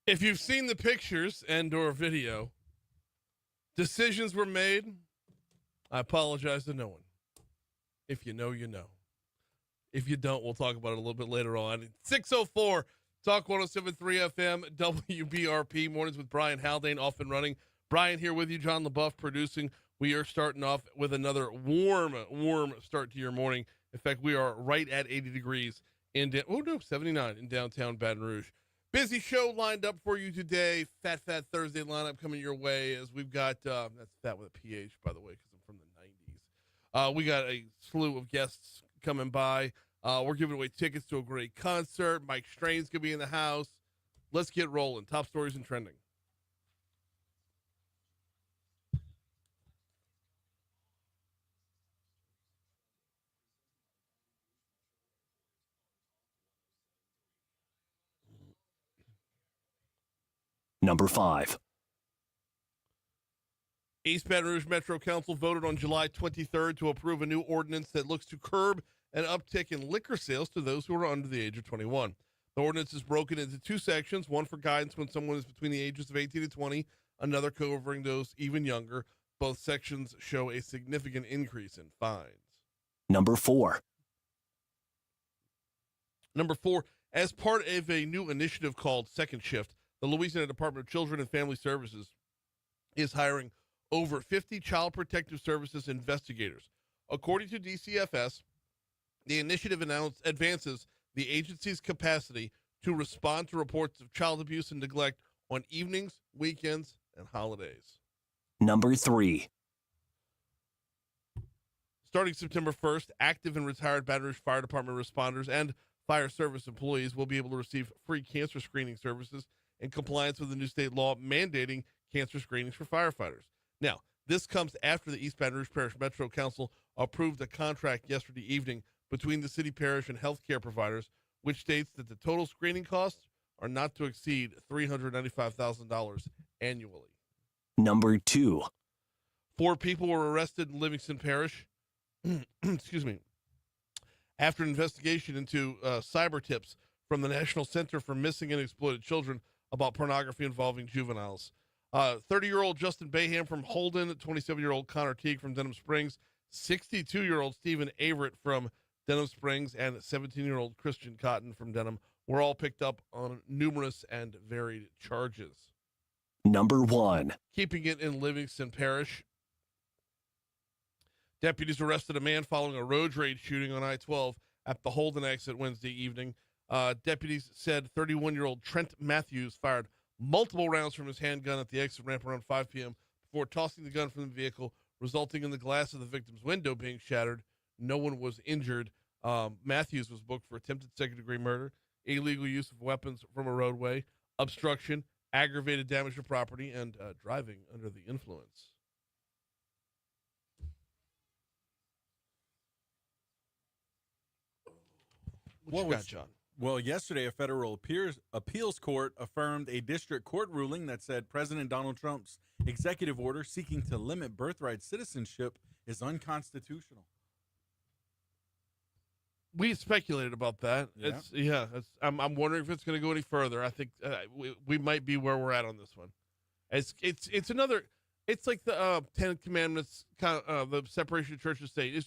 If you've seen the pictures and or video, decisions were made. I apologize to no one. If you know, you know. If you don't, we'll talk about it a little bit later on. 604 Talk 107.3 FM, WBRP, mornings with Brian Haldane, off and running. Brian here with you, John LaBeouf producing. We are starting off with another warm start to your morning. In fact, we are right at 80 degrees 79 in downtown Baton Rouge. Busy show lined up for you today. Fat Thursday lineup coming your way as we've got, that's fat with a PH, by the way, because I'm from the 90s. We got a slew of guests coming by. We're giving away tickets to a great concert. Mike Strain's going to be in the house. Let's get rolling. Top stories and trending. Number 5. East Baton Rouge Metro Council voted on July 23rd to approve a new ordinance that looks to curb an uptick in liquor sales to those who are under the age of 21. The ordinance is broken into two sections, one for guidance when someone is between the ages of 18 to 20, another covering those even younger. Both sections show a significant increase in fines. Number 4. Number 4, as part of a new initiative called Second Shift, the Louisiana Department of Children and Family Services is hiring over 50 Child Protective Services investigators. According to DCFS, the initiative advances the agency's capacity to respond to reports of child abuse and neglect on evenings, weekends, and holidays. Number 3. Starting September 1st, active and retired Baton Rouge Fire Department responders and fire service employees will be able to receive free cancer screening services in compliance with the new state law mandating cancer screenings for firefighters. Now, this comes after the East Baton Rouge Parish Metro Council approved a contract yesterday evening between the city, parish, and healthcare providers, which states that the total screening costs are not to exceed $395,000 annually. Number 2. 4 people were arrested in Livingston Parish, excuse me, after an investigation into cyber tips from the National Center for Missing and Exploited Children about pornography involving juveniles. 30-year-old Justin Baham from Holden, 27-year-old Connor Teague from Denham Springs, 62-year-old Stephen Averett from Denham Springs, and 17-year-old Christian Cotton from Denham were all picked up on numerous and varied charges. Number 1. Keeping it in Livingston Parish, deputies arrested a man following a road rage shooting on I-12 at the Holden exit Wednesday evening. Deputies said 31-year-old Trent Matthews fired multiple rounds from his handgun at the exit ramp around 5 p.m. before tossing the gun from the vehicle, resulting in the glass of the victim's window being shattered. No one was injured. Matthews was booked for attempted second-degree murder, illegal use of weapons from a roadway, obstruction, aggravated damage to property, and driving under the influence. What you got, John? Well, yesterday, a federal appeals court affirmed a district court ruling that said President Donald Trump's executive order seeking to limit birthright citizenship is unconstitutional. We speculated about that. Yeah. I'm wondering if it's going to go any further. I think we might be where we're at on this one. It's another. It's like the Ten Commandments, the separation of church and state.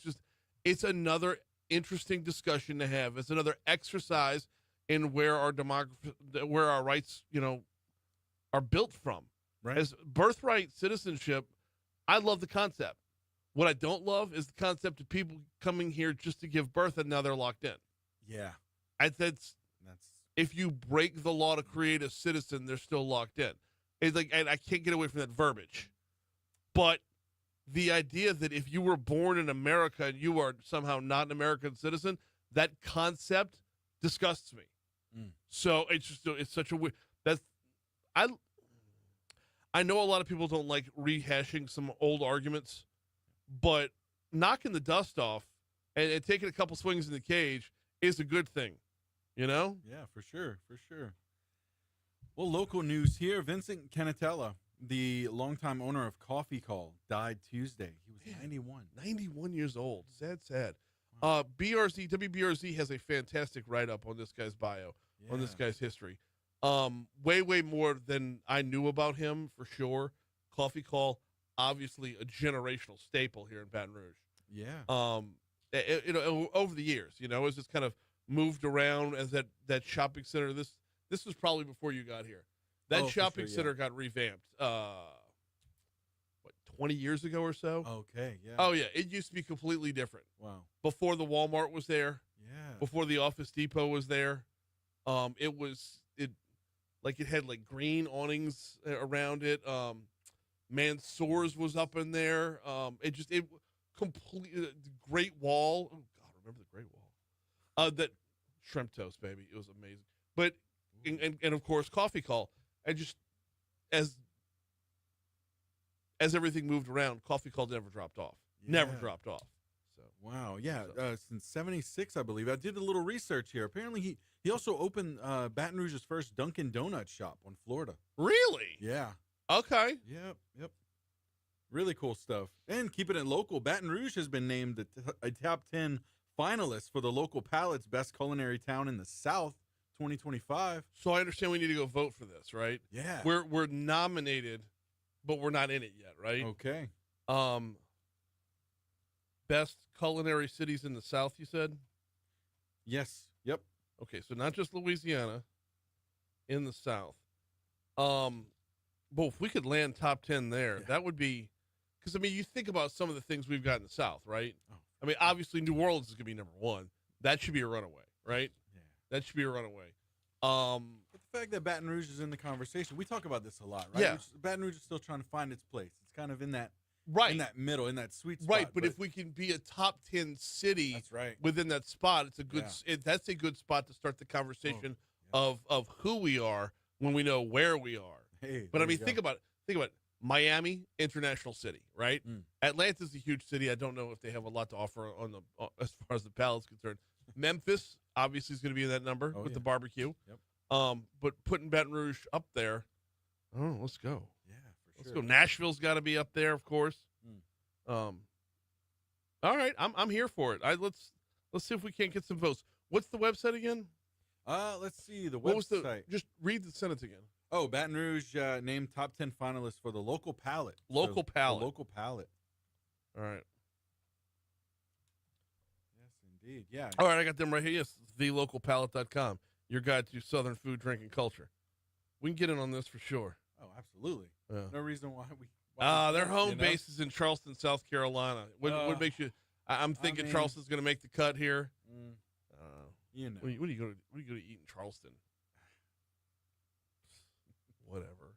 It's another interesting discussion to have. It's another exercise in where our democracy, where our rights, are built from. Right. As birthright citizenship, I love the concept. What I don't love is the concept of people coming here just to give birth and now they're locked in. Yeah. That's if you break the law to create a citizen, they're still locked in. It's like, and I can't get away from that verbiage. But the idea that if you were born in America and you are somehow not an American citizen, that concept disgusts me. So it's such a weird. I know a lot of people don't like rehashing some old arguments, but knocking the dust off and taking a couple swings in the cage is a good thing, Yeah, for sure. Well, local news here. Vincent Canatella, the longtime owner of Coffee Call, died Tuesday. He was 91. 91 years old. Sad. WBRZ has a fantastic write-up on this guy's bio, on this guy's history. Way more than I knew about him for sure. Coffee Call, obviously a generational staple here in Baton Rouge. Yeah. Over the years, it's just kind of moved around as that shopping center. This was probably before you got here. That shopping center got revamped. 20 years ago or so? Okay, yeah. Oh yeah, it used to be completely different. Wow. Before the Walmart was there. Yeah. Before the Office Depot was there. It had like green awnings around it. Mansour's was up in there. It complete Great Wall. Oh God, remember the Great Wall? That shrimp toast, baby. It was amazing. But and of course Coffee Call. And just as everything moved around, Coffee Call never dropped off. Yeah. Never dropped off. So wow, yeah. Since '76, I believe. I did a little research here. Apparently, he also opened Baton Rouge's first Dunkin' Donut shop on Florida. Really? Yeah. Okay. Yep. Really cool stuff. And keeping it local, Baton Rouge has been named a top 10 finalist for the local palate's best culinary town in the South 2025. So I understand we need to go vote for this, right? Yeah. We're nominated, but we're not in it yet, right? Okay. Best culinary cities in the South, you said? Yes. Yep. Okay, so not just Louisiana, in the South. But if we could land top 10 there, that would be, because you think about some of the things we've got in the South, right? Oh. Obviously New Orleans is going to be number one. That should be a runaway, right? Yeah. That should be a runaway. But the fact that Baton Rouge is in the conversation, we talk about this a lot, right? Yeah. Baton Rouge is still trying to find its place. It's kind of in that right, in that middle, in that sweet spot. right. But if we can be a top 10 city, that's right, within that spot, it's a good. That's a good spot to start the conversation of who we are when we know where we are. Hey, but think about it. Miami, international city, right? Atlanta's a huge city. I don't know if they have a lot to offer as far as the palate's concerned. Memphis obviously is going to be in that number with the barbecue. Yep. But putting Baton Rouge up there, let's go. Yeah, for Let's sure. go. Nashville's got to be up there, of course. All right, I'm here for it. Let's see if we can't get some votes. What's the website again? Let's see the What website. was just read the sentence again. Oh, Baton Rouge named top 10 finalists for the local palate. Local palate. The local palate. All right. Yes, indeed. Yeah. All right, I got them right here. Yes, thelocalpalate.com, your guide to Southern food, drink, and culture. We can get in on this for sure. Oh, absolutely. Yeah. No reason why we. Their home base is in Charleston, South Carolina. What makes you? I'm thinking Charleston's going to make the cut here. What are you going to eat in Charleston? Whatever.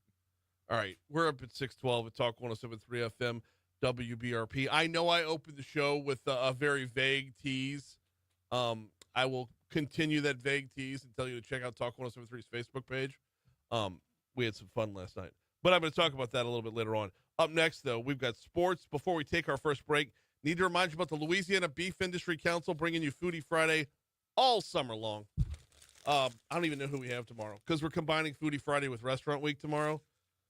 All right, we're up at 612 at Talk 107.3 FM WBRP. I know I opened the show with a very vague tease. I will continue that vague tease and tell you to check out Talk 107.3's Facebook page. We had some fun last night, but I'm going to talk about that a little bit later on. Up next, though, we've got sports. Before we take our first break, need to remind you about the Louisiana Beef Industry Council bringing you Foodie Friday all summer long. I don't even know who we have tomorrow because we're combining Foodie Friday with Restaurant Week tomorrow.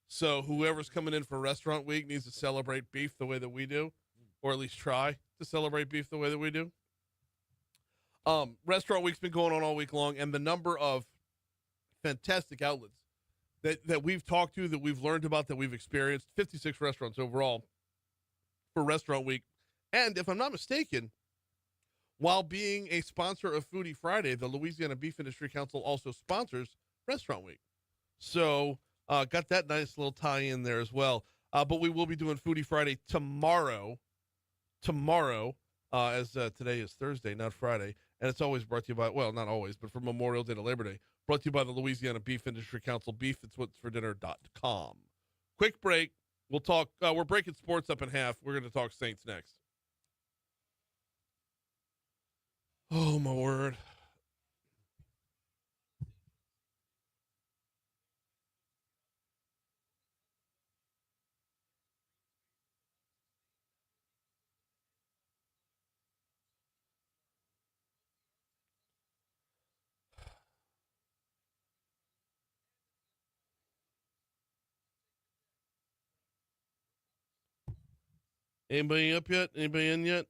So whoever's coming in for Restaurant Week needs to celebrate beef the way that we do, or at least try to celebrate beef the way that we do. Restaurant Week's been going on all week long, and the number of fantastic outlets that we've talked to, that we've learned about, that we've experienced, 56 restaurants overall for Restaurant Week. And if I'm not mistaken, while being a sponsor of Foodie Friday, the Louisiana Beef Industry Council also sponsors Restaurant Week. So got that nice little tie in there as well. But we will be doing Foodie Friday tomorrow, as today is Thursday, not Friday. And it's always brought to you by, well, not always, but from Memorial Day to Labor Day, brought to you by the Louisiana Beef Industry Council, beef.it's.what's-for-dinner.com. Quick break. We'll talk. We're breaking sports up in half. We're going to talk Saints next. Oh, my word. Anybody up yet? Anybody in yet?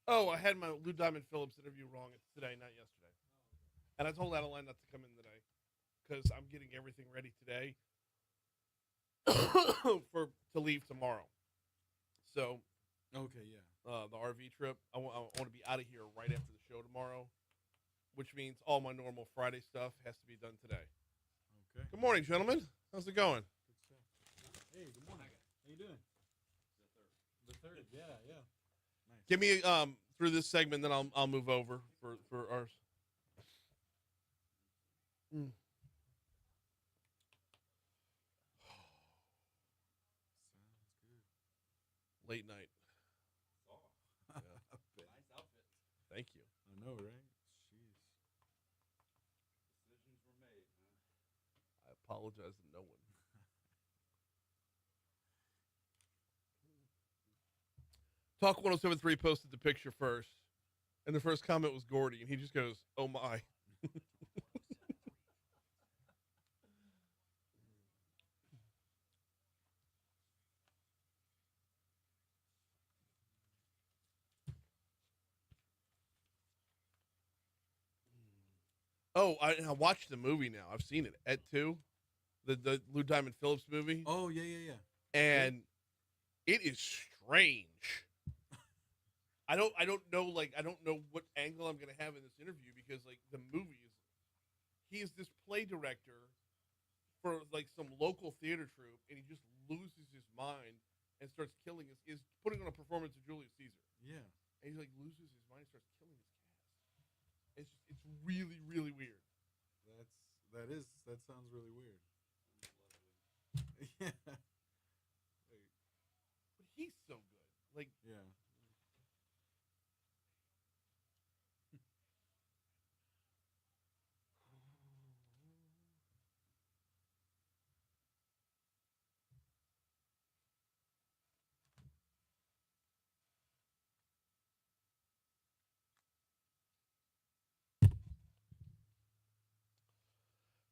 Oh, I had my Lou Diamond Phillips interview wrong. It's today, not yesterday. And I told Adeline not to come in today because I'm getting everything ready today to leave tomorrow. So, Okay, yeah. The RV trip, I want to be out of here right after the show tomorrow, which means all my normal Friday stuff has to be done today. Okay. Good morning, gentlemen. How's it going? Good stuff. Hey, good morning. How you doing? The third. Yeah. Nice. Give me through this segment, then I'll move over for ours. Mm. Sounds good. Late night. Yeah. Nice outfit. Thank you. I know, right? Jeez. Decisions were made, huh? I apologize to no one. Talk 1073 posted the picture first, and the first comment was Gordy, and he just goes, "Oh my." Oh, I watched the movie now. I've seen it at 2, the Lou Diamond Phillips movie, Oh, yeah. and it is strange. I don't know I don't know what angle I'm gonna have in this interview because the movie is he is this play director for some local theater troupe, and he just loses his mind and starts killing is putting on a performance of Julius Caesar, Yeah. and he loses his mind and starts killing his cast. It's really really weird. That sounds really weird. Yeah. But he's so good. Yeah.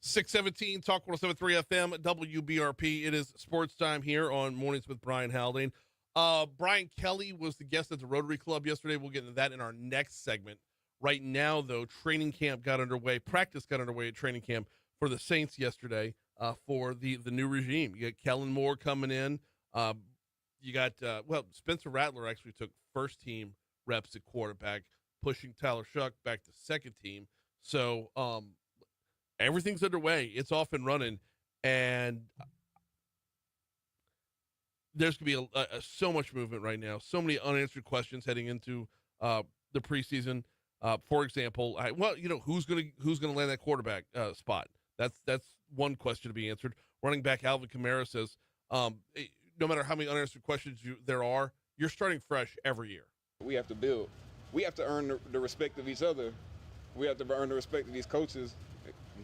.617 Talk 1073 FM WBRP. It is sports time here on Mornings with Brian Haldane. Brian Kelly was the guest at the Rotary Club yesterday. We'll get into that in our next segment. Right now, though, training camp got underway. Practice got underway at training camp for the Saints yesterday for the new regime. You got Kellen Moore coming in. You got, Spencer Rattler actually took first-team reps at quarterback, pushing Tyler Shuck back to second team. So, everything's underway. It's off and running, and there's going to be so much movement right now. So many unanswered questions heading into the preseason. For example, who's going to land that quarterback spot? That's one question to be answered. Running back Alvin Kamara says, no matter how many unanswered questions there are, you're starting fresh every year. We have to build. We have to earn the respect of each other. We have to earn the respect of these coaches.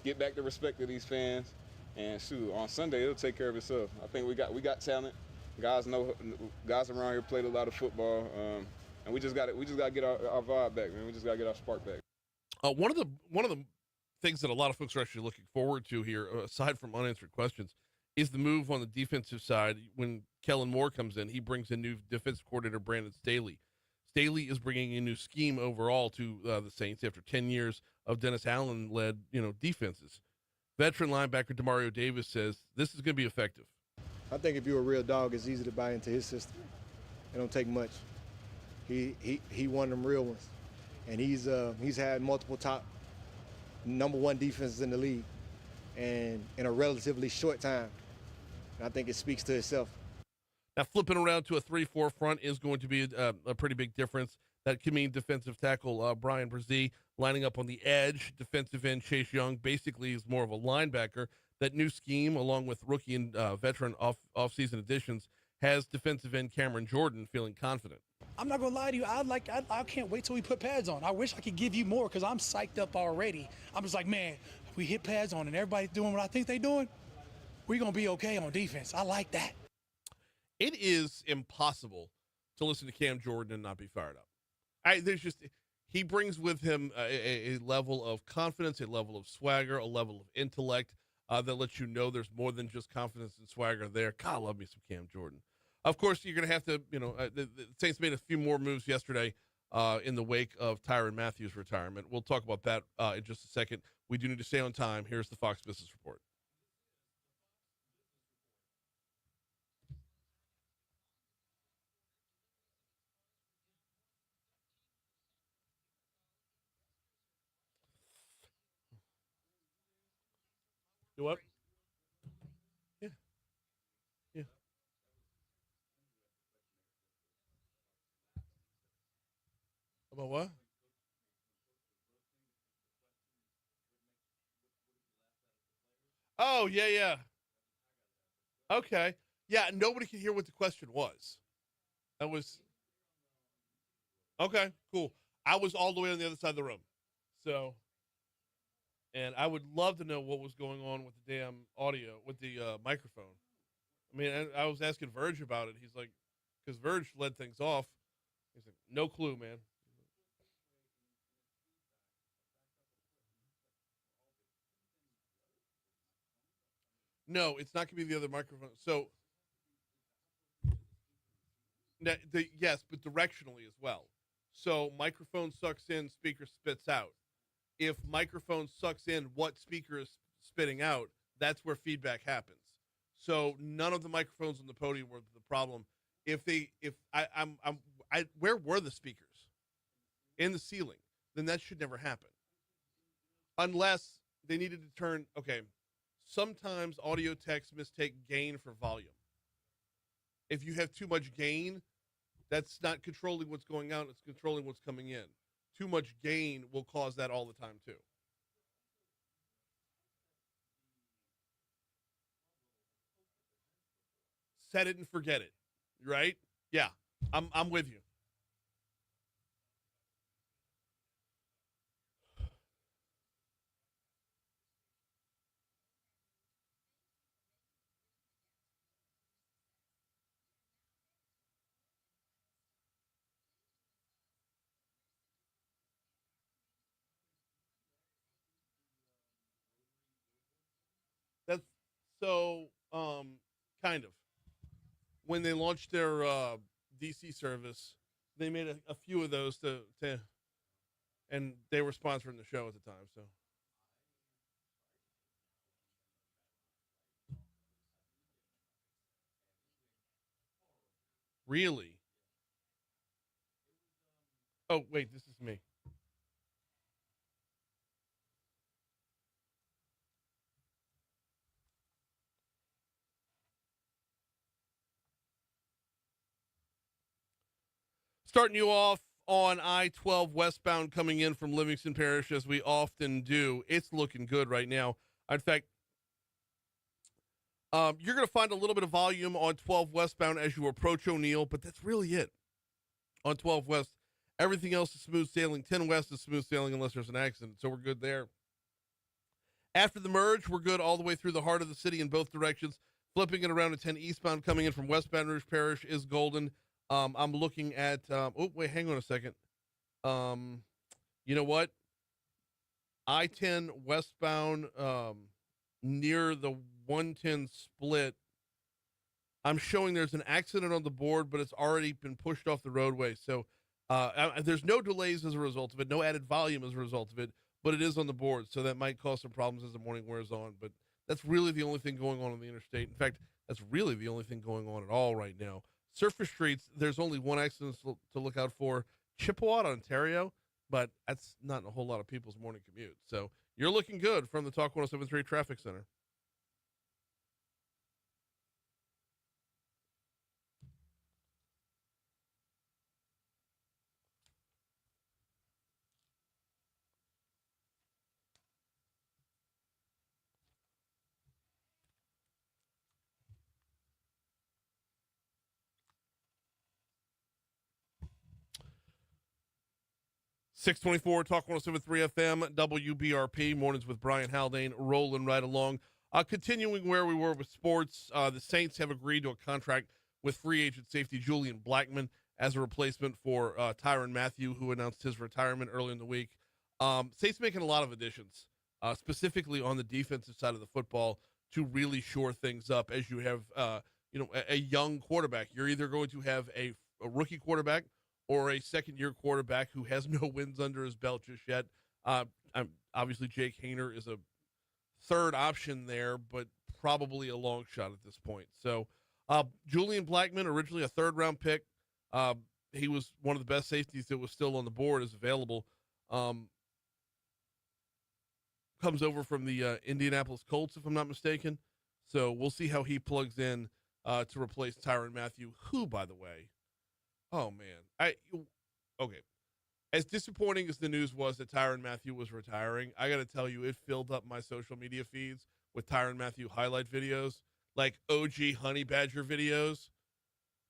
Get back the respect of these fans, and shoot, on Sunday it'll take care of itself. I think we got talent. Guys around here played a lot of football, and we just got to get our vibe back, man. We just got to get our spark back. One of the things that a lot of folks are actually looking forward to here, aside from unanswered questions, is the move on the defensive side. When Kellen Moore comes in, he brings in new defensive coordinator Brandon Staley. Staley is bringing a new scheme overall to the Saints after 10 years of Dennis Allen-led, defenses. Veteran linebacker Demario Davis says this is going to be effective. I think if you're a real dog, it's easy to buy into his system. It don't take much. He one of them real ones, and he's had multiple top number one defenses in the league, and in a relatively short time. And I think it speaks to itself. Now, flipping around to a 3-4 front is going to be a pretty big difference. That could mean defensive tackle Brian Brzee lining up on the edge. Defensive end Chase Young basically is more of a linebacker. That new scheme, along with rookie and veteran off-season additions, has defensive end Cameron Jordan feeling confident. I'm not going to lie to you. I can't wait till we put pads on. I wish I could give you more because I'm psyched up already. I'm just like, man, if we hit pads on and everybody's doing what I think they're doing, we're going to be okay on defense. I like that. It is impossible to listen to Cam Jordan and not be fired up. He brings with him a level of confidence, a level of swagger, a level of intellect that lets you know there's more than just confidence and swagger there. God, I love me some Cam Jordan. Of course, you're going to have to, the Saints made a few more moves yesterday in the wake of Tyrann Mathieu's retirement. We'll talk about that in just a second. We do need to stay on time. Here's the Fox Business Report. You what? Yeah. Yeah. About what? Oh, yeah, yeah. Okay. Yeah, nobody could hear what the question was. That was okay, cool. I was all the way on the other side of the room. So, and I would love to know what was going on with the damn audio, with the microphone. I mean, I was asking Verge about it. He's like, because Verge led things off. He's like, no clue, man. No, it's not going to be the other microphone. So, yes, but directionally as well. So, microphone sucks in, speaker spits out. If microphone sucks in what speaker is spitting out, that's where feedback happens. So, none of the microphones on the podium were the problem. Where were the speakers? In the ceiling. Then that should never happen. Unless they needed to turn, okay, sometimes audio techs mistake gain for volume. If you have too much gain, that's not controlling what's going out, it's controlling what's coming in. Too much gain will cause that all the time, too. Set it and forget it, right? Yeah, I'm with you. That's so kind of. When they launched their DC service, they made a few of those to and they were sponsoring the show at the time. So really, oh wait, this is me. Starting you off on I-12 westbound coming in from Livingston Parish, as we often do. It's looking good right now. In fact, you're going to find a little bit of volume on 12 westbound as you approach O'Neill, but that's really it on 12 west. Everything else is smooth sailing. 10 west is smooth sailing unless there's an accident, so we're good there. After the merge, we're good all the way through the heart of the city in both directions. Flipping it around to 10 eastbound coming in from West Baton Rouge Parish is golden. I'm looking at, oh, wait, hang on a second. You know what? I-10 westbound near the 110 split. I'm showing there's an accident on the board, but it's already been pushed off the roadway. So there's no delays as a result of it, no added volume as a result of it, but it is on the board. So that might cause some problems as the morning wears on. But that's really the only thing going on the interstate. In fact, that's really the only thing going on at all right now. Surface streets, there's only one accident to look out for. Chippewa, Ontario, but that's not a whole lot of people's morning commute. So you're looking good from the Talk 107.3 Traffic Center. .624 Talk 107.3 FM, WBRP, mornings with Brian Haldane, rolling right along. Continuing where we were with sports, the Saints have agreed to a contract with free agent safety Julian Blackmon as a replacement for Tyrann Mathieu, who announced his retirement early in the week. Saints making a lot of additions, specifically on the defensive side of the football, to really shore things up as you have a young quarterback. You're either going to have a rookie quarterback or a second-year quarterback who has no wins under his belt just yet. Obviously, Jake Hayner is a third option there, but probably a long shot at this point. So Julian Blackmon, originally a third-round pick. He was one of the best safeties that was still on the board as available. Comes over from the Indianapolis Colts, if I'm not mistaken. So we'll see how he plugs in to replace Tyrann Mathieu, who, by the way, oh, man. Okay. As disappointing as the news was that Tyrann Mathieu was retiring, I got to tell you, it filled up my social media feeds with Tyrann Mathieu highlight videos, like OG Honey Badger videos.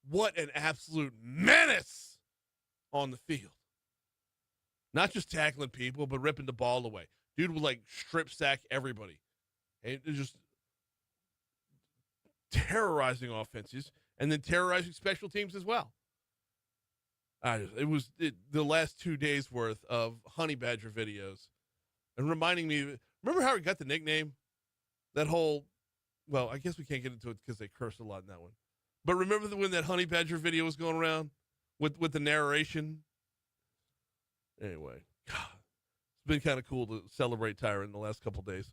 What an absolute menace on the field. Not just tackling people, but ripping the ball away. Dude would, like, strip sack everybody. And it was just terrorizing offenses and then terrorizing special teams as well. It was the last 2 days worth of Honey Badger videos and reminding me, remember how he got the nickname? That whole, well, I guess we can't get into it because they curse a lot in that one. But remember when that Honey Badger video was going around with the narration? Anyway, God, it's been kind of cool to celebrate Tyrann the last couple days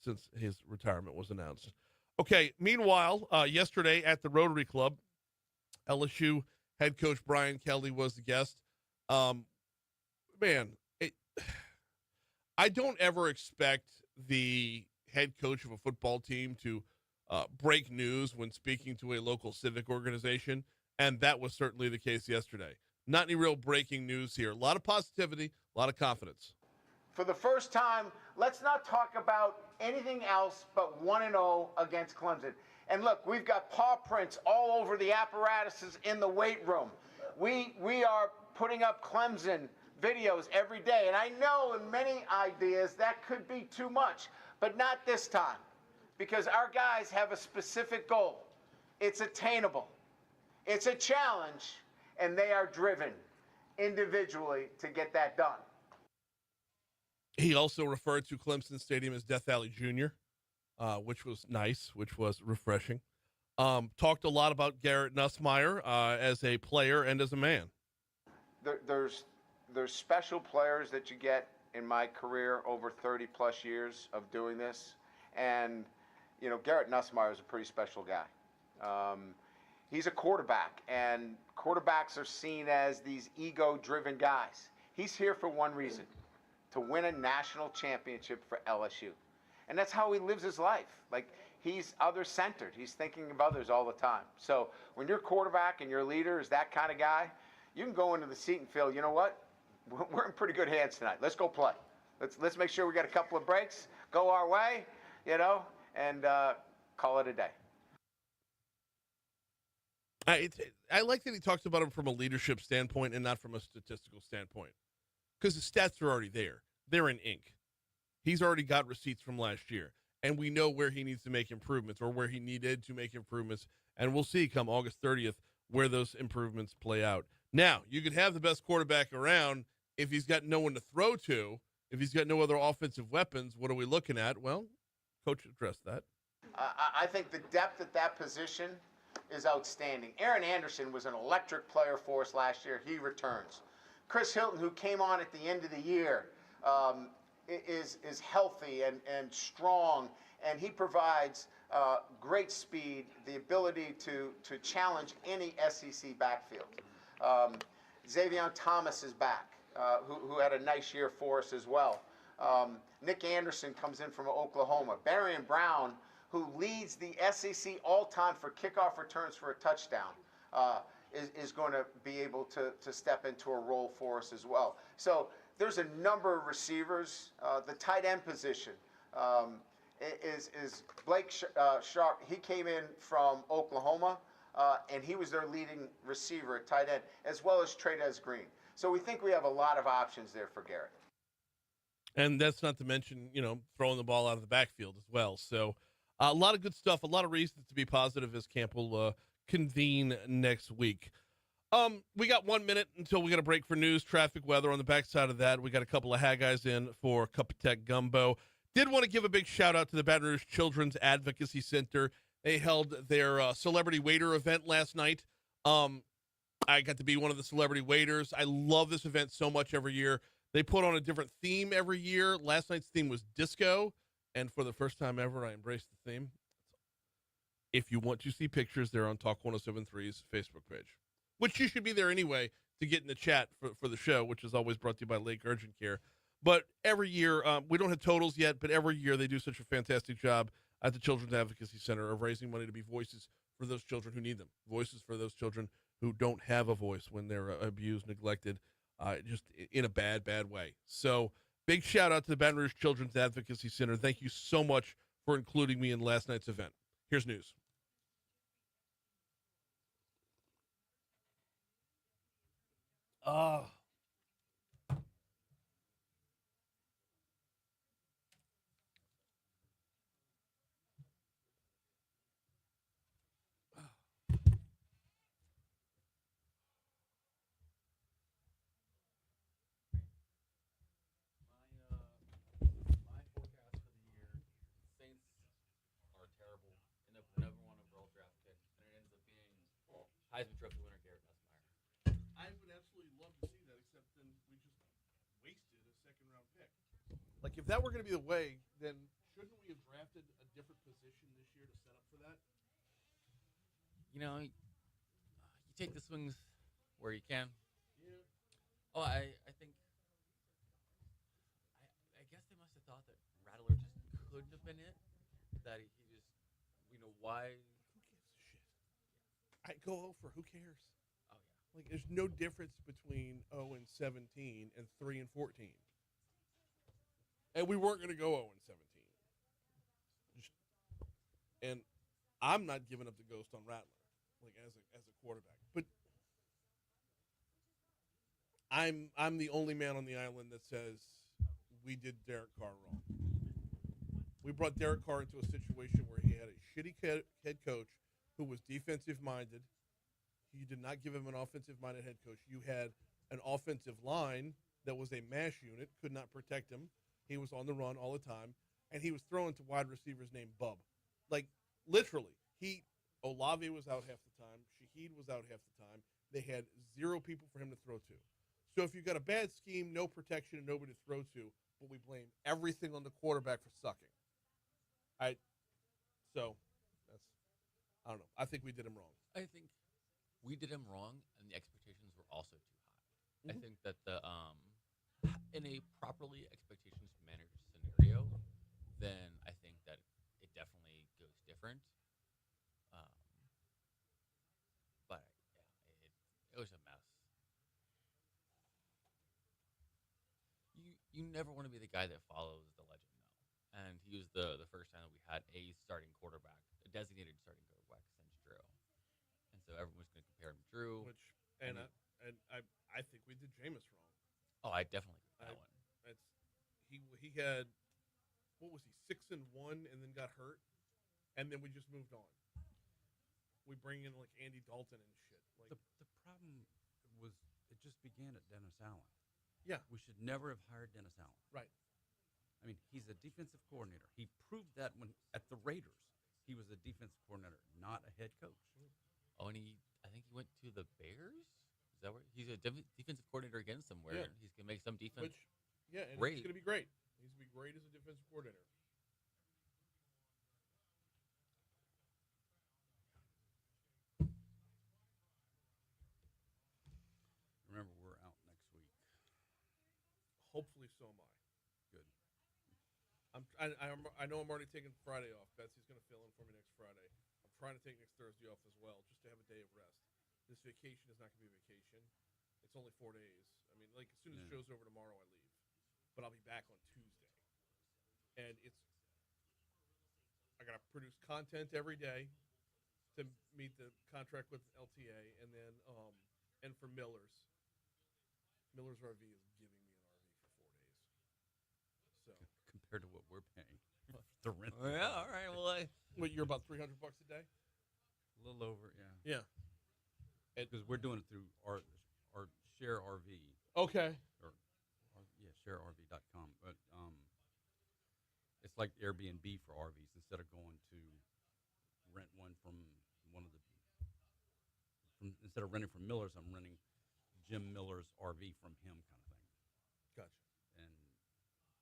since his retirement was announced. Okay, meanwhile, yesterday at the Rotary Club, LSU head coach Brian Kelly was the guest. I don't ever expect the head coach of a football team to break news when speaking to a local civic organization, and that was certainly the case yesterday. Not any real breaking news here. A lot of positivity, a lot of confidence. For the first time, let's not talk about anything else but 1-0 against Clemson. And look, we've got paw prints all over the apparatuses in the weight room. We are putting up Clemson videos every day. And I know in many ideas that could be too much, but not this time. Because our guys have a specific goal. It's attainable. It's a challenge, and they are driven individually to get that done. He also referred to Clemson Stadium as Death Valley Jr., which was nice, which was refreshing. Talked a lot about Garrett Nussmeier as a player and as a man. There's special players that you get in my career over 30-plus years of doing this. And, you know, Garrett Nussmeier is a pretty special guy. He's a quarterback, and quarterbacks are seen as these ego-driven guys. He's here for one reason, to win a national championship for LSU. And that's how he lives his life. Like, he's other-centered. He's thinking of others all the time. So when your quarterback and your leader is that kind of guy, you can go into the seat and feel, you know what? We're in pretty good hands tonight. Let's go play. Let's make sure we got a couple of breaks, go our way, you know, and call it a day. I like that he talks about him from a leadership standpoint and not from a statistical standpoint, because the stats are already there. They're in ink. He's already got receipts from last year, and we know where he needs to make improvements or where he needed to make improvements, and we'll see come August 30th where those improvements play out. Now, you could have the best quarterback around if he's got no one to throw to, if he's got no other offensive weapons. What are we looking at? Well, Coach addressed that. I think the depth at that position is outstanding. Aaron Anderson was an electric player for us last year. He returns. Chris Hilton, who came on at the end of the year, is healthy and strong, and he provides great speed, the ability to challenge any SEC backfield. Xavier Thomas is back, who had a nice year for us as well. Nick Anderson comes in from Oklahoma. Barian Brown, who leads the SEC all-time for kickoff returns for a touchdown, is going to be able to step into a role for us as well. So there's a number of receivers. The tight end position is Blake Sharp. He came in from Oklahoma, and he was their leading receiver at tight end, as well as Trey'Dez Green. So we think we have a lot of options there for Garrett. And that's not to mention, you know, throwing the ball out of the backfield as well. So a lot of good stuff, a lot of reasons to be positive as camp will convene next week. We got 1 minute until we got a break for news, traffic, weather. On the backside of that, we got a couple of Haggai's in for Cup of Tech Gumbo. Did want to give a big shout out to the Baton Rouge Children's Advocacy Center. They held their celebrity waiter event last night. I got to be one of the celebrity waiters. I love this event so much every year. They put on a different theme every year. Last night's theme was disco, and for the first time ever, I embraced the theme. If you want to see pictures, they're on Talk 1073's Facebook page, which you should be there anyway to get in the chat for the show, which is always brought to you by Lake Urgent Care. But every year, we don't have totals yet, but every year they do such a fantastic job at the Children's Advocacy Center of raising money to be voices for those children who need them, voices for those children who don't have a voice when they're abused, neglected, just in a bad, bad way. So big shout out to the Baton Rouge Children's Advocacy Center. Thank you so much for including me in last night's event. Here's news. My forecast for the year: Saints are terrible. End up with the #1 overall draft pick, and it ends up being Heisman Trophy winner Garrett Nussmeier. I would absolutely love to see that, except then we just wasted a second-round pick. Like, if that were going to be the way, then shouldn't we have drafted a different position this year to set up for that? You know, you take the swings where you can. Yeah. Oh, I think. I guess they must have thought that Rattler just couldn't have been it. That he just, why? Who gives a shit? I go over. Who cares? Oh yeah. Like, there's no difference between 0 and 17 and 3 and 14. And we weren't going to go 0 and 17. And I'm not giving up the ghost on Rattler, like as a quarterback. But I'm the only man on the island that says we did Derek Carr wrong. We brought Derek Carr into a situation where he had a shitty head coach who was defensive minded. You did not give him an offensive minded head coach. You had an offensive line that was a mash unit, could not protect him. He was on the run all the time, and he was throwing to wide receivers named Bub. Like, literally, Olave was out half the time. Shaheed was out half the time. They had 0 people for him to throw to. So if you've got a bad scheme, no protection, and nobody to throw to, but we blame everything on the quarterback for sucking. So that's, I don't know. I think we did him wrong. I think we did him wrong, and the expectations were also too high. Mhm. I think that in a properly expectations managed scenario, then I think that it definitely goes different. But yeah, it was a mess. You never want to be the guy that follows the legend, though. And he was the first time that we had a starting quarterback, a designated starting quarterback since Drew. And so everyone was going to compare him to Drew. I think we did Jameis wrong. Oh, I definitely agree with that one. He had, what was he, 6-1 and then got hurt, and then we just moved on. We bring in like Andy Dalton and shit. Like, The problem was it just began at Dennis Allen. yeah, We should never have hired Dennis Allen. right. I mean, he's a defensive coordinator. He proved that when at the Raiders, he was a defensive coordinator, not a head coach. Oh, and I think he went to the Bears. Is that where he's a defensive coordinator again somewhere? Yeah. He's gonna make some defense. And Great. he's going to be great. He's going to be great as a defensive coordinator. Remember, we're out next week. Hopefully, so am I. Good. I know I'm already taking Friday off. Betsy's going to fill in for me next Friday. I'm trying to take next Thursday off as well, just to have a day of rest. This vacation is not going to be a vacation. It's only 4 days. I mean, like, as soon as the show's over tomorrow, I leave. But I'll be back on Tuesday. And I got to produce content every day to meet the contract with LTA, and then and for Miller's RV is giving me an RV for 4 days. So Compared to what we're paying, the rent. Oh, yeah. All right. Well, what, you're about $300 a day? A little over, yeah. Yeah. Because we're doing it through our Share RV. Okay. ShareRV.com. But it's like Airbnb for RVs. Instead of going to rent one from instead of renting from Miller's, I'm renting Jim Miller's RV from him, kind of thing. Gotcha. And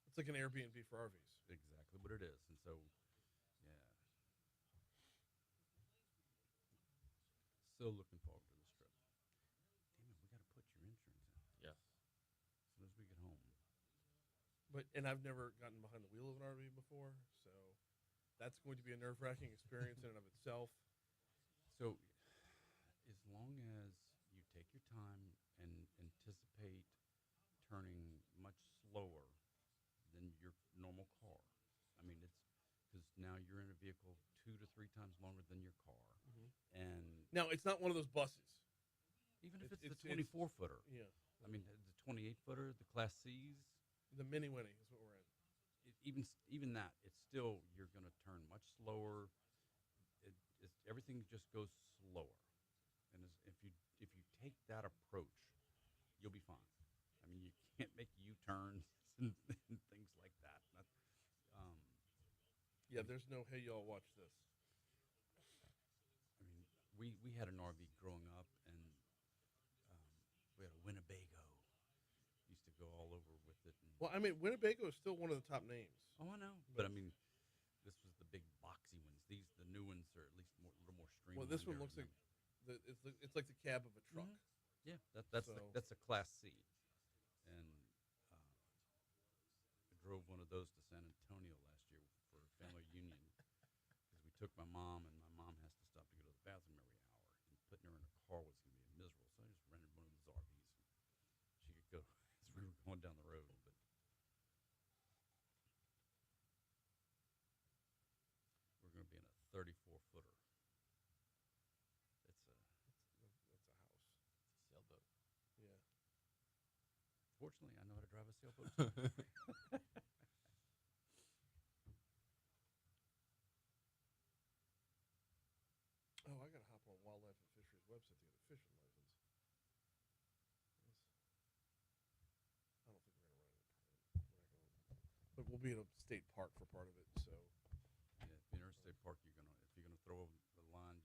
It's like an Airbnb for RVs. exactly what it is. And so, yeah. So looking forward to this trip. Damn it, we got to put your insurance in Yes. as soon as we get home. And I've never gotten behind the wheel of an RV before, so that's going to be a nerve-wracking experience in and of itself. So, as long as you take your time and anticipate turning much slower than your normal car, I mean, it's because now you're in a vehicle 2 to 3 times longer than your car, and Now, it's not one of those buses. even if It's- it's the it's- 24-footer, Yeah. I mean, the 28-footer, the Class C's, The Mini Winnie is what we're in. even that, it's still you're going to turn much slower. Everything just goes slower, and if you take that approach, you'll be fine. I mean, you can't make U-turns and things like that. Yeah, there's no, hey, y'all, watch this. I mean, we had an RV growing up, and we had a Winnebago. Used to go all over with it. And, Well, I mean, Winnebago is still one of the top names. oh, I know, but I mean, this was the big boxy ones. The new ones are at least a little more streamlined. Well, this one looks like it's like the cab of a truck. Yeah, So- that's a Class C, and I drove one of those to San Antonio last year for a family reunion because we took my mom, and my mom has to stop to go to the bathroom every hour, and putting her in a car was going to be miserable. So I just rented one of those RVs, and she could go as we were going down the road. But we're going to be in a 34-footer. It's a That's a house. Sailboat. Yeah. Fortunately, I know how to drive a sailboat. Oh, I gotta hop on Wildlife and Fisheries website to get a fishing license. I don't think we're gonna run it. But we'll be in a state park for part of it. So Yeah, if you're in Interstate Park, if you're gonna throw the line,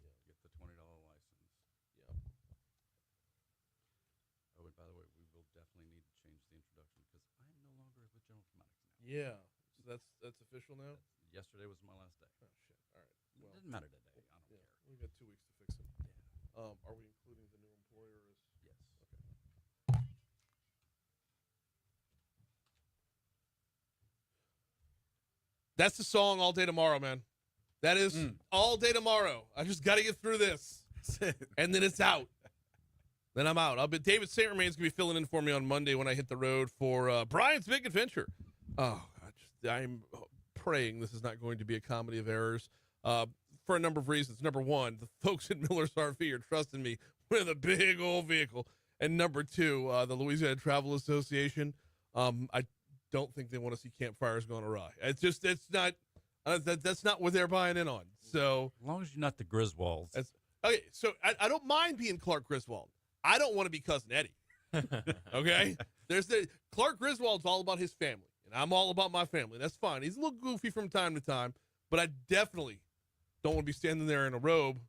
just get the $20 license. yeah. Oh, and by the way, we will definitely need to change the introduction because I am no longer with General Kinetics now. Yeah. So that's official now. Yesterday was my last day. Oh shit. All right. It Well, doesn't matter today. I don't yeah, care. we've got 2 weeks to fix it. Yeah. Are we including the new employer as? Yes. Okay. That's the song all day tomorrow, man. That is all day tomorrow. I just got to get through this, and then it's out. Then I'm out. David St. Remain's gonna be filling in for me on Monday when I hit the road for Brian's Big Adventure. Oh, I'm praying this is not going to be a comedy of errors for a number of reasons. Number one, the folks at Miller's RV are trusting me with a big old vehicle, and number two, the Louisiana Travel Association. I don't think they want to see campfires going awry. It's not. That's not what they're buying in on. So As long as you're not the Griswolds. okay. So I don't mind being Clark Griswold. I don't want to be Cousin Eddie. Okay. There's Clark Griswold's all about his family, and I'm all about my family. That's fine. He's a little goofy from time to time, but I definitely don't want to be standing there in a robe.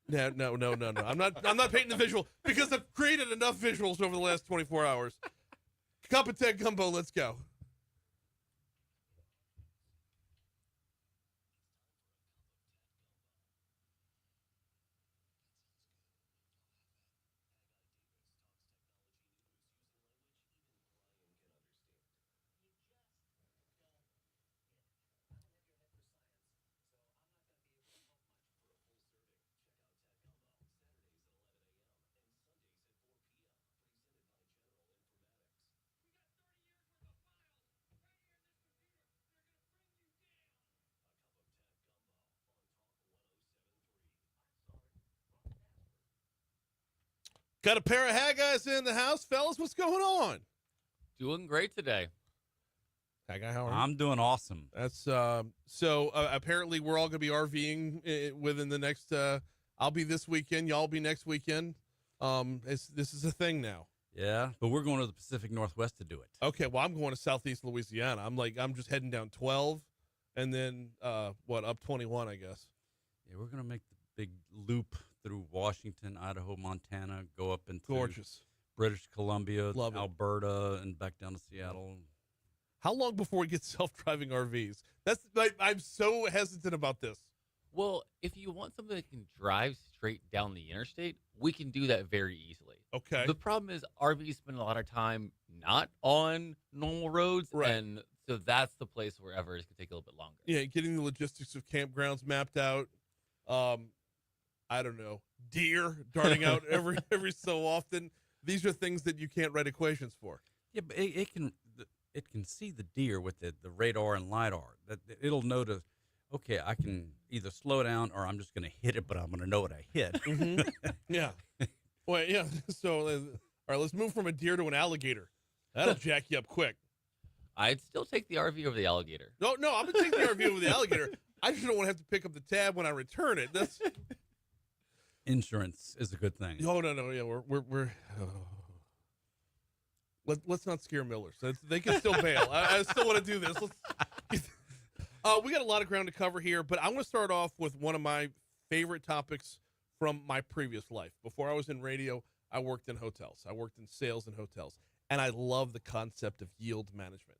No. I'm not painting the visual because I've created enough visuals over the last 24 hours. Cup of Ted Gumbo, let's go. Got a pair of Haggai's in the house, fellas. What's going on? Doing great today. Haggai, how are you? I'm doing awesome. That's so apparently we're all gonna be RVing within the next. I'll be this weekend. Y'all be next weekend. This is a thing now. Yeah, but we're going to the Pacific Northwest to do it. Okay, well I'm going to Southeast Louisiana. I'm just heading down 12, and then up 21, I guess. Yeah, we're going to make the big loop through Washington, Idaho, Montana, go up into Gorgeous. British Columbia, Love it. Alberta, and back down to Seattle. How long before we get self-driving RVs? I'm so hesitant about this. Well, if you want something that can drive straight down the interstate, we can do that very easily. Okay. The problem is RVs spend a lot of time not on normal roads, Right. and so that's the place where ever is going to take a little bit longer. Yeah, getting the logistics of campgrounds mapped out. I don't know, deer darting out every so often. These are things that you can't write equations for. Yeah, but it can see the deer with the radar and lidar. That it'll know to, okay, I can either slow down or I'm just going to hit it, but I'm going to know what I hit. Mm-hmm. Yeah. Well, yeah. So, all right, let's move from a deer to an alligator. That'll jack you up quick. I'd still take the RV over the alligator. No, I'm gonna take the RV over the alligator. I just don't want to have to pick up the tab when I return it. That's Insurance is a good thing. no. Yeah, we're. Let's not scare Millers. They can still bail. I still want to do this. We got a lot of ground to cover here, but I want to start off with one of my favorite topics from my previous life. Before I was in radio, I worked in hotels. I worked in sales in hotels, and I love the concept of yield management.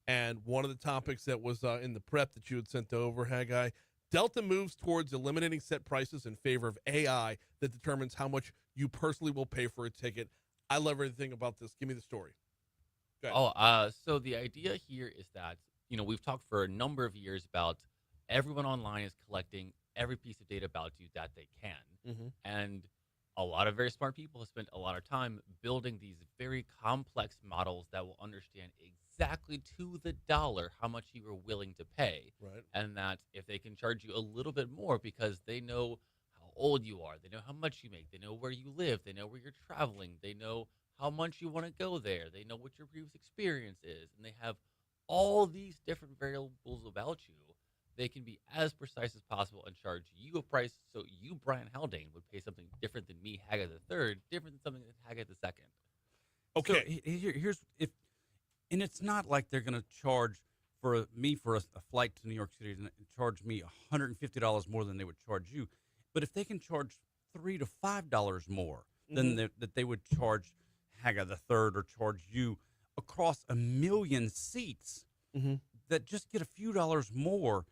And one of the topics that was in the prep that you had sent over, Haggai, Delta moves towards eliminating set prices in favor of AI that determines how much you personally will pay for a ticket. I love everything about this. Give me the story. Go ahead. So the idea here is that, we've talked for a number of years about everyone online is collecting every piece of data about you that they can. Mm-hmm. And a lot of very smart people have spent a lot of time building these very complex models that will understand exactly to the dollar how much you are willing to pay. Right. And that if they can charge you a little bit more because they know how old you are, they know how much you make, they know where you live, they know where you're traveling, they know how much you want to go there, they know what your previous experience is, and they have all these different variables about you, they can be as precise as possible and charge you a price so you, Brian Haldane, would pay something different than me, Haggai the Third, different than something than Haggai the Second. Okay. So here's and it's not like they're going to charge for a flight to New York City and charge me $150 more than they would charge you. But if they can charge $3 to $5 more than that they would charge Haggai the Third or charge you across 1 million seats, that just get a few dollars more,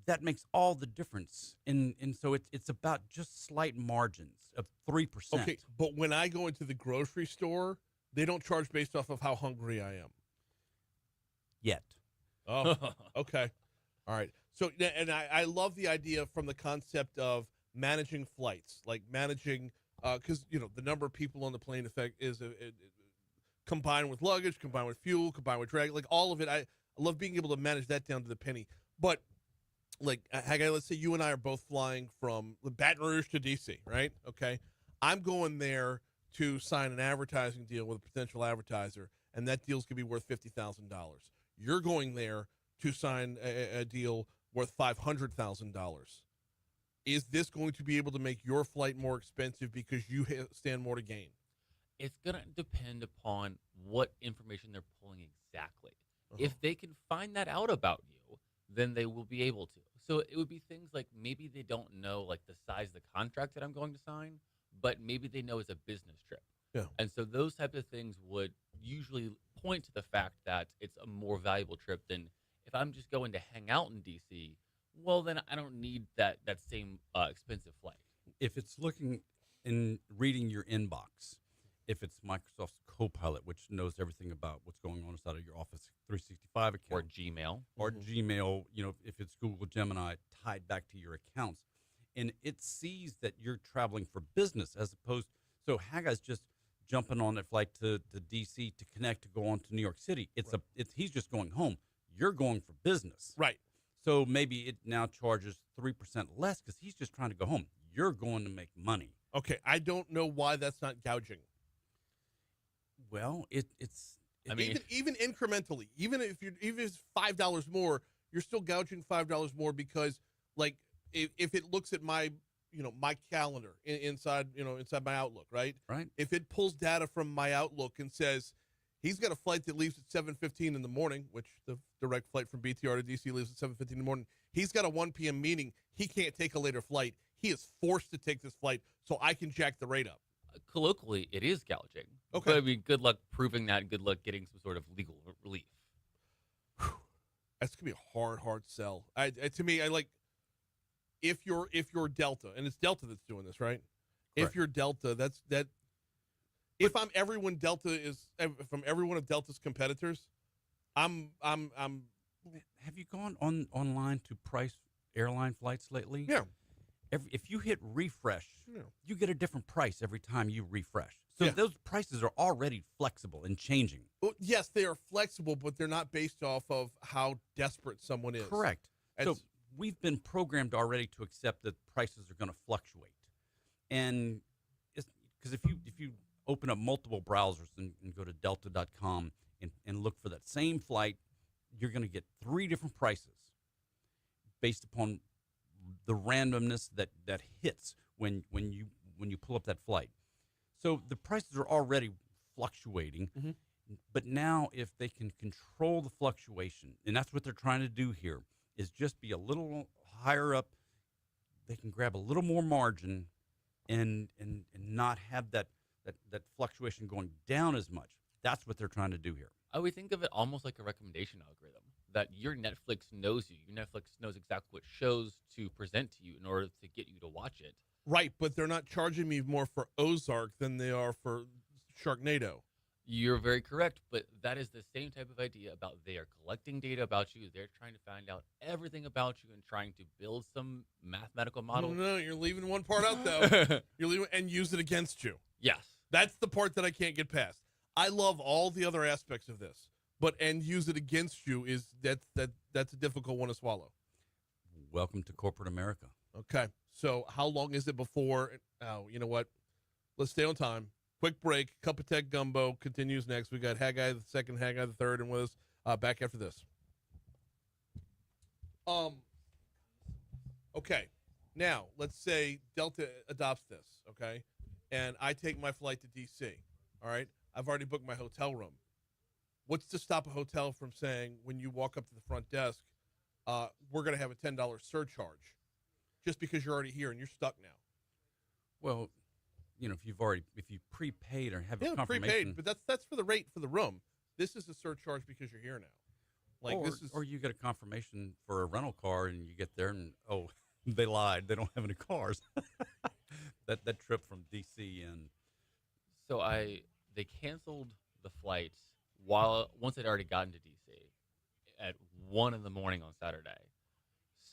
that makes all the difference. And so it's about just slight margins of 3%. Okay, but when I go into the grocery store, they don't charge based off of how hungry I am. Yet. Oh, okay. All right. So, and I love the idea from the concept of managing flights, like managing, because, the number of people on the plane effect is combined with luggage, combined with fuel, combined with drag, like all of it. I love being able to manage that down to the penny. But, like, Haggai, let's say you and I are both flying from Baton Rouge to D.C., right? Okay. I'm going there to sign an advertising deal with a potential advertiser, and that deal's going to be worth $50,000. You're going there to sign a deal worth $500,000. Is this going to be able to make your flight more expensive because you stand more to gain? It's going to depend upon what information they're pulling exactly. If they can find that out about you, then they will be able to. So it would be things like maybe they don't know like the size of the contract that I'm going to sign, but maybe they know it's a business trip. Yeah. And so those types of things would usually point to the fact that it's a more valuable trip than if I'm just going to hang out in D.C., well, then I don't need that same expensive flight. If it's looking and reading your inbox, if it's Microsoft's Copilot, which knows everything about what's going on inside of your Office 365 account. Or Gmail. Or Gmail, if it's Google Gemini tied back to your accounts. And it sees that you're traveling for business as opposed, so Haggai's just jumping on that flight to D.C. to connect to go on to New York City. He's just going home. You're going for business. Right. So maybe it now charges 3% less because he's just trying to go home. You're going to make money. Okay, I don't know why that's not gouging. Well, even incrementally, even if it's $5 more, you're still gouging $5 more because, like, if it looks at my my calendar inside my Outlook, right? Right. If it pulls data from my Outlook and says he's got a flight that leaves at 7:15 in the morning, which the direct flight from BTR to DC leaves at 7:15 in the morning. He's got a 1 p.m. meeting. He can't take a later flight. he is forced to take this flight so I can jack the rate up. Colloquially, it is gouging. Okay. But, I mean, good luck proving that. Good luck getting some sort of legal relief. That's gonna be a hard sell. To me, I like if you're Delta, and it's Delta that's doing this, right? Correct. If you're Delta, that's that. If I'm everyone Delta is from every one of Delta's competitors, I'm. Have you gone online to price airline flights lately? Yeah. If you hit refresh, Yeah. you get a different price every time you refresh. So Yeah. those prices are already flexible and changing. Well, yes, they are flexible, but they're not based off of how desperate someone is. Correct. So It's- we've been programmed already to accept that prices are going to fluctuate, and because if you open up multiple browsers and go to delta.com and look for that same flight, you're going to get 3 different prices based upon the randomness that hits when you pull up that flight. So the prices are already fluctuating, Mhm. but now if they can control the fluctuation, and that's what they're trying to do here, is just be a little higher up. They can grab a little more margin and not have that fluctuation going down as much. That's what they're trying to do here. I would think of it almost like a recommendation algorithm that your Netflix knows you. Your Netflix knows exactly what shows to present to you in order to get you to watch it. Right, but they're not charging me more for Ozark than they are for Sharknado. You're very correct, but that is the same type of idea about they are collecting data about you. They're trying to find out everything about you and trying to build some mathematical model. No, you're leaving one part out though. You're leaving and use it against you. Yes. That's the part that I can't get past. I love all the other aspects of this, but and use it against you is that's a difficult one to swallow. Welcome to corporate America. Okay, so how long is it before? Oh, you know what? Let's stay on time. Quick break. Cup of Tech Gumbo continues next. We got Haggai the second, Haggai the third, and with us back after this. Okay, now let's say Delta adopts this. Okay, and I take my flight to DC. All right, I've already booked my hotel room. What's to stop a hotel from saying when you walk up to the front desk, we're going to have a $10 surcharge, just because you're already here and you're stuck now? Well, if you prepaid or have a Yeah, confirmation, prepaid, but that's for the rate for the room. This is a surcharge because you're here now. Like or, this is, or you get a confirmation for a rental car and you get there and they lied, they don't have any cars. that trip from DC and So they canceled the flights once they'd already gotten to DC at 1 a.m. on Saturday.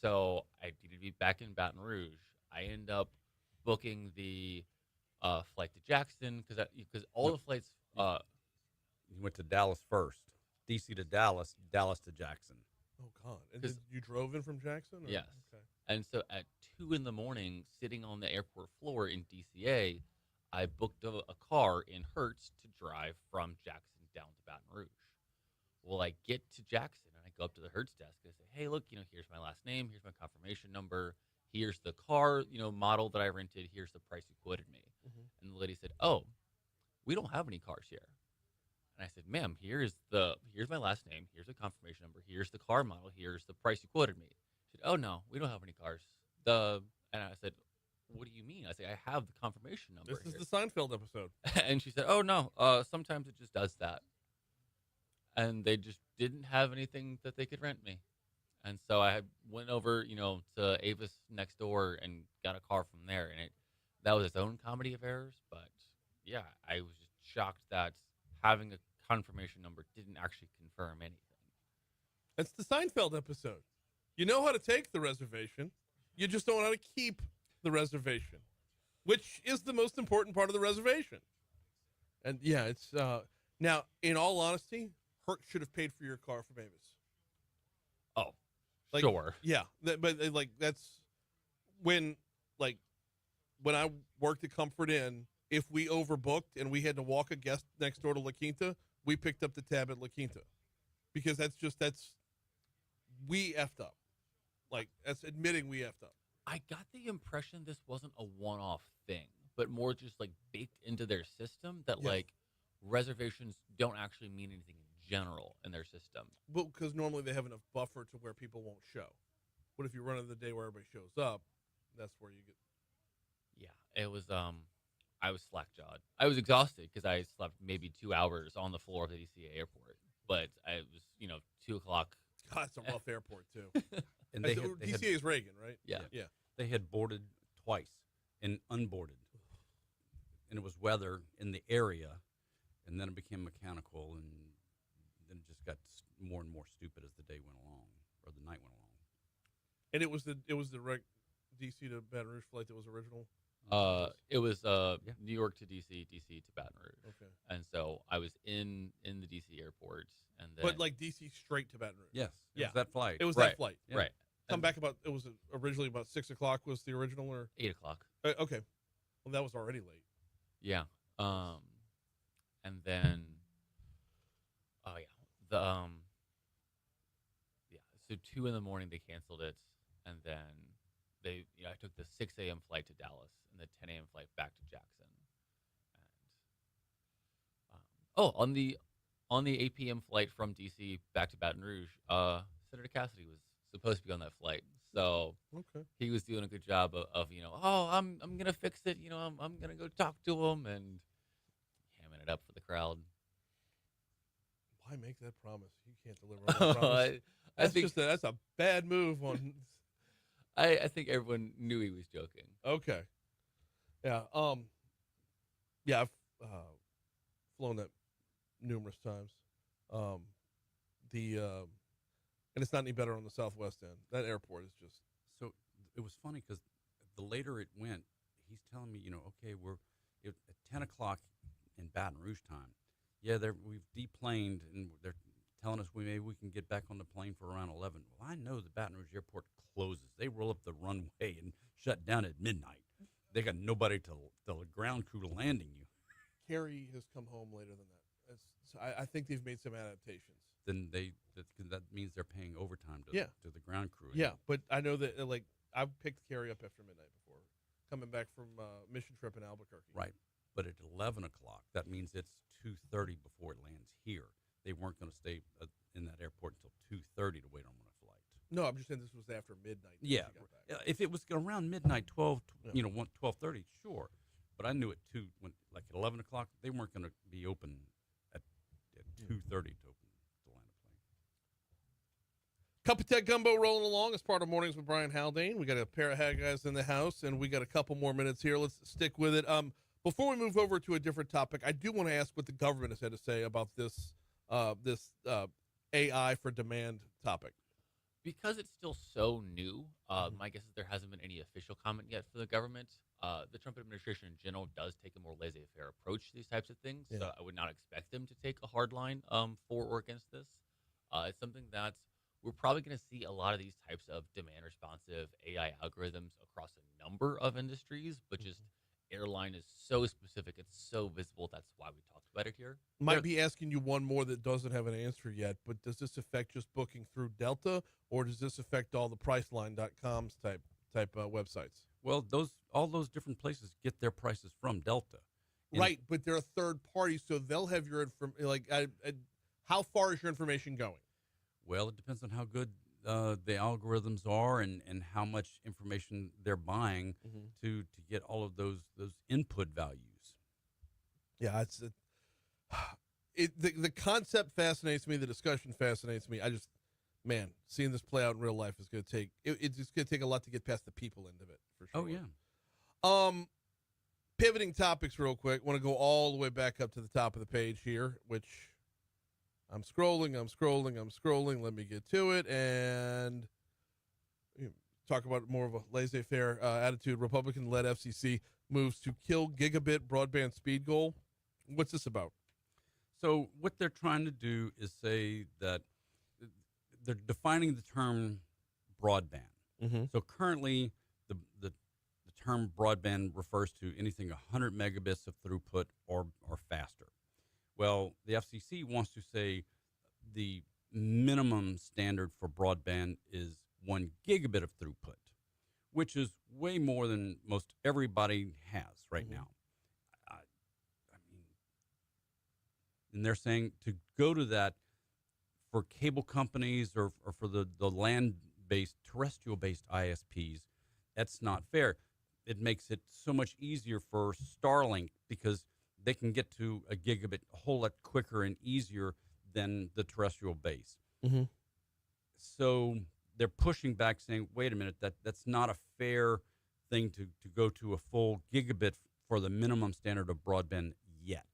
So I needed to be back in Baton Rouge. I end up booking the flight to Jackson because all the flights. you went to Dallas first, DC to Dallas, Dallas to Jackson. oh god, and then you drove in from Jackson? Or? Yes. Okay. And so at 2 a.m, sitting on the airport floor in DCA, I booked a car in Hertz to drive from Jackson down to Baton Rouge. Well, I get to Jackson and I go up to the Hertz desk and I say, "Hey, look, here's my last name, here's my confirmation number, here's the car, model that I rented, here's the price you quoted me." Mhm. And the lady said, "Oh, we don't have any cars here." And I said, "Ma'am, here's my last name, here's the confirmation number, here's the car model, here's the price you quoted me." She said, "Oh no, we don't have any cars." And I said, "What do you mean?" I said, "I have the confirmation number." This is here." the Seinfeld episode. And she said, "Oh no, sometimes it just does that." And they just didn't have anything that they could rent me. And so I went over, to Avis next door and got a car from there. And that was its own comedy of errors. But yeah, I was just shocked that having a confirmation number didn't actually confirm anything. That's the Seinfeld episode. You know how to take the reservation, you just don't know how to keep the reservation, which is the most important part of the reservation. And yeah, it's now, in all honesty, Herc should have paid for your car from Avis. Oh, Like, sure. Yeah, but that's when I worked at Comfort Inn. If we overbooked and we had to walk a guest next door to La Quinta, we picked up the tab at La Quinta, because we effed up. Like, that's admitting we effed up. I got the impression this wasn't a one-off thing, but more just baked into their system that Yes. reservations don't actually mean anything in general in their system. Well, because normally they have enough buffer to where people won't show. But if you run into the day where everybody shows up, that's where you get. Yeah, it was. I was slack-jawed. I was exhausted because I slept maybe 2 hours on the floor of the DCA airport. But I was, 2 o'clock. God, it's a rough airport too. And DCA is Reagan, right? Yeah. Yeah. they had boarded twice and unboarded, and it was weather in the area, and then it became mechanical, and then it just got more and more stupid as the day went along or the night went along. And it was the direct DC to Baton Rouge flight that was original. It was Yeah. New York to DC, DC to Baton Rouge. Okay. And so I was in the DC airport, and then But like DC straight to Baton Rouge. Yes, it Yeah. was that flight. It was Right. that flight. Yeah. right. Come And back it was originally about 6 o'clock was the original, or 8 o'clock. okay. Well, that was already late. Yeah. And then, oh yeah, yeah. So 2 in the morning they canceled it, and then I took the 6 a.m. flight to Dallas and the 10 a.m. flight back to Jackson. And on the 8 p.m. flight from DC back to Baton Rouge, Senator Cassidy was supposed to be on that flight. So Okay. he was doing a good job of oh, I'm gonna fix it. I'm gonna go talk to him and hamming it up for the crowd. Why make that promise? You can't deliver on that promise. I think That's a bad move on. I think everyone knew he was joking. Okay. Yeah. Yeah. I've flown that numerous times. And it's not any better on the southwest end. That airport is just. So it was funny because the later it went, he's telling me, okay, we're at 10 o'clock in Baton Rouge time. Yeah, we've deplaned, and they're telling us maybe we can get back on the plane for around 11. Well, I know the Baton Rouge airport closes. They roll up the runway and shut down at midnight. They got nobody to the ground crew to landing you. Kerry has come home later than that. So I think they've made some adaptations. Then that means they're paying overtime to the ground crew. Yeah, but I know that I've picked Kerry up after midnight before, coming back from mission trip in Albuquerque. Right. But at 11 o'clock, that means it's 2:30 before it lands here. They weren't going to stay in that airport until 2:30 to wait on a flight. No, I'm just saying this was after midnight. that Yeah. she got back. If it was around midnight, 12, Yeah. 12:30, sure. But I knew at 2, at 11 o'clock, they weren't going to be open at 2:30 to open to land a plane. Cup of Tech Gumbo rolling along as part of Mornings with Brian Haldane. We got a pair of Haggai's in the house, and we got a couple more minutes here. Let's stick with it. Before we move over to a different topic, I do want to ask what the government has had to say about this AI for demand topic. Because it's still so new, my guess is there hasn't been any official comment yet for the government. The Trump administration in general does take a more laissez-faire approach to these types of things, so I would not expect them to take a hard line for or against this. It's something that we're probably going to see a lot of these types of demand-responsive AI algorithms across a number of industries, but just airline is so specific, it's so visible, that's why we talked about it here. Might be asking you one more that doesn't have an answer yet, but does this affect just booking through Delta, or does this affect all the Priceline.coms type websites? Well, all those different places get their prices from Delta. Right, but they're a third party, so they'll have your information. How far is your information going? Well, it depends on how good the algorithms are and how much information they're buying to get all of those input values. Yeah, the concept fascinates me. The discussion fascinates me. Seeing this play out in real life is going to take it's going to take a lot to get past the people end of it for sure. Oh yeah. Pivoting topics real quick. Want to go all the way back up to the top of the page here, which I'm scrolling. Let me get to it and talk about more of a laissez-faire attitude. Republican-led FCC moves to kill gigabit broadband speed goal. What's this about? So what they're trying to do is say that they're defining the term broadband. Mm-hmm. So currently, the term broadband refers to anything 100 megabits of throughput or faster. Well, the FCC wants to say the minimum standard for broadband is 1 gigabit of throughput, which is way more than most everybody has right now. I mean, and they're saying to go to that for cable companies or for the land-based, terrestrial-based ISPs, that's not fair. it makes it so much easier for Starlink because they can get to a gigabit a whole lot quicker and easier than the terrestrial base. Mm-hmm. So they're pushing back, saying, "Wait a minute, that's not a fair thing to go to a full gigabit for the minimum standard of broadband yet."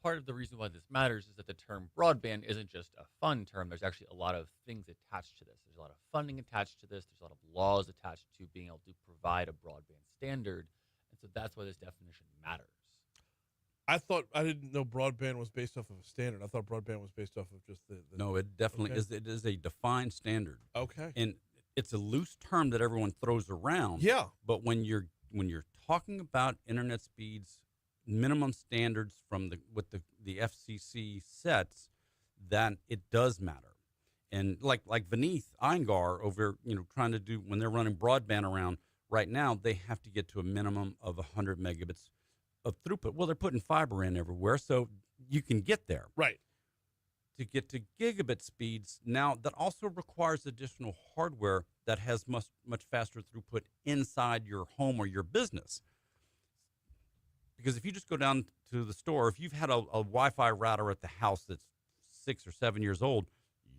Part of the reason why this matters is that the term broadband isn't just a fun term. There's actually a lot of things attached to this. There's a lot of funding attached to this. There's a lot of laws attached to being able to provide a broadband standard. And so that's why this definition matters. I didn't know broadband was based off of a standard. I thought broadband was based off of just the No, it definitely Okay. is. It is a defined standard. Okay. And it's a loose term that everyone throws around. Yeah. But when you're talking about internet speeds, minimum standards from the FCC sets, then it does matter. And like Vineeth Eingar over, trying to do, when they're running broadband around right now, they have to get to a minimum of 100 megabits of throughput. Well, they're putting fiber in everywhere, so you can get there. Right. To get to gigabit speeds, now that also requires additional hardware that has much faster throughput inside your home or your business. Because if you just go down to the store, if you've had a Wi-Fi router at the house that's 6 or 7 years old,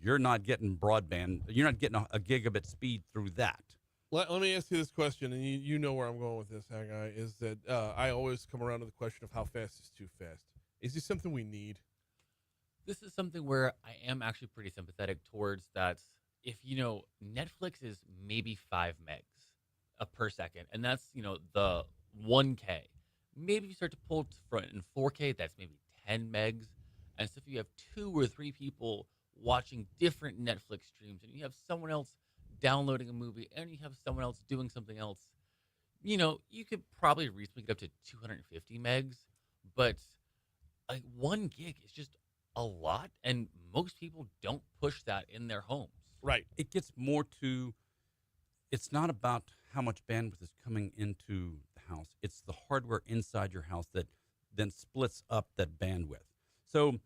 you're not getting broadband. You're not getting a gigabit speed through that. Let me ask you this question, and you know where I'm going with this, Haggai, is that I always come around to the question of how fast is too fast. Is this something we need? This is something where I am actually pretty sympathetic towards that. If, Netflix is maybe 5 megs per second, and that's, the 1K. Maybe if you start to pull front in 4K, that's maybe 10 megs. And so if you have 2 or 3 people watching different Netflix streams, and you have someone else downloading a movie, and you have someone else doing something else, you could probably reasonably get up to 250 megs. But like 1 gig is just a lot, and most people don't push that in their homes. Right. It gets more to, it's not about how much bandwidth is coming into the house. It's the hardware inside your house that then splits up that bandwidth. So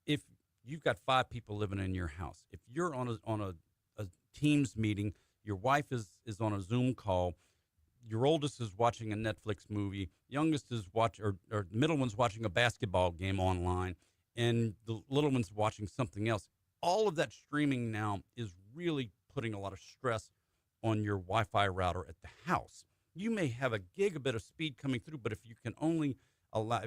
if you've got 5 people living in your house, if you're on a Teams meeting, your wife is on a Zoom call, your oldest is watching a Netflix movie, youngest is or middle one's watching a basketball game online, and the little one's watching something else. All of that streaming now is really putting a lot of stress on your Wi-Fi router at the house. You may have a gigabit of speed coming through, but if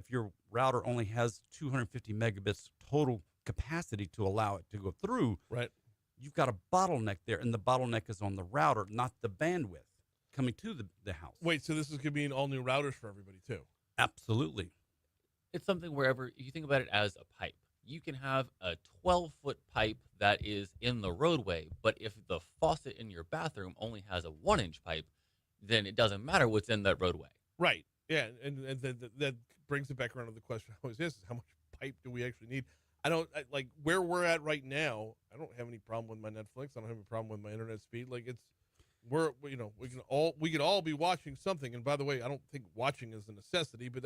your router only has 250 megabits total capacity to allow it to go through, right, you've got a bottleneck there, and the bottleneck is on the router, not the bandwidth coming to the house. Wait, so this is going to be all new routers for everybody too? Absolutely. It's something wherever you think about it as a pipe. You can have a 12-foot pipe that is in the roadway, but if the faucet in your bathroom only has a 1-inch pipe, then it doesn't matter what's in that roadway. Right. Yeah, and that brings it back around to the question I always ask is how much pipe do we actually need? Like where we're at right now, I don't have any problem with my Netflix. I don't have any problem with my internet speed. Like we could all be watching something. And by the way, I don't think watching is a necessity, but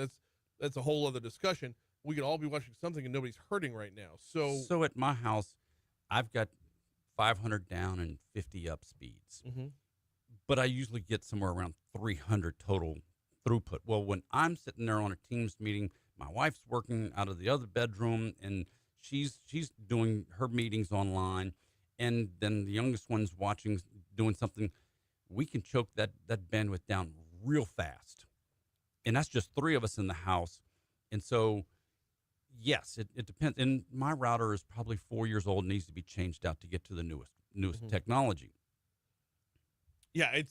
that's a whole other discussion. We could all be watching something and nobody's hurting right now. So at my house, I've got 500 down and 50 up speeds. Mhm. But I usually get somewhere around 300 total throughput. Well, when I'm sitting there on a Teams meeting, my wife's working out of the other bedroom, and she's doing her meetings online, and then the youngest one's doing something. We can choke that bandwidth down real fast. And that's just 3 of us in the house. And so, yes, it depends. And my router is probably 4 years old and needs to be changed out to get to the newest technology. yeah,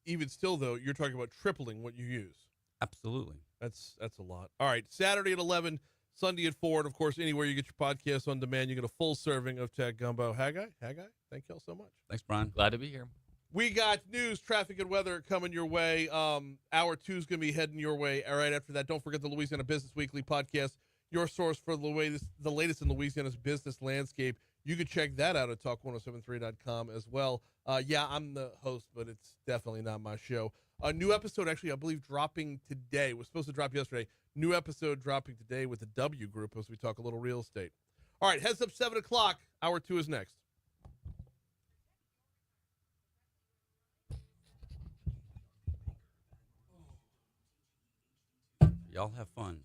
even still though, you're talking about tripling what you use. Absolutely. That's a lot. All right, Saturday at 11, Sunday at 4, and of course, anywhere you get your podcast on demand, you get a full serving of Tech Gumbo. Haggai, thank y'all so much. Thanks, Brian. Glad to be here. We got news, traffic, and weather coming your way. Hour 2 is going to be heading your way. All right, after that, don't forget the Louisiana Business Weekly podcast, your source for the latest in Louisiana's business landscape. You can check that out at talk1073.com as well. Yeah, I'm the host, but it's definitely not my show. A new episode, actually, I believe, dropping today. It was supposed to drop yesterday. New episode dropping today with the W Group as we talk a little real estate. All right, heads up 7 o'clock. Hour 2 is next. Y'all have fun.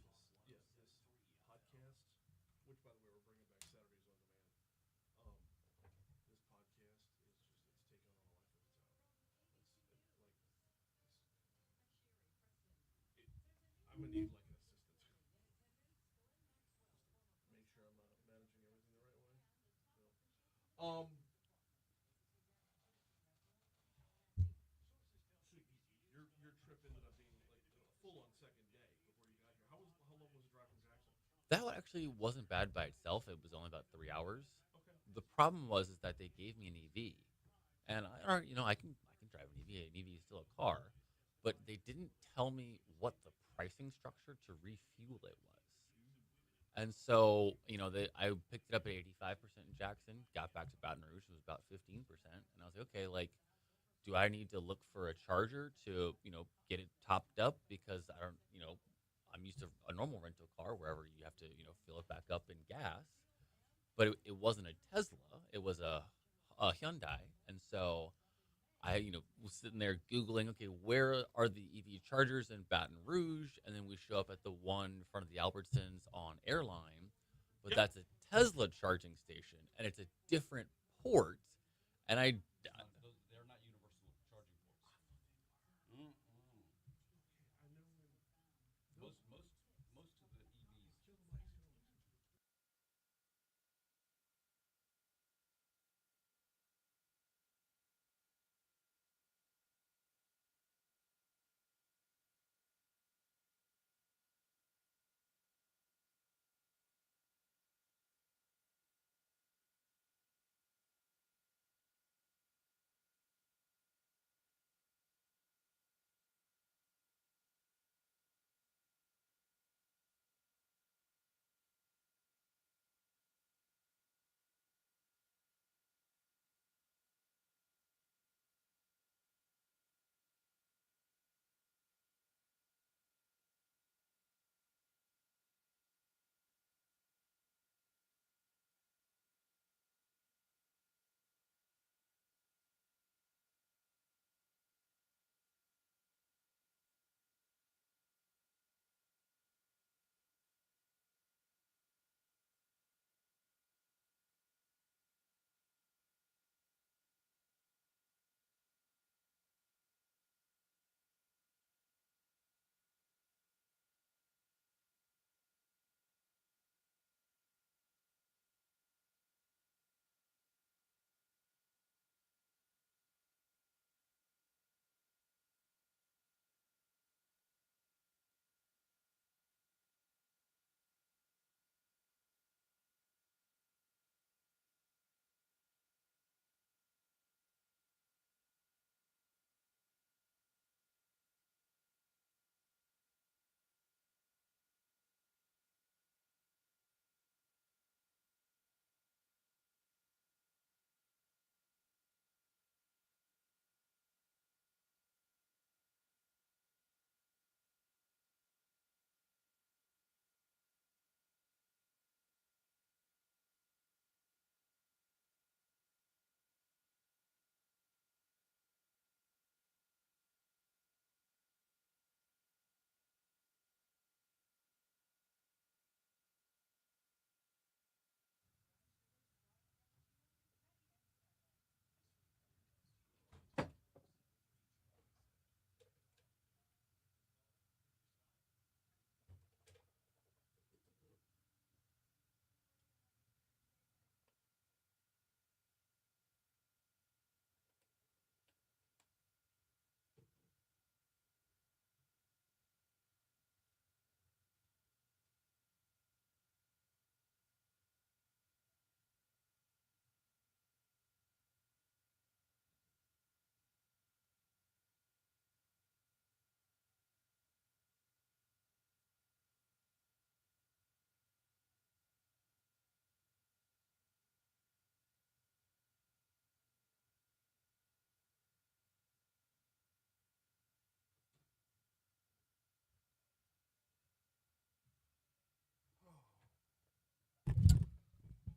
I'm gonna need like an assistant. Make sure I'm managing everything the right way. So, so your trip ended up being like a full on second day before you got here. How long was the drive from Jackson? That one actually wasn't bad by itself. It was only about 3 hours. Okay. The problem was is that they gave me an EV, and I can drive an EV. An EV is still a car, but they didn't tell me what the pricing structure to refuel it was. And so, I picked it up at 85% in Jackson, got back to Baton Rouge, it was about 15%. And I was like, okay, like, do I need to look for a charger to, get it topped up? Because I don't, I'm used to a normal rental car wherever you have to, fill it back up in gas. But it wasn't a Tesla, it was a Hyundai. And so I, was sitting there Googling, okay, where are the EV chargers in Baton Rouge? And then we show up at the one in front of the Albertsons on Airline, but Yep. that's a Tesla charging station and it's a different port. And They're not universal charging ports. Mm-mm. Most of the EVs.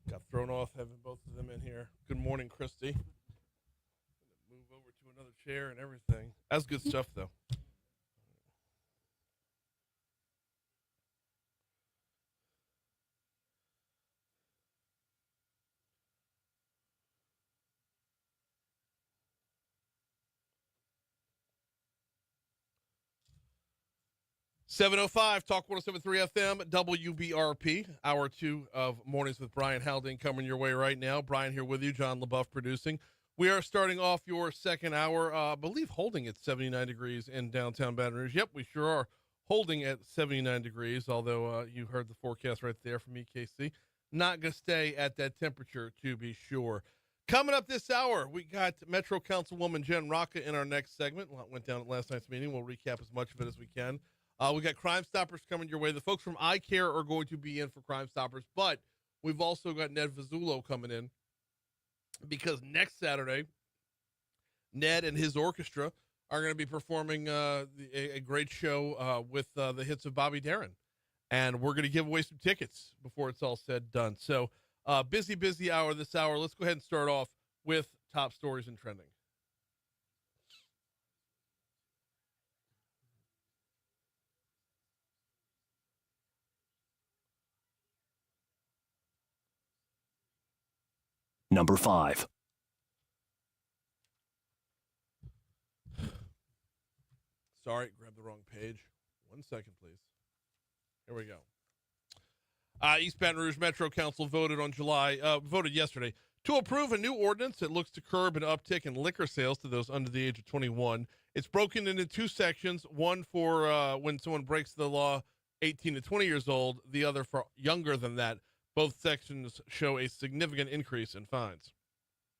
Got thrown off having both of them in here. Good morning, Christy. Move over to another chair and everything. That's good stuff, though. 7:05 Talk 107.3 FM WBRP. Hour 2 of Mornings with Brian Haldane coming your way right now. Brian here with you. John LaBeouf producing. We are starting off your second hour. I believe holding at 79 degrees in downtown Baton Rouge. Yep, we sure are holding at 79 degrees. Although you heard the forecast right there from EKC. Not gonna stay at that temperature to be sure. Coming up this hour, we got Metro Councilwoman Jenn Racca in our next segment. A lot went down at last night's meeting. We'll recap as much of it as we can. We got Crimestoppers coming your way. The folks from iCare are going to be in for Crimestoppers, but we've also got Ned Fasullo coming in because next Saturday, Ned and his orchestra are going to be performing a great show with the hits of Bobby Darin, and we're going to give away some tickets before it's all said and done. So busy hour this hour. Let's go ahead and start off with top stories and trending. Number 5. Sorry, grabbed the wrong page. 1 second, please. Here we go. East Baton Rouge Metro Council voted yesterday to approve a new ordinance that looks to curb an uptick in liquor sales to those under the age of 21. It's broken into 2 sections, one for when someone breaks the law 18 to 20 years old, the other for younger than that. Both sections show a significant increase in fines.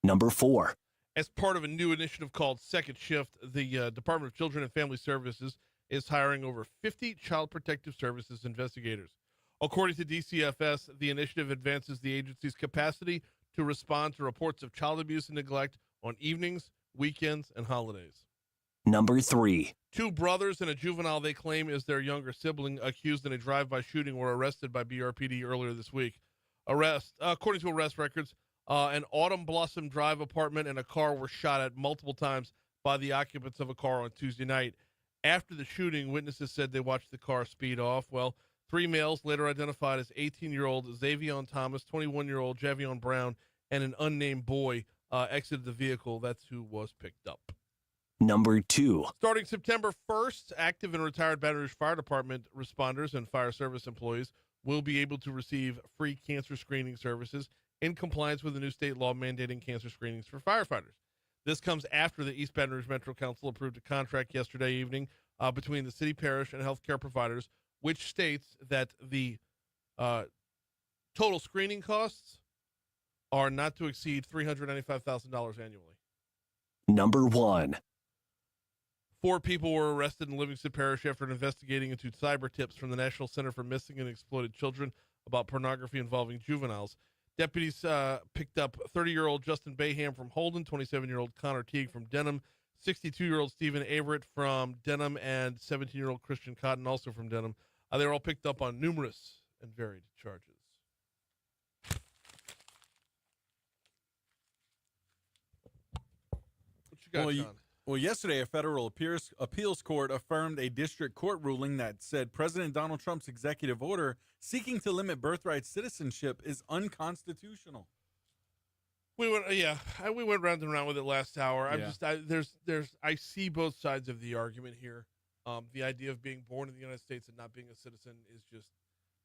Number 4. As part of a new initiative called Second Shift, the Department of Children and Family Services is hiring over 50 Child Protective Services investigators. According to DCFS, the initiative advances the agency's capacity to respond to reports of child abuse and neglect on evenings, weekends, and holidays. Number 3. 2 brothers and a juvenile they claim is their younger sibling accused in a drive-by shooting were arrested by BRPD earlier this week. According to arrest records, an Autumn Blossom Drive apartment and a car were shot at multiple times by the occupants of a car on Tuesday night. After the shooting, witnesses said they watched the car speed off. Well, 3 males, later identified as 18-year-old Xavion Thomas, 21-year-old Javion Brown, and an unnamed boy exited the vehicle. That's who was picked up. Number 2. Starting September 1st, active and retired Baton Rouge Fire Department responders and fire service employees will be able to receive free cancer screening services in compliance with the new state law mandating cancer screenings for firefighters. This comes after the East Baton Rouge Metro Council approved a contract yesterday evening between the city, parish, and healthcare providers, which states that the total screening costs are not to exceed $395,000 annually. Number 1. 4 people were arrested in Livingston Parish after investigating into cyber tips from the National Center for Missing and Exploited Children about pornography involving juveniles. Deputies picked up 30-year-old Justin Baham from Holden, 27-year-old Connor Teague from Denham, 62-year-old Stephen Averett from Denham, and 17-year-old Christian Cotton, also from Denham. They were all picked up on numerous and varied charges. What you got, John? Well, yesterday, a federal appeals court affirmed a district court ruling that said President Donald Trump's executive order seeking to limit birthright citizenship is unconstitutional. We went round and round with it last hour. I see both sides of the argument here. The idea of being born in the United States and not being a citizen is just,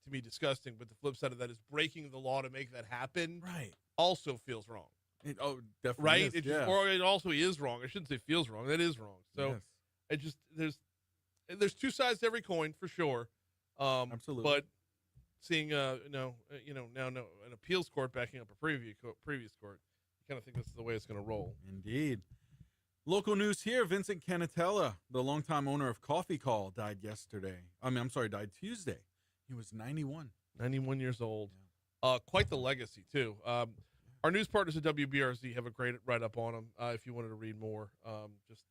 to me, disgusting. But the flip side of that is breaking the law to make that happen. Right. Also feels wrong. Definitely. Right? Is, Or it also is wrong. I shouldn't say feels wrong. That is wrong. So there's 2 sides to every coin for sure. Absolutely. But seeing now an appeals court backing up a previous court, you kind of think that's the way it's going to roll. Indeed. Local news here: Vincent Canatella, the longtime owner of Coffee Call, died Tuesday. He was 91. 91 years old. Yeah. Quite the legacy too. Our news partners at WBRZ have a great write-up on him if you wanted to read more. Just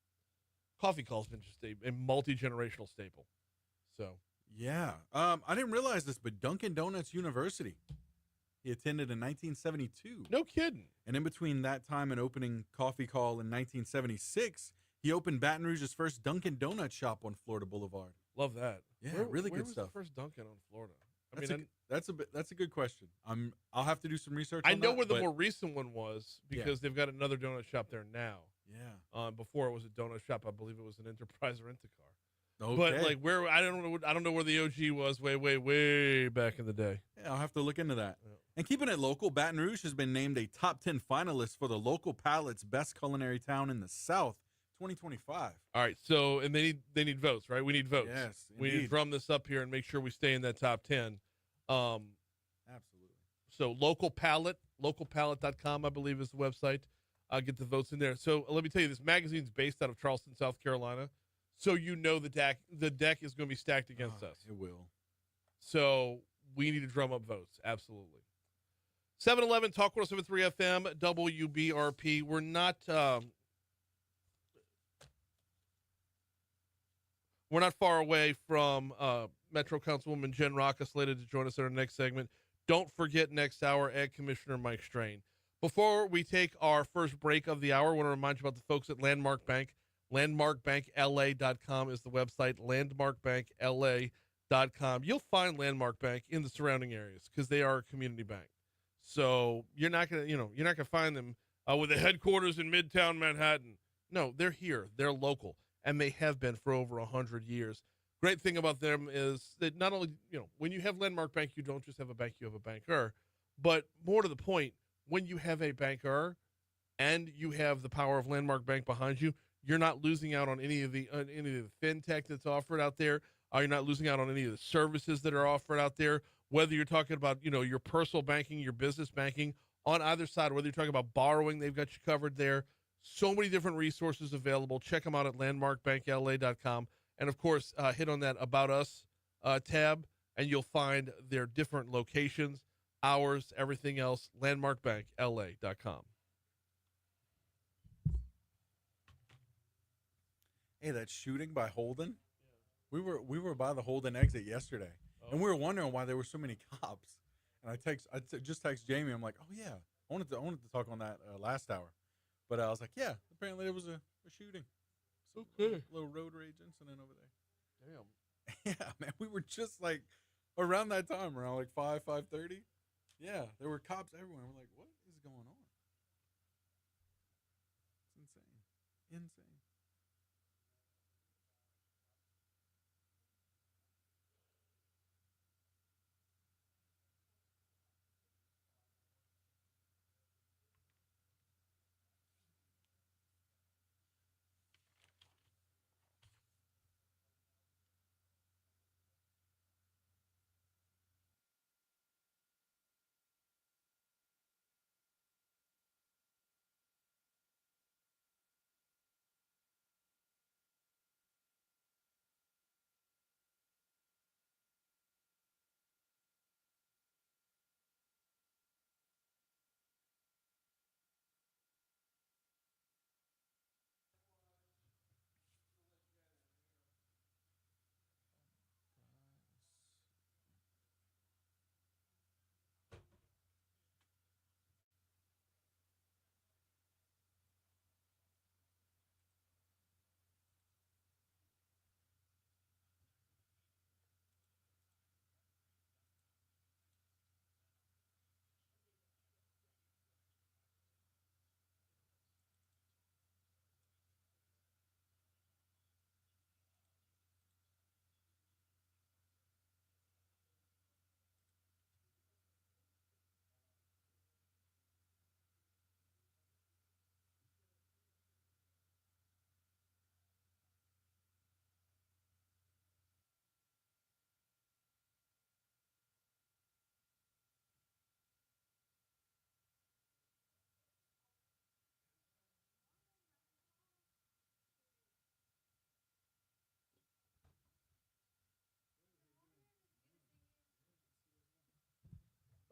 Coffee Call's been just a multi-generational staple. So yeah, I didn't realize this, but Dunkin' Donuts University he attended in 1972. No kidding. And in between that time and opening Coffee Call in 1976, he opened Baton Rouge's first Dunkin' Donut shop on Florida Boulevard. Love that. Yeah, really good stuff. Where was the first Dunkin' on Florida? That's a good question. I'll have to do some research. I know where the more recent one was because they've got another donut shop there now. Yeah. Before it was a donut shop, I believe it was an Enterprise Rent-A-Car. Okay. But like where I don't know where the OG was way back in the day. Yeah, I'll have to look into that. Yeah. And keeping it local, Baton Rouge has been named a top 10 finalist for the Local Palate's Best Culinary Town in the South 2025. All right, so and they need votes, right? We need votes. Yes, we need to indeed. drum this up here and make sure we stay in that top 10. Absolutely. So localpalate.com, I believe, is the website. I'll get the votes in there. So let me tell you, this magazine's based out of Charleston, South Carolina. So you know the deck is going to be stacked against us. It will. So we need to drum up votes. Absolutely. 7-Eleven, Talk 107.3 FM, WBRP. We're not far away from Metro Councilwoman Jenn Racca, slated to join us in our next segment. Don't forget next hour, Ag Commissioner Mike Strain. Before we take our first break of the hour, I want to remind you about the folks at Landmark Bank. LandmarkBankLA.com is the website, LandmarkBankLA.com. You'll find Landmark Bank in the surrounding areas because they are a community bank. So you're not gonna find them with the headquarters in Midtown Manhattan. No, they're here. They're local, and they have been for over 100 years. Great thing about them is that not only, when you have Landmark Bank, you don't just have a bank, you have a banker. But more to the point, when you have a banker and you have the power of Landmark Bank behind you, you're not losing out on any of the fintech that's offered out there. You're not losing out on any of the services that are offered out there. Whether you're talking about, your personal banking, your business banking, on either side, whether you're talking about borrowing, they've got you covered there. So many different resources available. Check them out at landmarkbankla.com. And, of course, hit on that About Us tab, and you'll find their different locations, hours, everything else, landmarkbankla.com. Hey, that shooting by Holden. We were by the Holden exit yesterday, and we were wondering why there were so many cops. And I just text Jamie. I'm like, oh yeah, I wanted to talk on that last hour, but I was like, yeah, apparently there was a shooting. Okay. Little road rage incident over there. Damn. Yeah, man, we were just like around that time, around like 5:30. Yeah, there were cops everywhere. We're like, what is going on? It's insane.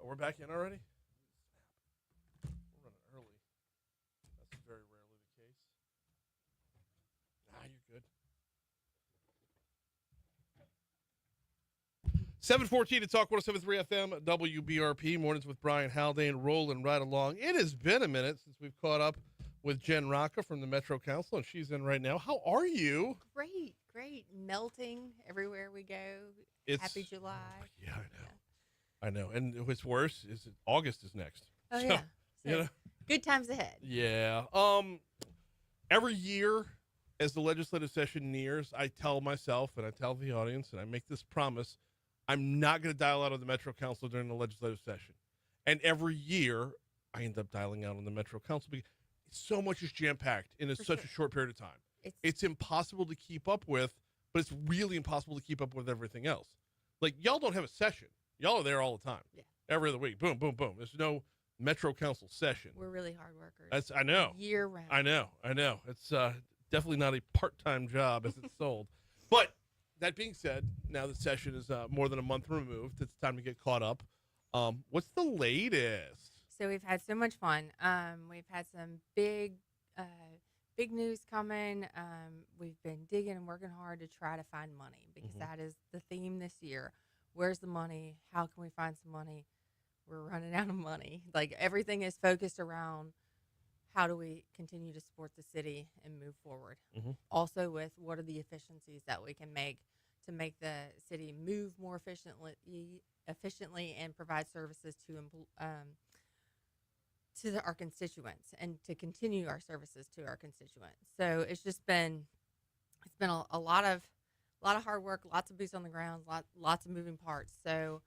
Oh, we're back in already? We're running early. That's very rarely the case. Nah, you're good. 7:14 to Talk 107.3 FM, WBRP. Mornings with Brian Haldane, rolling right along. It has been a minute since we've caught up with Jenn Racca from the Metro Council, and she's in right now. How are you? Great. Melting everywhere we go. Happy July. Yeah, I know. And what's worse is that August is next. Oh, So, yeah. So, good times ahead. Yeah. Every year as the legislative session nears, I tell myself and I tell the audience, and I make this promise, I'm not going to dial out on the Metro Council during the legislative session. And every year, I end up dialing out on the Metro Council because so much is jam-packed in such a short period of time. It's impossible to keep up with, but it's really impossible to keep up with everything else. Like, y'all don't have a session. Y'all are there all the time. Yeah. Every other week. Boom, boom, boom. There's no Metro Council session. We're really hard workers. I know. Year round. I know. It's definitely not a part-time job as it's sold. But that being said, now the session is more than a month removed. It's time to get caught up. What's the latest? So we've had so much fun. We've had some big news coming. We've been digging and working hard to try to find money because that is the theme this year. Where's the money? How can we find some money? We're running out of money. Like, everything is focused around how do we continue to support the city and move forward. Also with what are the efficiencies that we can make to make the city move more efficiently and provide services to our constituents and to continue our services to our constituents. So it's been a lot of hard work, lots of boots on the ground, lots of moving parts. So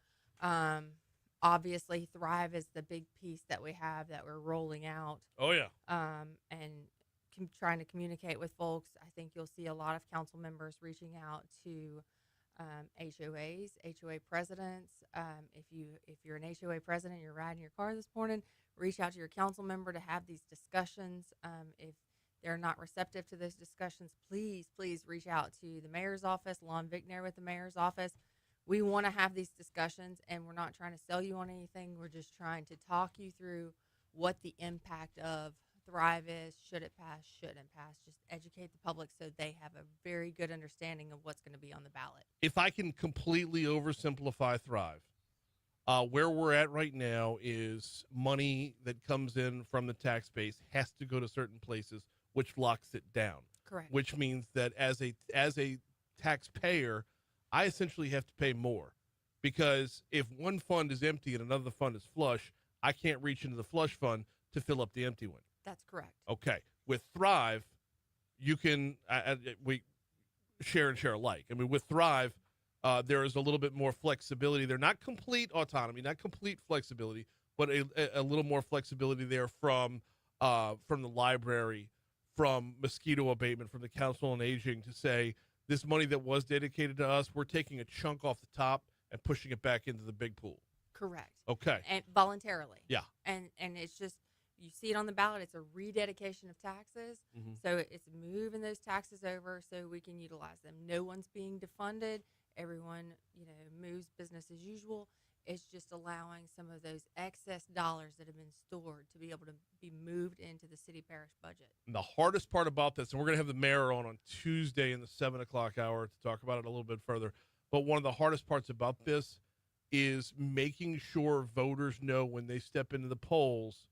obviously Thrive is the big piece that we have that we're rolling out. Oh yeah. And trying to communicate with folks. I think you'll see a lot of council members reaching out to HOAs, HOA presidents. If you're an HOA president, you're riding your car this morning, reach out to your council member to have these discussions. If they're not receptive to those discussions, please reach out to the mayor's office, Lon Vickner with the mayor's office. We want to have these discussions, and we're not trying to sell you on anything. We're just trying to talk you through what the impact of Thrive is, should it pass, shouldn't pass. Just educate the public so they have a very good understanding of what's going to be on the ballot. If I can completely oversimplify Thrive, where we're at right now is money that comes in from the tax base has to go to certain places, which locks it down. Correct. Which means that as a taxpayer, I essentially have to pay more, because if one fund is empty and another fund is flush, I can't reach into the flush fund to fill up the empty one. That's correct. Okay. With Thrive, you can we share and share alike. I mean, with Thrive, there is a little bit more flexibility. They're not complete autonomy, not complete flexibility, but a little more flexibility there from the library, from mosquito abatement, from the Council on Aging, to say this money that was dedicated to us, we're taking a chunk off the top and pushing it back into the big pool. Correct. Okay. And voluntarily. Yeah. And it's just, you see it on the ballot, it's a rededication of taxes. So it's moving those taxes over so we can utilize them. No one's being defunded. Everyone, moves business as usual. It's just allowing some of those excess dollars that have been stored to be able to be moved into the city parish budget. And the hardest part about this, and we're going to have the mayor on Tuesday in the 7 o'clock hour to talk about it a little bit further, but one of the hardest parts about this is making sure voters know when they step into the polls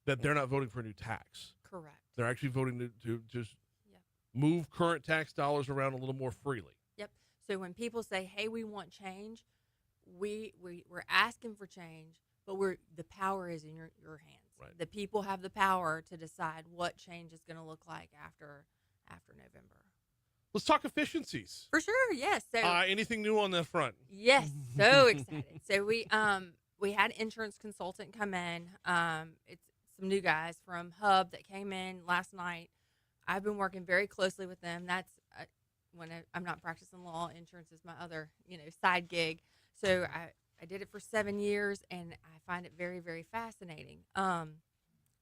that they're not voting for a new tax. Correct. They're actually voting to just move current tax dollars around a little more freely. Yep. So when people say, hey, we want change, we're asking for change, but the power is in your hands. Right. The people have the power to decide what change is going to look like after November. Let's talk efficiencies. For sure, yes. So anything new on that front? Yes, so excited. So we had an insurance consultant come in. It's some new guys from Hub that came in last night. I've been working very closely with them. That's when I'm not practicing law. Insurance is my other side gig. So I did it for 7 years, and I find it very, very fascinating.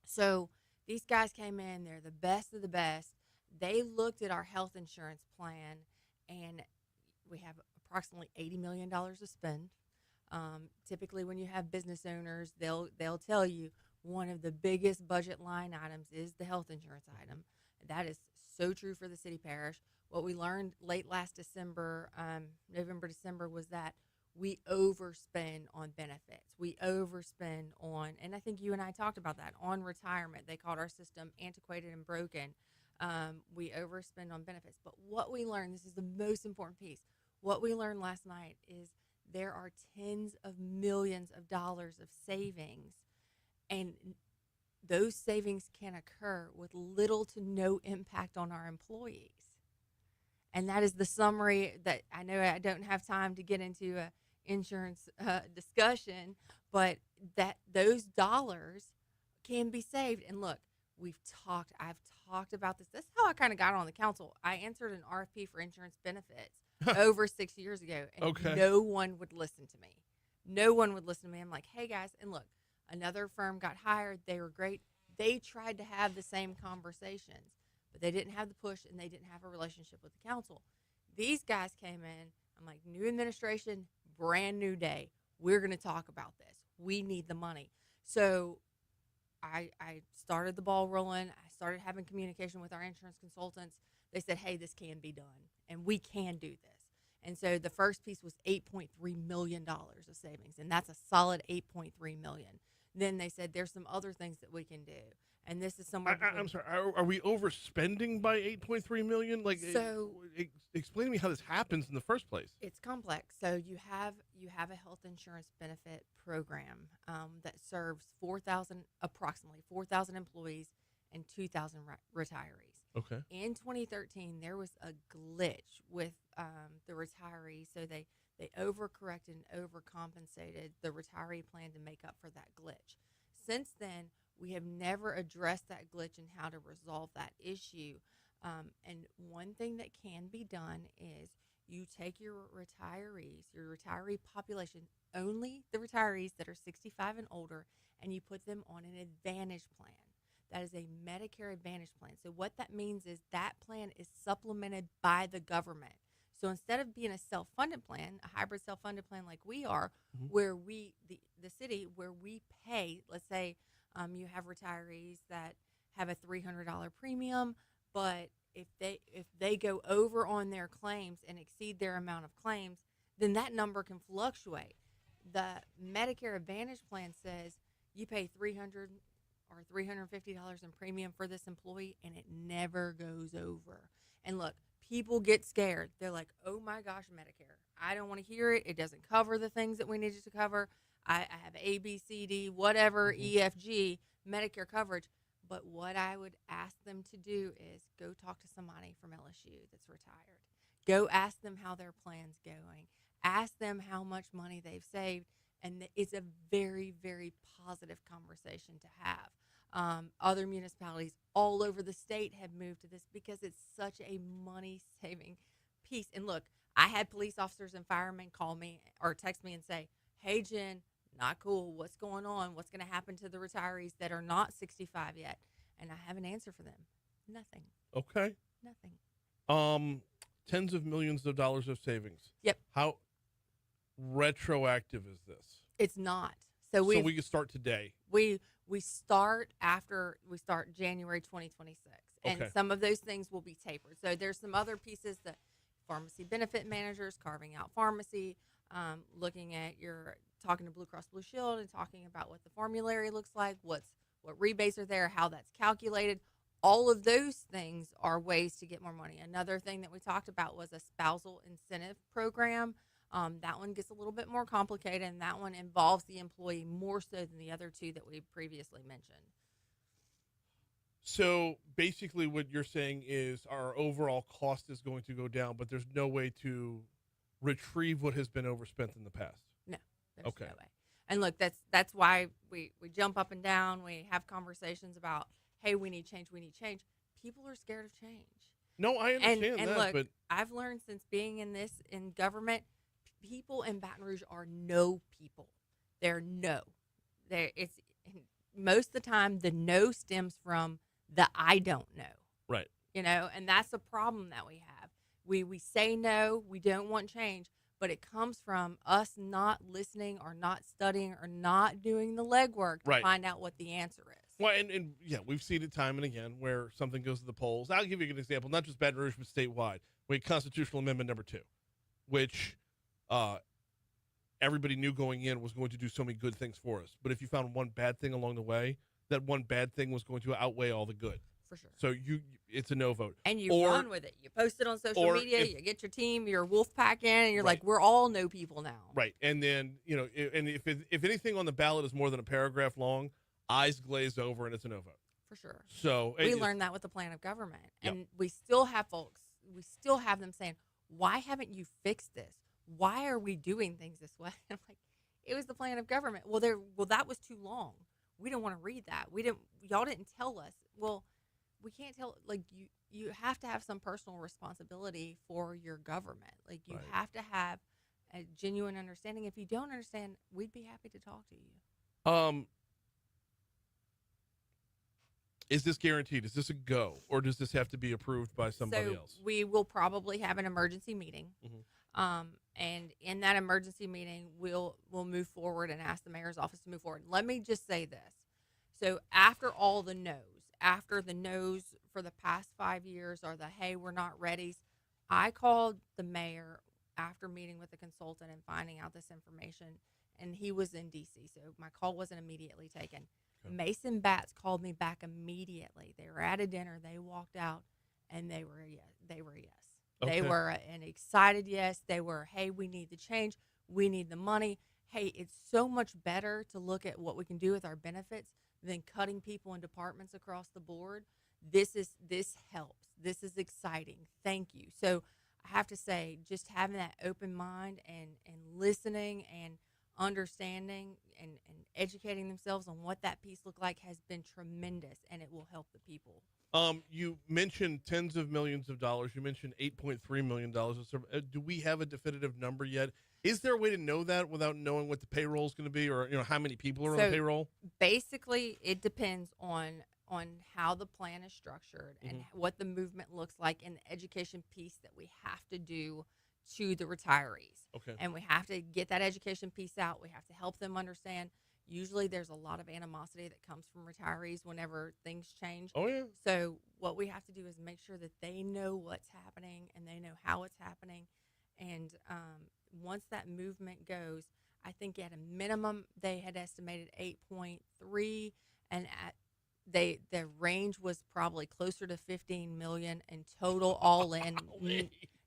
So these guys came in. They're the best of the best. They looked at our health insurance plan, and we have approximately $80 million to spend. Typically, when you have business owners, they'll tell you one of the biggest budget line items is the health insurance item. That is so true for the city parish. What we learned late last December, November, December, was that we overspend on benefits. We overspend on, and I think you and I talked about that, on retirement. They called our system antiquated and broken. We overspend on benefits. But what we learned, this is the most important piece, what we learned last night is there are tens of millions of dollars of savings. And those savings can occur with little to no impact on our employees. And that is the summary that I know I don't have time to get into a insurance discussion, but that those dollars can be saved. And look, I've talked about this. That's how I kind of got on the council. I answered an RFP for insurance benefits over 6 years ago, and no one would listen to me. No one would listen to me. I'm like, hey guys, and look, another firm got hired. They were great. They tried to have the same conversations, but they didn't have the push and they didn't have a relationship with the council. These guys came in. I'm like, new administration, brand new day. We're going to talk about this. We need the money. So I started the ball rolling. I started having communication with our insurance consultants. They said, hey, this can be done and we can do this. And so the first piece was $8.3 million of savings, and that's a solid $8.3 million. Then they said there's some other things that we can do, and this is somewhere. I'm sorry. Are we overspending by $8.3 million? Like, so explain to me how this happens in the first place. It's complex. So you have a health insurance benefit program that serves approximately 4,000 employees and 2,000 retirees. Okay. In 2013, there was a glitch with the retirees, so they overcorrected and overcompensated the retiree plan to make up for that glitch. Since then, we have never addressed that glitch and how to resolve that issue. And one thing that can be done is you take your retiree population, only the retirees that are 65 and older, and you put them on an Advantage plan. That is a Medicare Advantage plan. So what that means is that plan is supplemented by the government. So instead of being a self-funded plan, a hybrid self-funded plan like we are, where we, the city, where we pay, let's say you have retirees that have a $300 premium, but if they go over on their claims and exceed their amount of claims, then that number can fluctuate. The Medicare Advantage plan says you pay $300 or $350 in premium for this employee, and it never goes over. And look, people get scared. They're like, oh my gosh, Medicare. I don't want to hear it. It doesn't cover the things that we need it to cover. I have A, B, C, D, whatever, E, F, G, Medicare coverage. But what I would ask them to do is go talk to somebody from LSU that's retired. Go ask them how their plan's going. Ask them how much money they've saved. And it's a very, very positive conversation to have. Other municipalities all over the state have moved to this because it's such a money-saving piece. And look, I had police officers and firemen call me or text me and say, hey, Jen, not cool. What's going on? What's going to happen to the retirees that are not 65 yet? And I have an answer for them. Nothing. Okay. Nothing. Tens of millions of dollars of savings. Yep. How retroactive is this? It's not. So we can start today. We start January 2026, and some of those things will be tapered. So there's some other pieces, the pharmacy benefit managers, carving out pharmacy, looking at talking to Blue Cross Blue Shield and talking about what the formulary looks like, what rebates are there, how that's calculated. All of those things are ways to get more money. Another thing that we talked about was a spousal incentive program. That one gets a little bit more complicated, and that one involves the employee more so than the other two that we previously mentioned. So basically what you're saying is our overall cost is going to go down, but there's no way to retrieve what has been overspent in the past. No, there's no way. And look, that's why we jump up and down. We have conversations about, hey, we need change. People are scared of change. No, I understand and that. Look, but I've learned since being in government, people in Baton Rouge are no people. They're no. It's most of the time the no stems from the I don't know. Right. And that's the problem that we have. We say no, we don't want change, but it comes from us not listening or not studying or not doing the legwork to find out what the answer is. Well, and yeah, we've seen it time and again where something goes to the polls. I'll give you an example, not just Baton Rouge, but statewide. We had Constitutional Amendment number 2, which everybody knew going in was going to do so many good things for us. But if you found one bad thing along the way, that one bad thing was going to outweigh all the good. For sure. So it's a no vote. And you run with it. You post it on social media. You get your team, your wolf pack in, and you're like, we're all no people now. Right. And then, and if anything on the ballot is more than a paragraph long, eyes glaze over, and it's a no vote. For sure. So We learned that with the plan of government. Yep. And we still have folks, we still have them saying, why haven't you fixed this? Why are we doing things this way? I'm like, it was the plan of government. Well, that was too long. We didn't want to read that. Y'all didn't tell us. Well, we can't tell, like, you have to have some personal responsibility for your government. Like, you Right. have to have a genuine understanding. If you don't understand, we'd be happy to talk to you. Is this guaranteed? Is this a go, or does this have to be approved by somebody else? We will probably have an emergency meeting. Mhm. And in that emergency meeting, we'll move forward and ask the mayor's office to move forward. Let me just say this. So after all the no's, after the no's for the past 5 years or the, hey, we're not ready, I called the mayor after meeting with the consultant and finding out this information, and he was in D.C., so my call wasn't immediately taken. Okay. Mason Batts called me back immediately. They were at a dinner. They walked out, and they were a yes. They Okay. were an excited yes. They were, hey, we need the change. We need the money. Hey, it's so much better to look at what we can do with our benefits than cutting people in departments across the board. This helps. This is exciting. Thank you. So I have to say, just having that open mind and listening and understanding and educating themselves on what that piece looked like has been tremendous, and it will help the people. You mentioned tens of millions of dollars. You mentioned $8.3 million. Do we have a definitive number yet? Is there a way to know that without knowing what the payroll is going to be, or how many people are on the payroll? Basically, it depends on how the plan is structured and what the movement looks like, and the education piece that we have to do to the retirees. Okay. And we have to get that education piece out. We have to help them understand. Usually there's a lot of animosity that comes from retirees whenever things change. Oh, yeah. So what we have to do is make sure that they know what's happening and they know how it's happening. And once that movement goes, I think at a minimum they had estimated 8.3, and the range was probably closer to 15 million in total, all in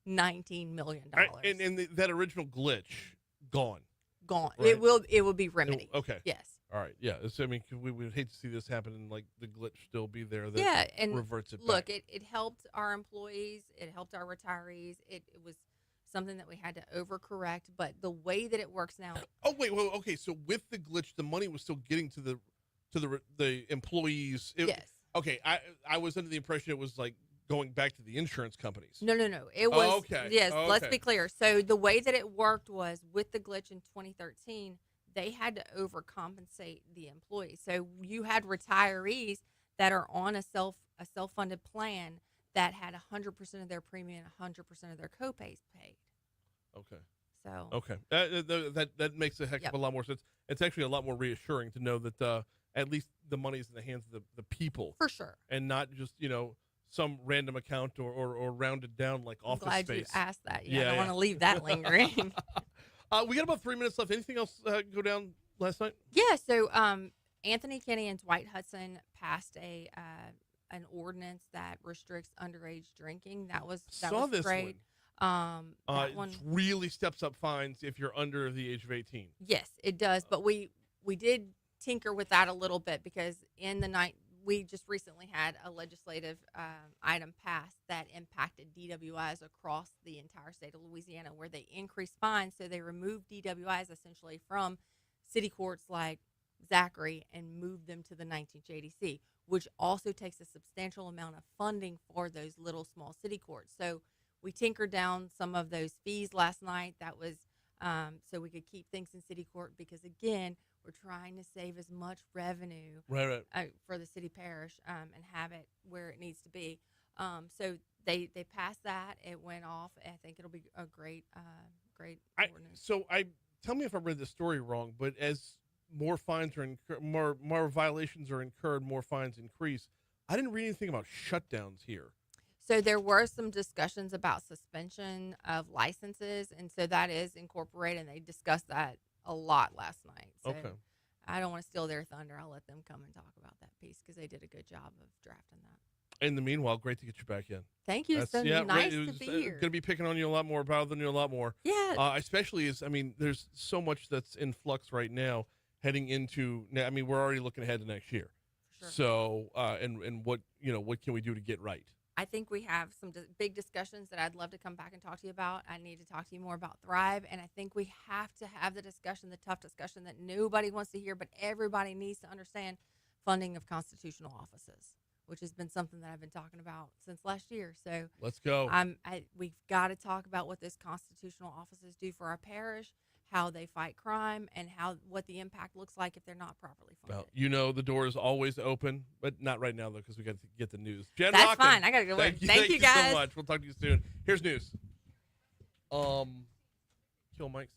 $19 million. And that original glitch gone. Gone. Right. It will be remedied. Okay. Yes. All right. Yeah. So, I mean, we would hate to see this happen and like the glitch still be there. That Yeah, and reverts it look, back. it helped our employees. It helped our retirees. It was something that we had to overcorrect. But the way that it works now. Oh wait. Well, okay. So with the glitch, the money was still getting to the employees. Yes. Okay. I was under the impression it was like going back to the insurance companies. No. It was. Okay. Yes. Okay. Let's be clear. So the way that it worked was with the glitch in 2013. They had to overcompensate the employees. So you had retirees that are on a self-funded plan that had 100% of their premium and 100% of their copays paid. Okay. So. Okay. That makes a heck of a lot more sense. It's actually a lot more reassuring to know that at least the money's in the hands of the people. For sure. And not just, some random account or rounded down like I'm Office glad Space. you asked that. Yeah, I don't want to leave that lingering. We got about 3 minutes left. Anything else go down last night? Yeah, so Anthony Kinney and Dwight Hudson passed an ordinance that restricts underage drinking. That was this great. One. That one It really steps up fines if you're under the age of 18. Yes, it does. But we did tinker with that a little bit because in the night we just recently had a legislative item passed that impacted DWIs across the entire state of Louisiana, where they increased fines. So they removed DWIs essentially from city courts like Zachary and moved them to the 19th JDC, which also takes a substantial amount of funding for those little small city courts. So we tinkered down some of those fees last night. That was so we could keep things in city court because, again, we're trying to save as much revenue for the city parish and have it where it needs to be. So they passed that. It went off. I think it'll be a great ordinance. Tell me if I read the story wrong, but as more fines are more violations are incurred, more fines increase. I didn't read anything about shutdowns here. So there were some discussions about suspension of licenses, and so that is incorporated, and they discussed that a lot last night. So Okay. I don't want to steal their thunder. I'll let them come and talk about that piece because they did a good job of drafting that. In the meanwhile, great to get you back in. Thank you. It's so nice to be here. Going to be picking on you a lot more, bothering you a lot more. Yeah. Especially there's so much that's in flux right now. heading into. I mean, we're already looking ahead to next year. For sure. So, and what what can we do to get right? I think we have some big discussions that I'd love to come back and talk to you about. I need to talk to you more about Thrive, and I think we have to have the discussion, the tough discussion that nobody wants to hear, but everybody needs to understand: funding of constitutional offices, which has been something that I've been talking about since last year. So Let's go. we've got to talk about what those constitutional offices do for our parish, how they fight crime, and what the impact looks like if they're not properly funded. Well, the door is always open, but not right now though, because we got to get the news. Jenn That's Racca, fine. I gotta go work. Thank you, guys. so much. We'll talk to you soon. Here's news. Kill Mike's.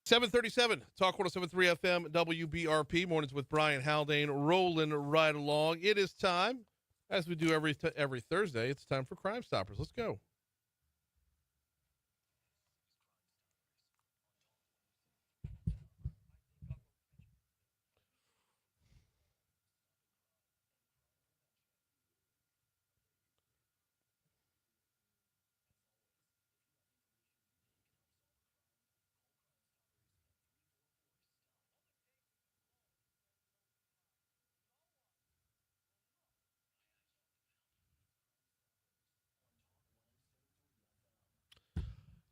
737, Talk 107.3 FM, WBRP, mornings with Brian Haldane, rolling right along. It is time, as we do every Thursday, it's time for Crime Stoppers. Let's go.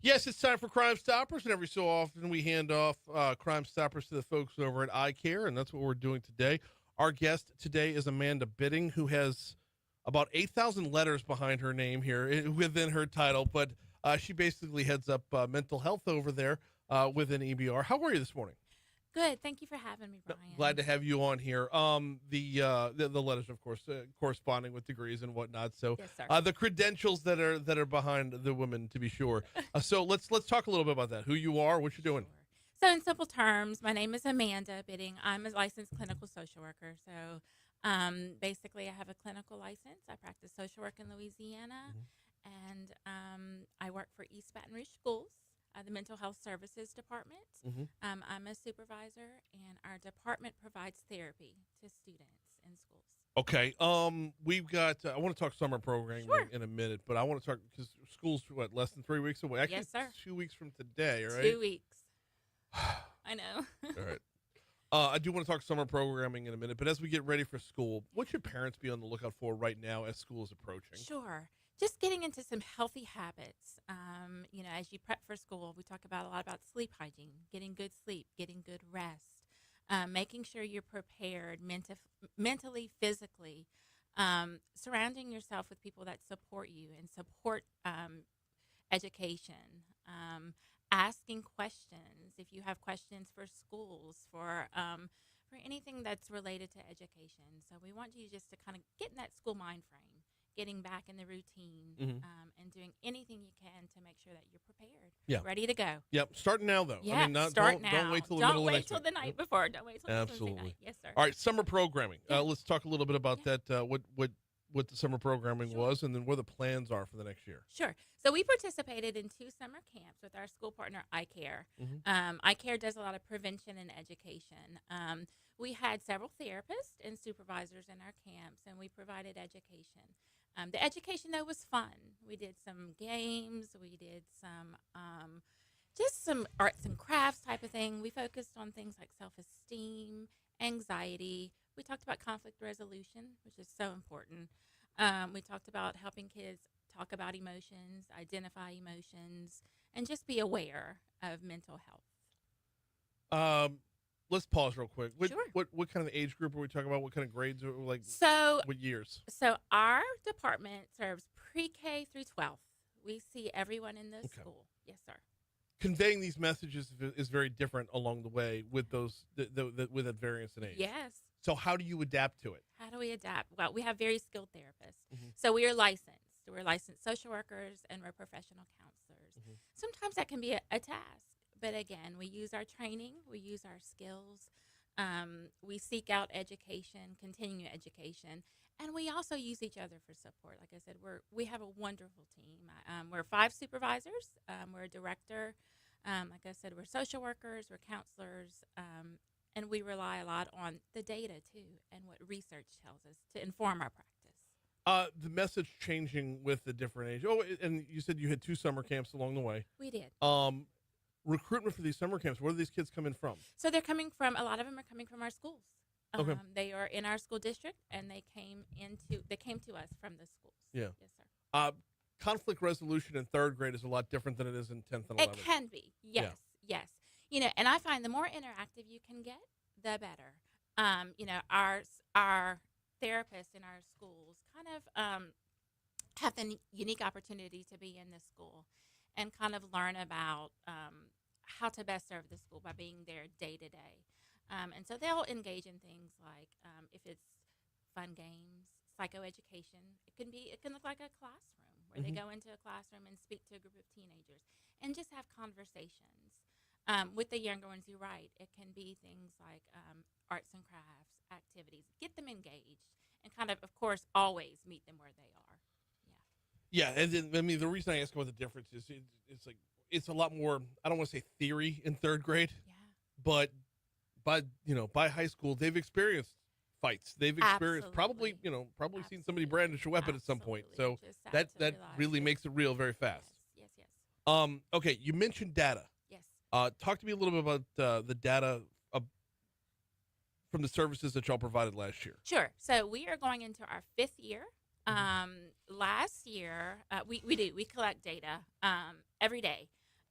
Yes, it's time for Crime Stoppers, and every so often we hand off Crime Stoppers to the folks over at iCare, and that's what we're doing today. Our guest today is Amanda Bidding, who has about 8,000 letters behind her name here within her title, but she basically heads up mental health over there within EBR. How are you this morning? Good. Thank you for having me, Brian. Glad to have you on here. The letters, of course, corresponding with degrees and whatnot. So, Yes, sir. the credentials that are behind the women, to be sure. So let's talk a little bit about that. Who you are, what you're doing. So, in simple terms, my name is Amanda Bidding. I'm a licensed clinical social worker. So, basically, I have a clinical license. I practice social work in Louisiana, and I work for East Baton Rouge Schools, the Mental Health Services Department. I'm a supervisor, and our department provides therapy to students in schools. Okay. We've got. I want to talk summer programming in a minute, but I want to talk because school's less than 3 weeks away. Actually, Yes, sir. it's 2 weeks from today, right? 2 weeks. I know. All right. I do want to talk summer programming in a minute, but as we get ready for school, what should parents be on the lookout for right now as school is approaching? Sure. Just getting into some healthy habits. As you prep for school, we talk a lot about sleep hygiene, getting good sleep, getting good rest, making sure you're prepared mentally, physically, surrounding yourself with people that support you and support education, asking questions if you have questions for schools, for anything that's related to education. So we want you just to kind of get in that school mind frame, getting back in the routine, and doing anything you can to make sure that you're prepared, ready to go. Yep, starting now though. Yeah, Start now. Don't wait till the middle of next week. Don't wait till the night before. Don't wait till the Wednesday night. Yes, sir. All right, summer programming. Let's talk a little bit about that. What the summer programming was, and then where the plans are for the next year. Sure. So we participated in 2 summer camps with our school partner, iCare. iCare does a lot of prevention and education. We had several therapists and supervisors in our camps, and we provided education. The education, though, was fun. We did some games. We did some just some arts and crafts type of thing. We focused on things like self-esteem, anxiety. We talked about conflict resolution, which is so important. We talked about helping kids talk about emotions, identify emotions, and just be aware of mental health. Let's pause real quick. Sure. What kind of age group are we talking about? What kind of grades? What years? So our department serves pre-K through 12th. We see everyone in the school. Yes, sir. Conveying these messages is very different along the way with those with that variance in age. Yes. So how do you adapt to it? How do we adapt? Well, we have very skilled therapists. So we are licensed. We're licensed social workers, and we're professional counselors. Sometimes that can be a task. But again, we use our training, we use our skills, we seek out education, continuing education, and we also use each other for support. Like I said, we have a wonderful team. We're 5 supervisors, we're a director. Like I said, we're social workers, we're counselors, and we rely a lot on the data too and what research tells us to inform our practice. The message changing with the different age. Oh, and you said you had 2 summer camps along the way. We did. Recruitment for these summer camps, where are these kids coming from? So they're coming from, a lot of them are coming from our schools. Okay. They are in our school district, and they came to us from the schools. Yeah. Yes, sir. Conflict resolution in 3rd grade is a lot different than it is in 10th and 11th. It can be. Yes. Yes. And I find the more interactive you can get, the better. Our therapists in our schools kind of have the unique opportunity to be in the school and kind of learn about how to best serve the school by being there day to day. And so they'll engage in things like if it's fun games, psychoeducation. It can look like a classroom where they go into a classroom and speak to a group of teenagers and just have conversations. With the younger ones, you're right. It can be things like arts and crafts, activities. Get them engaged and kind of course, always meet them where they are. Yeah, and then, I mean, the reason I ask about the difference is it's like it's a lot more. I don't want to say theory in third grade, Yeah. but by high school they've experienced fights. They've experienced probably seen somebody brandish a weapon at some point. So Just sad that to that realize really it. makes it real very fast. Yes. Okay, you mentioned data. Yes. Talk to me a little bit about the data from the services that y'all provided last year. Sure. So we are going into our 5th year. Last year, we collect data every day.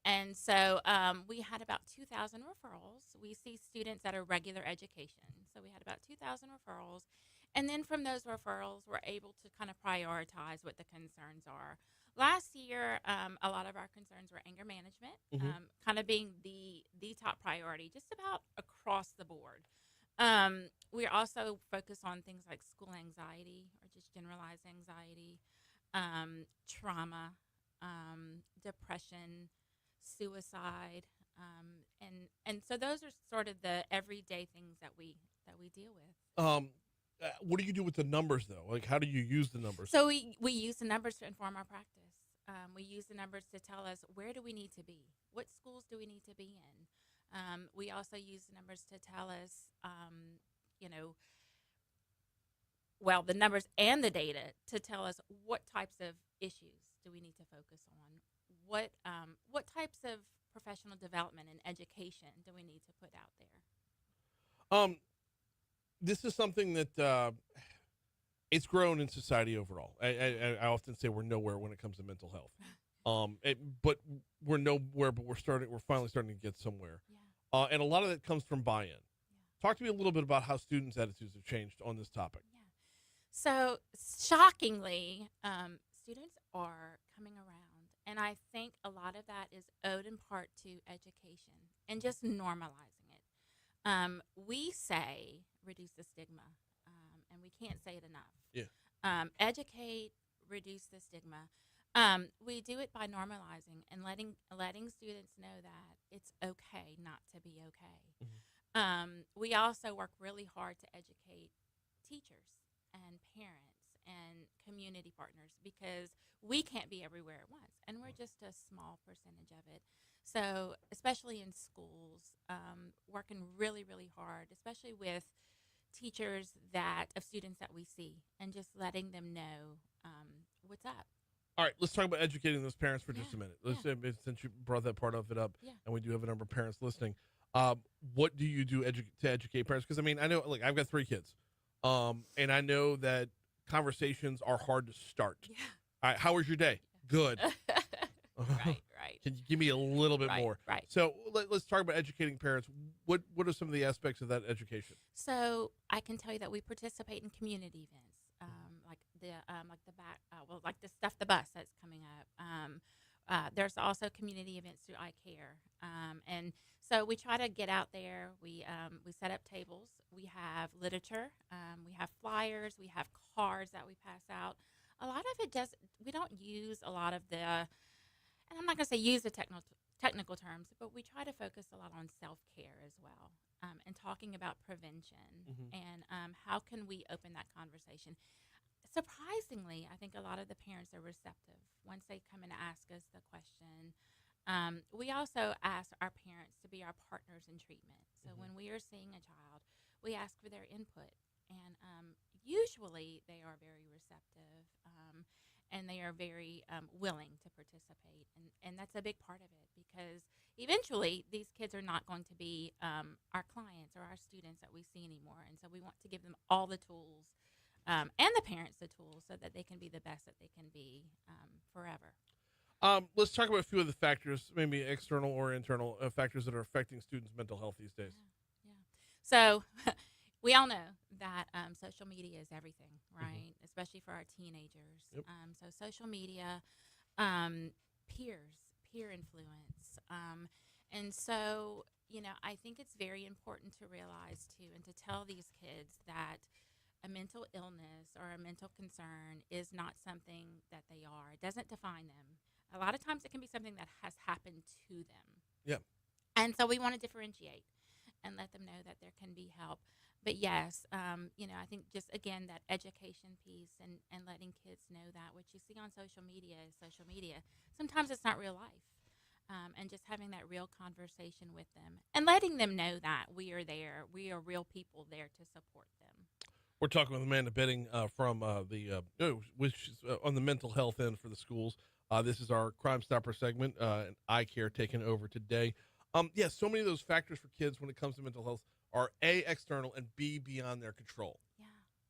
And so we had about 2,000 referrals. We see students that are regular education. So we had about 2,000 referrals. And then from those referrals, we're able to kind of prioritize what the concerns are. Last year, a lot of our concerns were anger management, kind of being the top priority, just about across the board. We also focus on things like school anxiety or just generalized anxiety, trauma, depression, suicide, and so those are sort of the everyday things that we deal with. What do you do with the numbers though? Like, how do you use the numbers? So we use the numbers to inform our practice. We use the numbers to tell us where do we need to be, what schools do we need to be in. We also use the numbers to tell us, the numbers and the data to tell us what types of issues do we need to focus on, what types of professional development and education do we need to put out there. This is something that it's grown in society overall. I often say we're nowhere when it comes to mental health. But we're nowhere, but we're finally starting to get somewhere. Yeah. And a lot of that comes from buy-in. Talk to me a little bit about how students' attitudes have changed on this topic. Yeah. So shockingly, students are coming around, and I think a lot of that is owed in part to education and just normalizing it. We say reduce the stigma, and we can't say it enough. Yeah. Educate, reduce the stigma. We do it by normalizing and letting students know that it's okay not to be okay. We also work really hard to educate teachers and parents and community partners because we can't be everywhere at once, and we're just a small percentage of it. So especially in schools, working really, really hard, especially with teachers of students that we see, and just letting them know what's up. All right, let's talk about educating those parents for just a minute. Since you brought that part of it up, and we do have a number of parents listening. What do you do to educate parents? Because I mean, I know, like, I've got 3 kids, and I know that conversations are hard to start. Yeah. All right, how was your day? Good. Right. Can you give me a little bit more? Right. So let's talk about educating parents. What are some of the aspects of that education? So I can tell you that we participate in community events, like the Stuff the Bus that's coming up. There's also community events through iCare, and so we try to get out there. We set up tables. We have literature. We have flyers. We have cards that we pass out. A lot of it we don't use a lot of and I'm not going to say use the technical terms, but we try to focus a lot on self-care as well, and talking about prevention and how can we open that conversation. Surprisingly, I think a lot of the parents are receptive once they come and ask us the question. We also ask our parents to be our partners in treatment. So when we are seeing a child, we ask for their input, and usually they are very receptive, and they are very willing to participate, and that's a big part of it, because eventually these kids are not going to be our clients or our students that we see anymore, and so we want to give them all the tools, and the parents the tools, so that they can be the best that they can be forever. Let's talk about a few of the factors, maybe external or internal factors that are affecting students' mental health these days. Yeah. So we all know that social media is everything, right? Especially for our teenagers. Yep. So social media, peer influence. And so, I think it's very important to realize too, and to tell these kids that a mental illness or a mental concern is not something that they are. It doesn't define them. A lot of times it can be something that has happened to them. Yeah. And so we want to differentiate and let them know that there can be help. But yes, I think just, again, that education piece and letting kids know that what you see on social media is social media. Sometimes it's not real life. And just having that real conversation with them and letting them know that we are there. We are real people there to support them. We're talking with Amanda Betting from which is on the mental health end for the schools. This is our Crime Stopper segment, and eye care taking over today. So many of those factors for kids when it comes to mental health are A, external, and B, beyond their control. Yeah.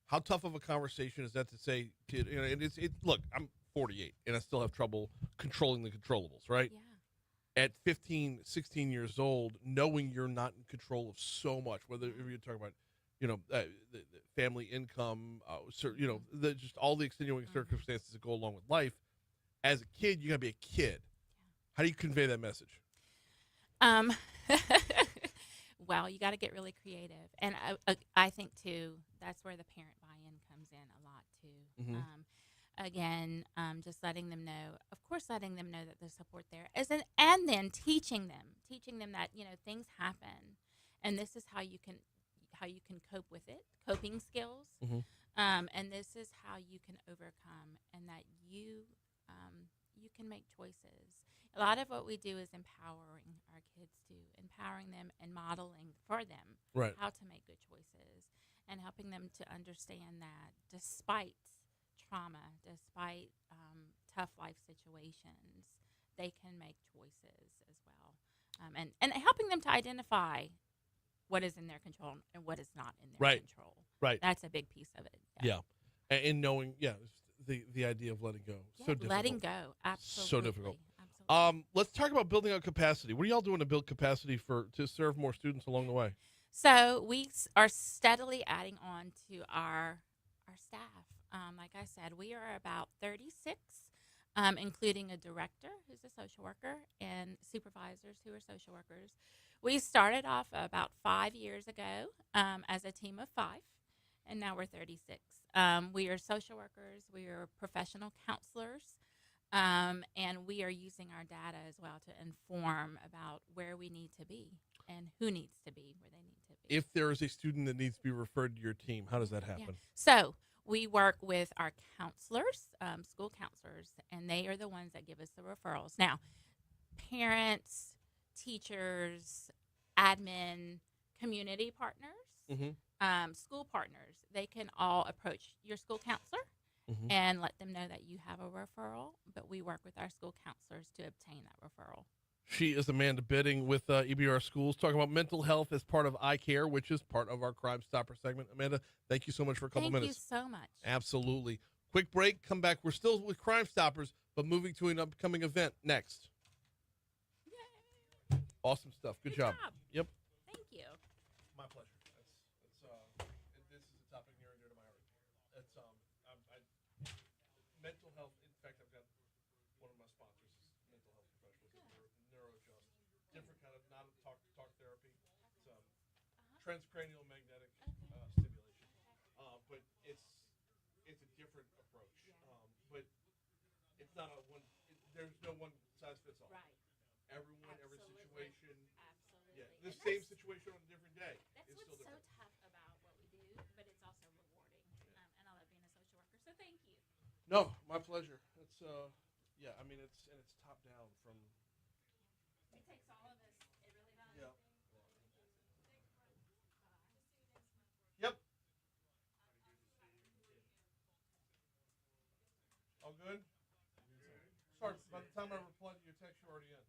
How tough of a conversation is that to say, kid, look, I'm 48 and I still have trouble controlling the controllables, right? Yeah. At 15, 16 years old, knowing you're not in control of so much, whether you're talking about, the family income, just all the extenuating circumstances that go along with life. As a kid, you got to be a kid. How do you convey that message? Well, you got to get really creative. And I think, too, that's where the parent buy-in comes in a lot, too. Mm-hmm. Again, just letting them know, of course, letting them know that there's support there. And then teaching them that, things happen. And this is how you can cope with it, coping skills. Mm-hmm. And this is how you can overcome, and that you can make choices. A lot of what we do is empowering our kids empowering them and modeling for them how to make good choices, and helping them to understand that despite trauma, despite tough life situations, they can make choices as well. And helping them to identify what is in their control and what is not in their control. Right. That's a big piece of it. Yeah. And knowing, the idea of letting go. Yeah, So difficult. letting go. Absolutely. So difficult. Absolutely. Let's talk about building up capacity. What are y'all doing to build capacity to serve more students along the way? So we are steadily adding on to our staff. Like I said, we are about 36, including a director who's a social worker and supervisors who are social workers. We started off about 5 years ago as a team of 5, and now we're 36. We are social workers. We are professional counselors. And we are using our data as well to inform about where we need to be and who needs to be where they need to be. If there is a student that needs to be referred to your team, how does that happen? Yeah. So we work with our counselors, school counselors, and they are the ones that give us the referrals. Now, parents, teachers, admin, community partners, school partners, they can all approach your school counselor and let them know that you have a referral, but we work with our school counselors to obtain that referral. She is Amanda Betting with EBR Schools, talking about mental health as part of eye care, which is part of our Crime Stopper segment. Amanda, thank you so much for a couple minutes. Thank you so much. Absolutely. Quick break, come back. We're still with Crime Stoppers, but moving to an upcoming event next. Yay. Awesome stuff. Good job. Yep. Thank you. My pleasure. This is a topic near and dear to my heart. Mental health. In fact, I've got one of my sponsors is mental health professionals, neurojust, different kind of non-talk therapy. It's transcranial magnetic stimulation, but it's a different approach. But it's not there's no one size fits all. Right. Everyone, every situation. Absolutely. Yeah, the same situation on a different day. That's is what's still different. so tough about what we do, but it's also rewarding. And I love being a social worker, so thank you. No, my pleasure. It's it's top down from. It takes all of us. It really does. Yeah. Yep. All good? Sorry, by the time I replied to your text, you're already in.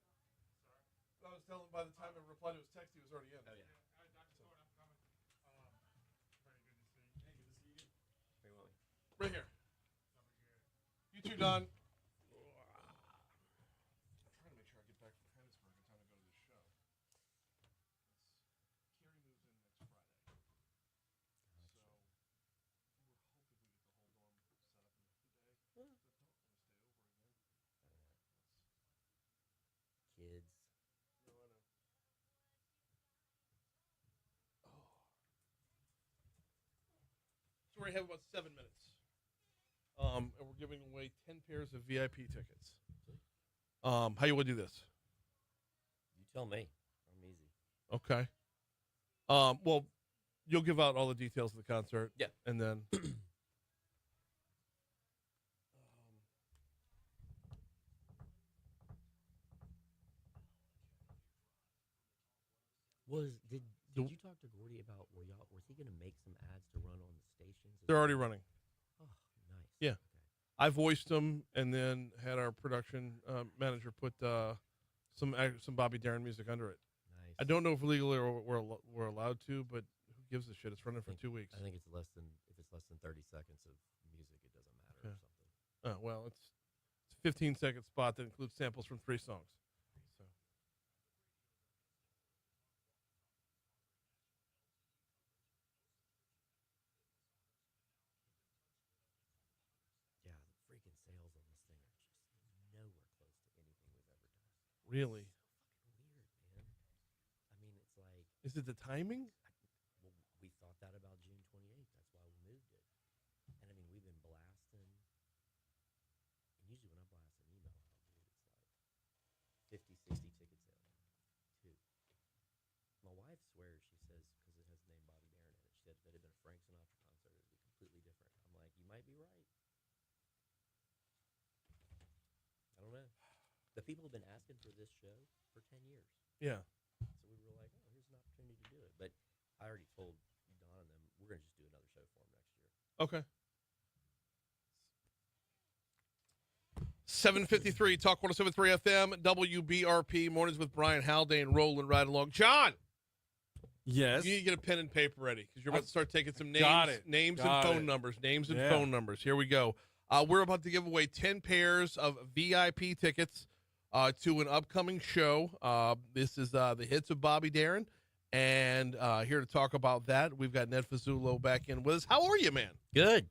I was telling by the time I replied to his text, he was already in. Oh, yeah. Right here. You too, Don. I'm trying to make sure I get back from Hattiesburg in time to go to this show. Carrie moves in next Friday. So we're hoping we get the whole dorm set up in 2 days. But don't want to stay over again. Kids. No, I know. So we have about 7 minutes. And we're giving away 10 pairs of VIP tickets. How you want to do this? You tell me. I'm easy. Okay. Well, you'll give out all the details of the concert. Yeah. And then. Did you talk to Gordy about was he going to make some ads to run on the stations? They're already running. Oh, nice. Yeah. Okay. I voiced them and then had our production manager put some Bobby Darin music under it. Nice. I don't know if legally we're allowed to, but who gives a shit? It's running for 2 weeks. I think it's less than 30 seconds of music, it doesn't matter or something. Oh, well, it's a 15-second spot that includes samples from 3 songs. So. Yeah, the freaking sales on this thing are just nowhere close to anything we've ever done. Really? It's so fucking weird, man. I mean, it's like. Is it the timing? Well, we thought that about June 28th. That's why we moved it. And I mean, we've been blasting. And usually when I blast an email out, dude, it's like 50, 60 ticket sales. 2. My wife swears, she says, because it has the name Bobby Darin in it, she said if it had been a Frank Sinatra concert, it would be completely different. I'm like, you might be right. I don't know. The people have been asking for this show for 10 years. Yeah. So we were like, oh, here's an opportunity to do it. But I already told Don and them, we're going to just do another show for him next year. Okay. 7:53 Talk 107.3 FM WBRP Mornings with Brian Haldane rolling right along. John, Yes. you need to get a pen and paper ready because you're about to start taking some names, Got it. names Got and phone it. numbers. Names and Yeah. phone numbers. Here we go. We're about to give away 10 pairs of VIP tickets to an upcoming show. This is the hits of Bobby Darin, and here to talk about that, we've got Ned Fasullo back in with us. How are you, man? Good.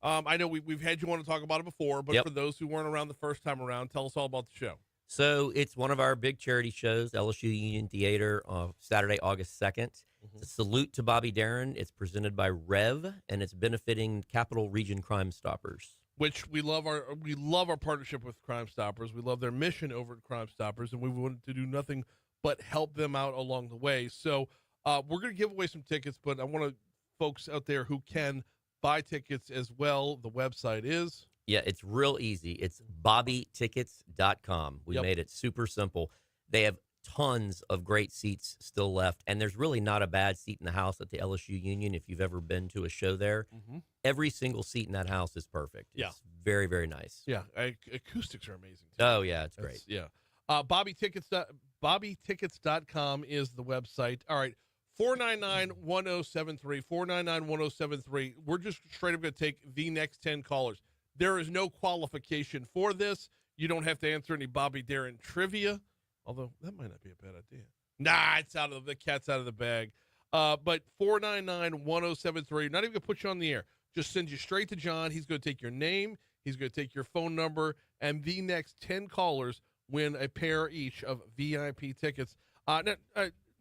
I know we've had you on to talk about it before, but Yep. for those who weren't around the first time around, tell us all about the show. So it's one of our big charity shows, LSU Union Theater, Saturday, August 2nd. Mm-hmm. It's a salute to Bobby Darin. It's presented by Rev, and it's benefiting Capital Region Crimestoppers. Which we love our partnership with Crimestoppers. We love their mission over at Crimestoppers, and we wanted to do nothing but help them out along the way. So we're going to give away some tickets, but I want folks out there who can buy tickets as well. The website is. Yeah, it's real easy. It's bobbytickets.com. We Yep. made it super simple. They have tons of great seats still left, and there's really not a bad seat in the house at the LSU Union if you've ever been to a show there. Mm-hmm. Every single seat in that house is perfect. Yeah. It's very, very nice. Yeah, acoustics are amazing. Too. Oh, yeah, it's great. Yeah. Bobbytickets.com is the website. All right. 499-1073, 499-1073. We're just straight up going to take the next 10 callers. There is no qualification for this. You don't have to answer any Bobby Darin trivia, although that might not be a bad idea. Nah, it's the cat's out of the bag. But 499-1073, not even going to put you on the air. Just send you straight to John. He's going to take your name. He's going to take your phone number. And the next 10 callers win a pair each of VIP tickets.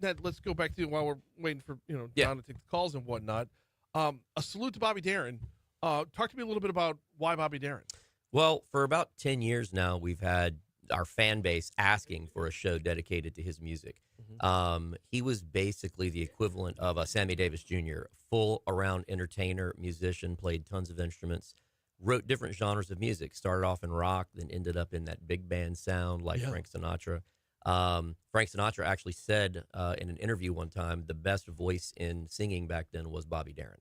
Ned, let's go back to while we're waiting for John to take the calls and whatnot. A salute to Bobby Darin. Talk to me a little bit about why Bobby Darin. Well, for about 10 years now, we've had our fan base asking for a show dedicated to his music. Mm-hmm. He was basically the equivalent of a Sammy Davis Jr., full-around entertainer, musician, played tons of instruments, wrote different genres of music, started off in rock, then ended up in that big band sound like Frank Sinatra. Frank Sinatra actually said in an interview one time, the best voice in singing back then was Bobby Darin.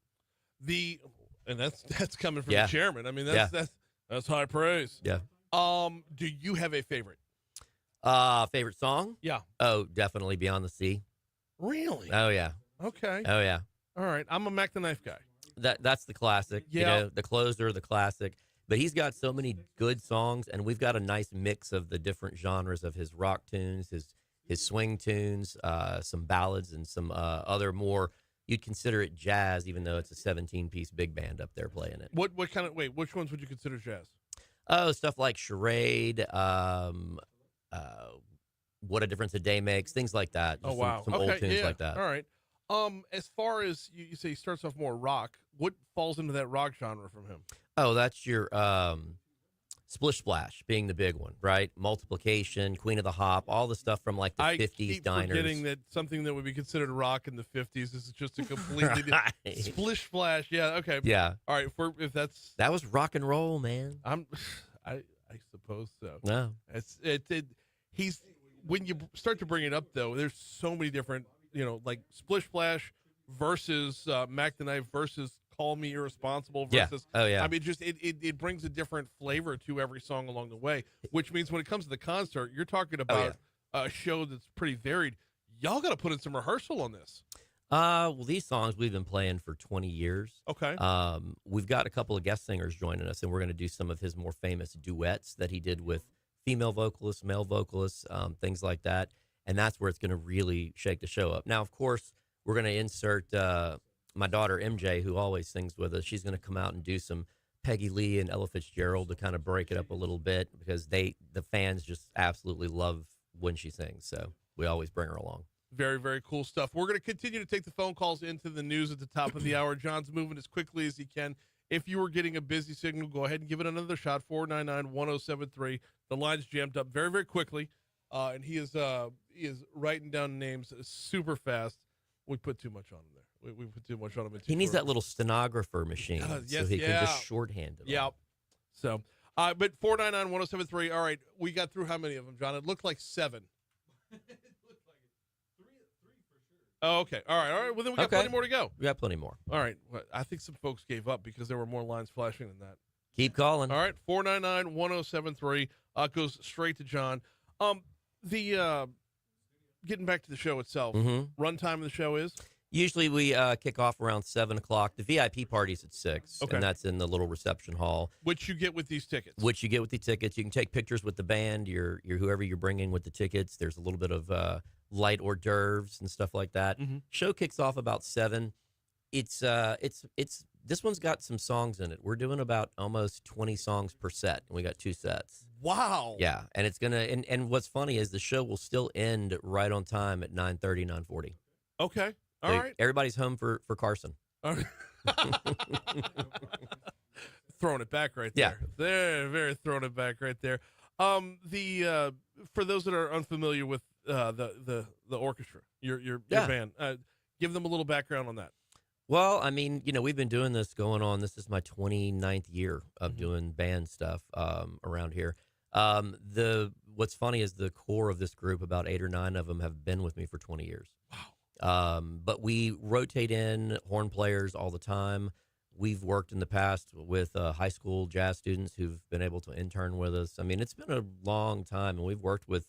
And that's coming from the chairman. I mean, that's high praise. Yeah. Do you have a favorite? Favorite song? Yeah. Oh, definitely Beyond the Sea. Really? Oh yeah. Okay. Oh yeah. All right. I'm a Mac the Knife guy. That's the classic. Yeah. The closer, the classic. But he's got so many good songs, and we've got a nice mix of the different genres of his rock tunes, his swing tunes, some ballads, and some other more. You'd consider it jazz, even though it's a 17-piece big band up there playing it. Which ones would you consider jazz? Oh, stuff like Charade, What a Difference a Day Makes, things like that. Oh, Just wow. Some old tunes like that. All right. As far as you say he starts off more rock, what falls into that rock genre from him? Oh, that's your Splish Splash being the big one, right? Multiplication, Queen of the Hop, all the stuff from like the I 50s keep diners. forgetting that something that would be considered rock in the 50s. This is just a completely Right. Splish Splash. Yeah. Okay. Yeah. All right. If that's That was rock and roll, man. I suppose so. No. He's when you start to bring it up though. There's so many different, like Splish Splash versus Mac the Knife versus Call Me Irresponsible versus. Yeah. Oh yeah. I mean, just it brings a different flavor to every song along the way. Which means when it comes to the concert, you're talking about a show that's pretty varied. Y'all got to put in some rehearsal on this. Well, these songs we've been playing for 20 years. Okay. We've got a couple of guest singers joining us, and we're going to do some of his more famous duets that he did with female vocalists, male vocalists, things like that. And that's where it's going to really shake the show up. Now, of course, we're going to insert my daughter, MJ, who always sings with us. She's going to come out and do some Peggy Lee and Ella Fitzgerald to kind of break it up a little bit because the fans just absolutely love when she sings. So we always bring her along. Very, very cool stuff. We're going to continue to take the phone calls into the news at the top of the hour. John's moving as quickly as he can. If you were getting a busy signal, go ahead and give it another shot. 499-1073. The line's jammed up very, very quickly, and he is writing down names super fast. We put too much on him there. We put too much on him. He needs that little stenographer machine so he can just shorthand it. Yeah. So, but 499-1073. All right, we got through how many of them, John? It looked like 7. Oh, okay. All right. Well, then we got plenty more to go. We got plenty more. All right. Well, I think some folks gave up because there were more lines flashing than that. Keep calling. All right. 499-1073 goes straight to John. The getting back to the show itself, runtime of the show is? Usually we kick off around 7 o'clock. The VIP party's at 6, and that's in the little reception hall. Which you get with these tickets. You can take pictures with the band, your whoever you're bringing with the tickets. There's a little bit of light hors d'oeuvres and stuff like that. Show kicks off about 7. It's this one's got some songs in it. We're doing about almost 20 songs per set, and we got 2 sets. Wow. Yeah, and it's gonna and what's funny is the show will still end right on time at 9:30, 9:40. Okay. All right. Everybody's home for Carson. All right. Throwing it back right there. Yeah. Very, very throwing it back right there. For those that are unfamiliar with the orchestra, your band, give them a little background on that. Well, I mean, we've been doing this going on. This is my 29th year of doing band stuff around here. What's funny is the core of this group, about 8 or 9 of them have been with me for 20 years. Wow. But we rotate in horn players all the time. We've worked in the past with high school jazz students who've been able to intern with us. I mean, it's been a long time, and we've worked with,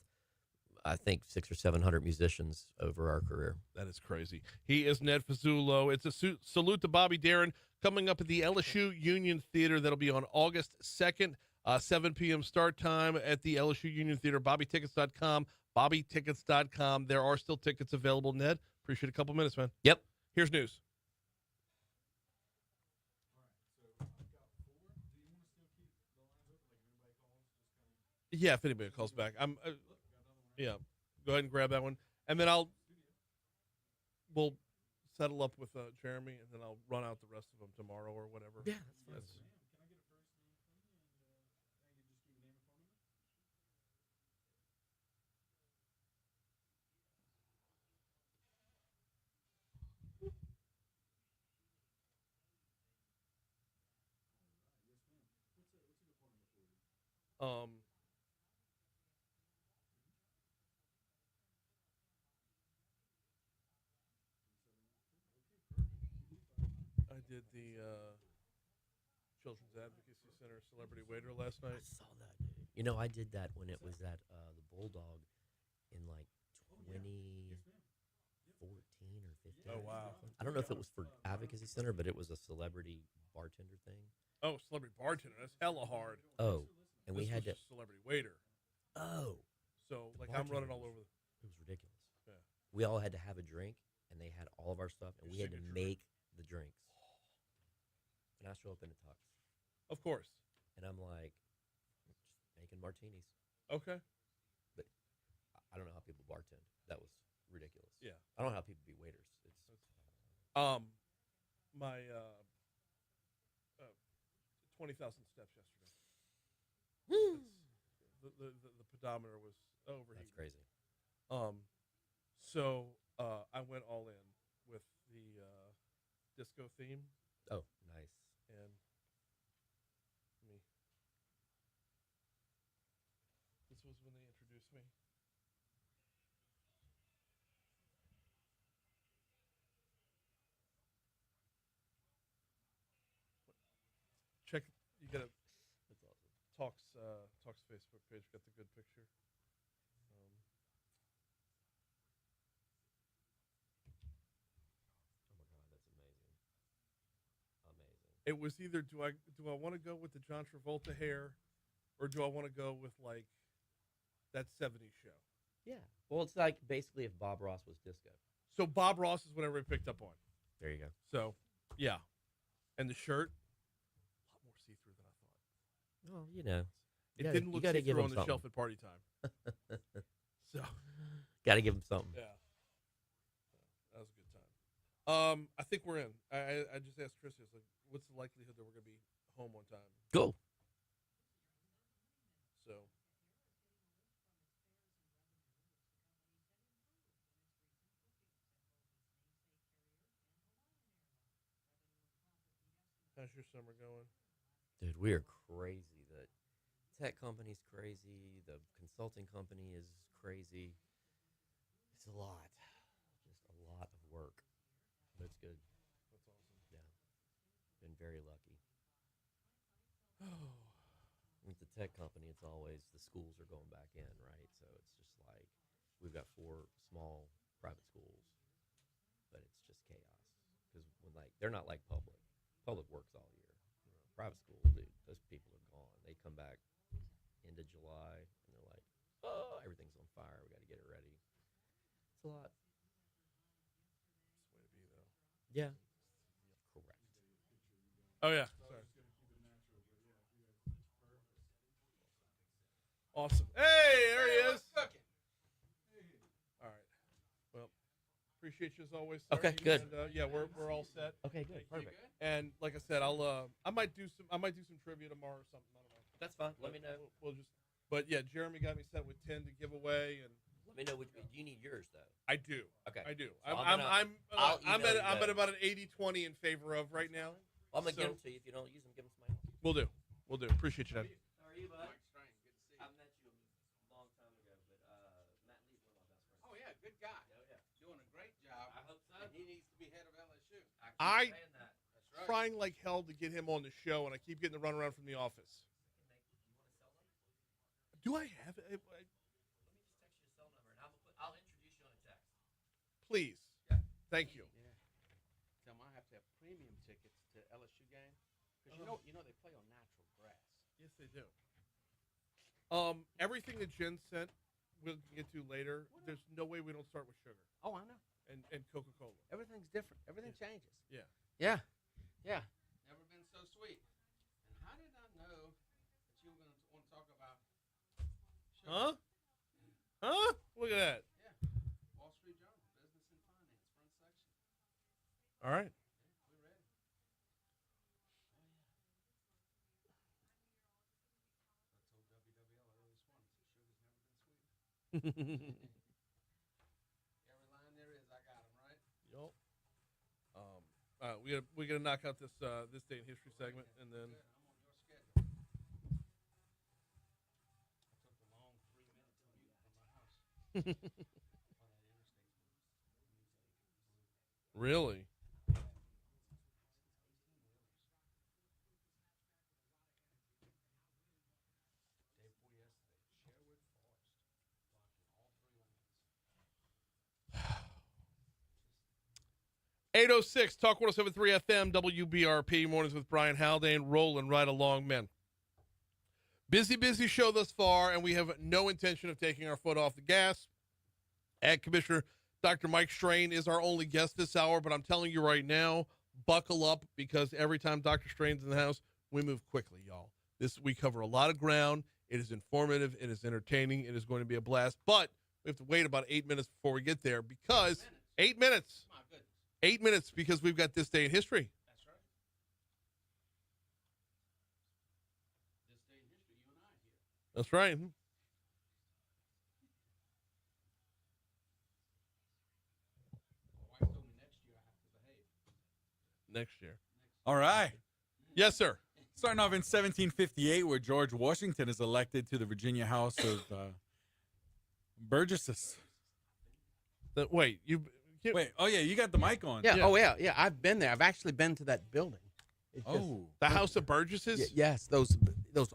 I think, 600 or 700 musicians over our career. That is crazy. He is Ned Fasullo. It's a salute to Bobby Darin coming up at the LSU Union Theater. That'll be on August 2nd, 7 p.m. start time at the LSU Union Theater. BobbyTickets.com. BobbyTickets.com. There are still tickets available, Ned. Appreciate a couple minutes, man. Yep. Here's news. Yeah, if anybody calls back. Yeah, go ahead and grab that one. And then we'll settle up with Jeremy, and then I'll run out the rest of them tomorrow or whatever. Yeah, that's fine. I did the Children's Advocacy Center Celebrity Waiter last night. I saw that, dude. I did that when it was at the Bulldog in like 2014 or 15. Oh, wow. I don't know if it was for Advocacy Center, but it was a celebrity bartender thing. Oh, celebrity bartender. That's hella hard. Oh, and we This had was to. celebrity waiter. Oh. So, like, The I'm running all bartender over It was ridiculous. Yeah. We all had to have a drink, and they had all of our stuff, and we had to make the drinks. And I show up in a tux. Of course. And I'm like, just making martinis. Okay. But I don't know how people bartend. That was ridiculous. Yeah. I don't know how people be waiters. My 20,000 steps yesterday. The pedometer was overheating. That's crazy. So I went all in with the disco theme. Oh, nice. And this was when they introduced me. Check. You gotta. That's awesome. Talks Facebook page got the good picture. Oh my God, that's amazing. Amazing. It was either do I want to go with the John Travolta hair, or do I want to go with like that '70s show? Yeah. Well, it's like basically if Bob Ross was disco. So Bob Ross is what everybody picked up on. There you go. So, yeah, and the shirt, a lot more see-through than I thought. Well, you know, It didn't look see-through on the shelf at party time. So, got to give him something. yeah, that was a good time. I think we're in. I just asked Chris, like, what's the likelihood that we're gonna be home on time? Cool. So. How's your summer going? Dude, we are crazy. The tech company's crazy. The consulting company is crazy. It's a lot. Just a lot of work. But it's good. That's awesome. Yeah. Been very lucky. With the tech company, it's always the schools are going back in, right? So it's just like we've got 4 small private schools, but it's just chaos. Because when they're not like public. Public works all year. Private schools, dude, those people are gone. They come back end of July, and they're like, oh, everything's on fire. We got to get it ready. It's a lot. That's the way to be, though. Yeah. Correct. Oh, yeah. Sorry. Awesome. Hey, there he is. All right. Well, appreciate you as always, sir. Okay, good. And, yeah, we're all set. Okay, good. Perfect. And like I said, I might do some trivia tomorrow or something. I don't know. That's fine. Let me know. We'll just. But yeah, Jeremy got me set with 10 to give away, and Let me know which. You need yours though. I do. Okay. I do. So I'm I'll email you at those. about an 80-20 in favor of right now. Well, I'm gonna So- give them to you. If you don't use them, give them to somebody else. We'll do. We'll do. Appreciate you, Ned. How are you, bud? Mike Strain. Good to see you. I met you a long time ago, but Matt Lee's one of my best friends. Oh yeah, good guy. Oh yeah. Doing a great job. I hope so. And he needs to be head of LSU. I Saying that. That's right. trying like hell to get him on the show, and I keep getting the runaround from the office. Do I have it? Let me just text you a cell number, and I'll introduce you on a text. Please. Yeah. Thank you. Yeah. Tell him I have to have premium tickets to LSU game because you know they play on natural grass. Yes, they do. Everything that Jen sent, we'll get to later. There's no way we don't start with sugar Oh, I know. and Coca-Cola. Everything's different. Everything changes. Yeah. Yeah. Yeah. Never been so sweet. And how did I know that you were going to want to talk about sugar? Huh? Huh? Look at that. Yeah. Wall Street Journal, Business and Finance, front section. All right. Yeah, we're ready. I told WWL earlier this morning, sugar's never been sweet. Every line there is, I got them, right? Yup. We gotta knock out this day in history segment, and then Good. I'm on your schedule. I took a long 3-minute commute from my house. On that interstate. really. Day before yesterday, Sherwood Forest, blocking all 3 lanes. 806 Talk 1073 FM WBRP mornings with Brian Haldane, rolling right along, men. Busy show thus far, and we have no intention of taking our foot off the gas. Ag Commissioner Dr. Mike Strain is our only guest this hour, but I'm telling you right now, buckle up, because every time Dr. Strain's in the house, we move quickly, y'all. We cover a lot of ground. It is informative. It is entertaining. It is going to be a blast, but we have to wait about 8 minutes before we get there, because 8 minutes. My goodness. 8 minutes, because we've got this day in history. That's right. This day in history, you and I That's right. Next year. All right. Yes, sir. Starting off in 1758, where George Washington is elected to the Virginia House of Burgesses. Wait, Wait. Oh yeah, you got the mic on. Yeah. Oh yeah. I've been there. I've actually been to that building. It's just- the House of Burgesses? yes, those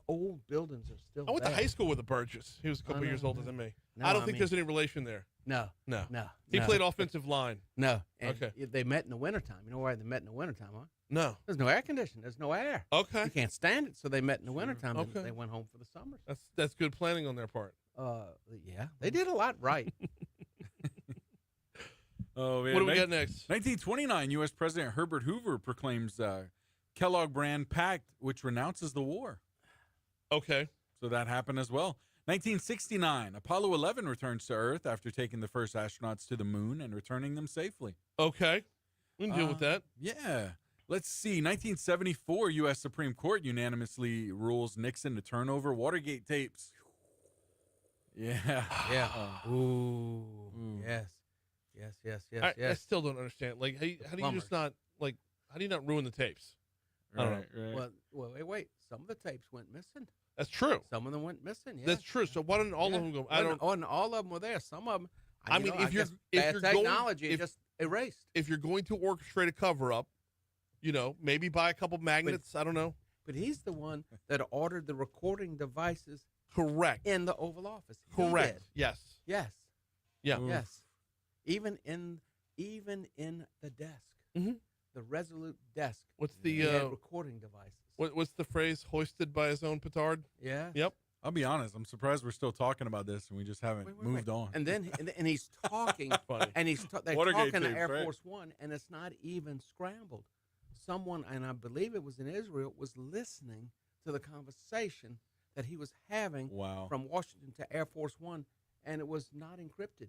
old buildings are still. I went to there. high school with a Burgess. He was a couple no, years older than me. No, I don't I think mean- there's any relation there. No. No. No. He no. played offensive line. No. And Okay. They met in the wintertime. You know why they met in the wintertime, huh? No. There's no air conditioning. There's no air. Okay. You can't stand it, so they met in the wintertime. And Okay. they went home for the summers. That's good planning on their part. Yeah, they did a lot right. Oh man. What do we got next? 1929, U.S. President Herbert Hoover proclaims Kellogg Brand Pact, which renounces the war. Okay. So that happened as well. 1969, Apollo 11 returns to Earth after taking the first astronauts to the moon and returning them safely. Okay. We can deal with that. Yeah. Let's see. 1974, U.S. Supreme Court unanimously rules Nixon to turn over Watergate tapes. Yeah. Yeah. Ooh. Yes. Yes. I still don't understand. Like, how do you just not, like, how do you not ruin the tapes? I don't know. Well, wait. Some of the tapes went missing. That's true. Some of them went missing. Yeah. That's true. So why didn't all of them go? I don't. And all of them were there. Some of them. I mean, if you're technology, going, just erased. If you're going to orchestrate a cover up, maybe buy a couple magnets. I don't know. But he's the one that ordered the recording devices. Correct. In the Oval Office. Correct. Did. Yes. Yes. Yeah. Yes. Even in the desk, the Resolute desk. What's he the had recording devices? What's the phrase? Hoisted by his own petard. Yeah. Yep. I'll be honest. I'm surprised we're still talking about this and we just haven't moved on. And then and he's talking, and they're Watergate talking to tapes, Air right? Force One, and it's not even scrambled. Someone, and I believe it was in Israel, was listening to the conversation that he was having from Washington to Air Force One, and it was not encrypted.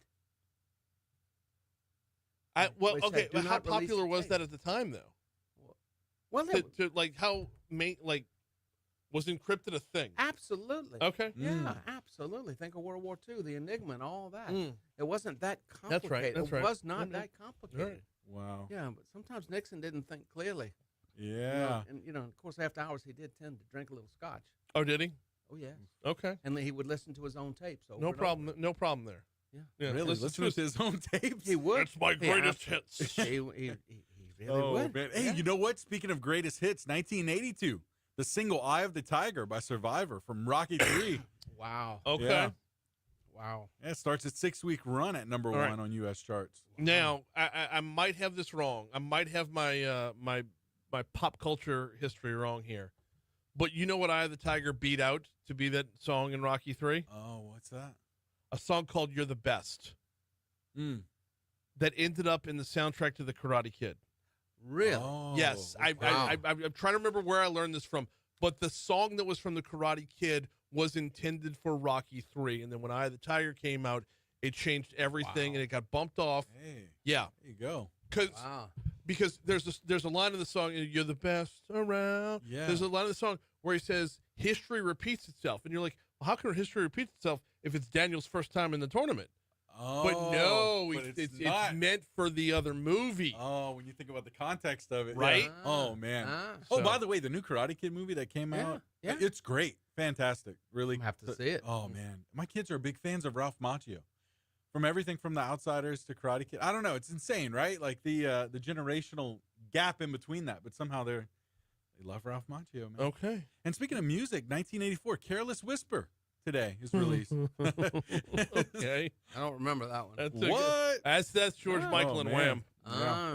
Okay. But how popular was that at the time, though? Well, was encrypted a thing? Absolutely. Okay. Yeah, absolutely. Think of World War II, the Enigma, and all that. Mm. It wasn't that That's complicated. right. That's right. It was not that complicated. Right. Wow. Yeah, but sometimes Nixon didn't think clearly. Yeah. And of course, after hours, he did tend to drink a little scotch. Oh, did he? Oh, yes. Okay. And he would listen to his own tapes. Over No and problem. over. No problem there. Yeah. Really? Listen to his own tapes? He would. It's my greatest hits. He really would. Man. Hey, Yeah. you know what? Speaking of greatest hits, 1982, the single "Eye of the Tiger" by Survivor from Rocky III. Wow. Okay. Yeah. Wow. Yeah, it starts its 6-week run at number right. 1 on U.S. charts. Now, I might have this wrong. I might have my my pop culture history wrong here. But you know what Eye of the Tiger beat out to be that song in Rocky III? Oh, what's that? A song called You're the Best. Mm. That ended up in the soundtrack to The Karate Kid. Really? Oh, Yes. I'm trying to remember where I learned this from. But the song that was from The Karate Kid was intended for Rocky III. And then when Eye of the Tiger came out, it changed everything and it got bumped off. Hey, Yeah. there you go. Because there's a line in the song, "You're the best around." Yeah. There's a line in the song where he says, "History repeats itself," and you're like, "Well, how can history repeat itself if it's Daniel's first time in the tournament?" Oh, But no, but it's not. meant for the other movie. Oh, when you think about the context of it. Right? Yeah. Oh, man. So- Oh, by the way, the new Karate Kid movie that came out, yeah. it's great. Fantastic. Really. I have to see it. Oh, man. My kids are big fans of Ralph Macchio. From everything from The Outsiders to Karate Kid. I don't know. It's insane, right? Like the generational gap in between that. But somehow they love Ralph Macchio, man. Okay. And speaking of music, 1984, Careless Whisper today is released. Okay. I don't remember that one. That's What? That's George Michael and man. Wham.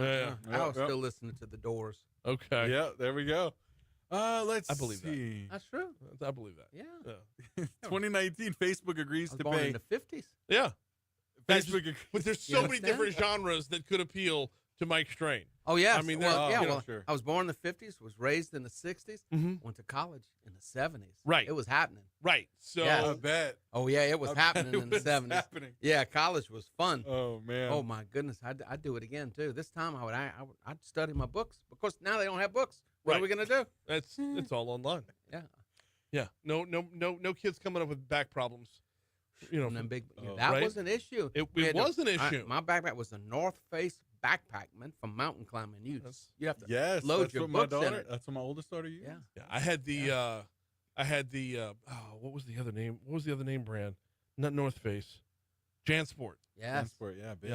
Yeah. I was still listening to the Doors. Okay. Yeah, there we go. Let's I believe that. see. That's true. I believe that. Yeah. 2019, Facebook agrees I was to born pay. in the 50s. Yeah. Facebook But there's You so many understand? different genres that could appeal to Mike Strain. Oh, yeah. I mean, well, they're- yeah, well, sure. I was born in the 50s, was raised in the 60s, Mhm. went to college in the 70s. Right. It was happening. Right. So Yeah. I bet. Oh, yeah, it was I bet happening it in the was 70s. happening. Yeah, college was fun. Oh, man. Oh, my goodness. I'd do it again, too. This time I'd study my books because now they don't have books. What are Right. we going to do? it's all online. Yeah. Yeah. No kids coming up with back problems. You know, And then from- that right? was an issue. It We had was an issue. my backpack was a North Face backpack meant for mountain climbing. You have to Yes, load that's your what my books in daughter. it. That's what my oldest daughter used. Yeah. Yeah, I had the what was the other name? What was the other name brand? Not North Face. JanSport. Yes. Transport, yeah, big,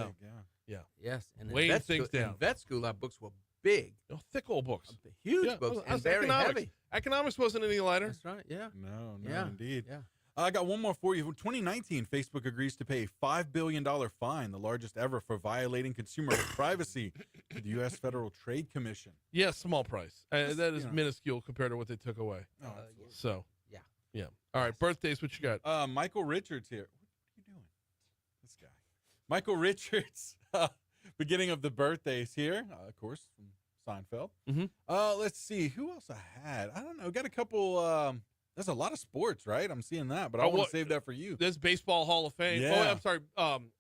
yeah. Yes. And in Weighing vet things school, down. In vet school, our books were big. Thick old books. Huge Yeah, books I and was very economics. heavy. Economics wasn't any lighter. That's right. Yeah. No, Yeah. indeed. Yeah. I got one more for you. In 2019, Facebook agrees to pay a $5 billion fine, the largest ever, for violating consumer privacy to the U.S. Federal Trade Commission. Yeah, small price. Just, That is you know. minuscule compared to what they took away. Oh, absolutely. So, Yeah. yeah. All right, birthdays. What you got? Michael Richards here. What are you doing? This guy. Michael Richards. Beginning of the birthdays here, of course, from Seinfeld. Mhm. Let's see. Who else I had? I don't know. Got a couple. There's a lot of sports, right? I'm seeing that, but I want to save that for you. There's Baseball Hall of Fame. Yeah. Oh, I'm sorry.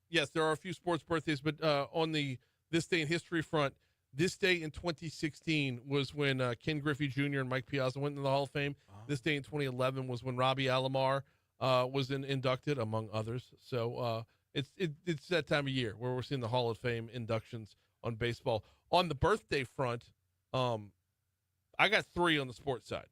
Yes, there are a few sports birthdays, but on the This Day in History front, this day in 2016 was when Ken Griffey Jr. and Mike Piazza went into the Hall of Fame. This day in 2011 was when Robbie Alomar was inducted, among others. So it's that time of year where we're seeing the Hall of Fame inductions on baseball. On the birthday front, I got 3 on the sports side.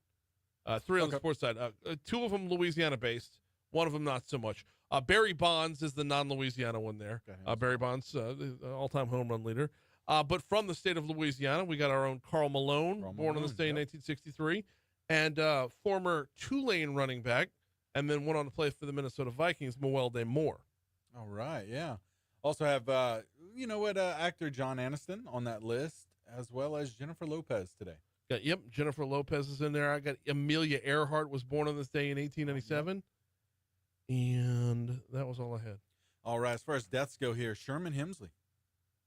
3 on the sports side. 2 of them Louisiana-based. One of them not so much. Barry Bonds is the non-Louisiana one there. Barry Bonds, the all-time home run leader. But from the state of Louisiana, we got our own Karl Malone, born on this day in 1963, and former Tulane running back, and then went on to play for the Minnesota Vikings, Mewelde Moore. All right, yeah. Also have, actor John Aniston on that list, as well as Jennifer Lopez today. Yep, Jennifer Lopez is in there. I got Amelia Earhart was born on this day in 1897. And that was all I had. All right, as far as deaths go here, Sherman Hemsley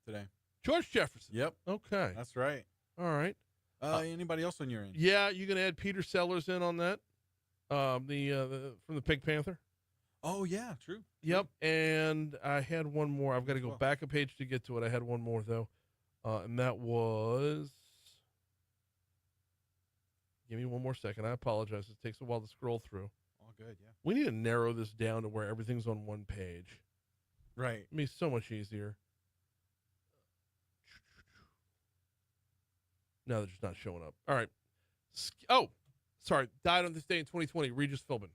today. George Jefferson. Yep. Okay. That's right. All right. Anybody else on your end? Yeah, you can add Peter Sellers in on that. The from the Pink Panther. Oh, yeah, true. Yep. And I had one more. I've got to go back a page to get to it. I had one more, though. And that was... Give me one more second. I apologize. It takes a while to scroll through. All good, yeah. We need to narrow this down to where everything's on one page. Right. It'd be so much easier. No, they're just not showing up. All right. Sorry. Died on this day in 2020. Regis Philbin.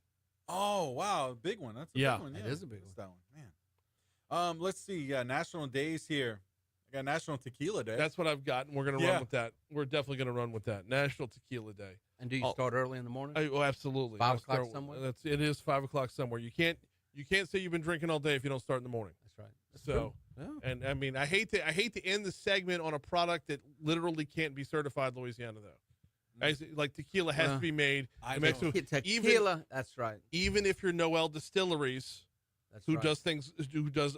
Oh, wow. Big one. That's a big one. Yeah, it is a big one. That one, man. Let's see. National days here. I got National Tequila Day. That's what I've got, and we're going to run with that. We're definitely going to run with that. National Tequila Day. And do you start early in the morning? Oh, absolutely. 5 o'clock somewhere? It is 5 o'clock somewhere. You can't say you've been drinking all day if you don't start in the morning. That's right. That's so, true. and I mean, I hate to end the segment on a product that literally can't be certified Louisiana though. Like tequila has to be made. Tequila. That's right. Even if you're Noel Distilleries, who does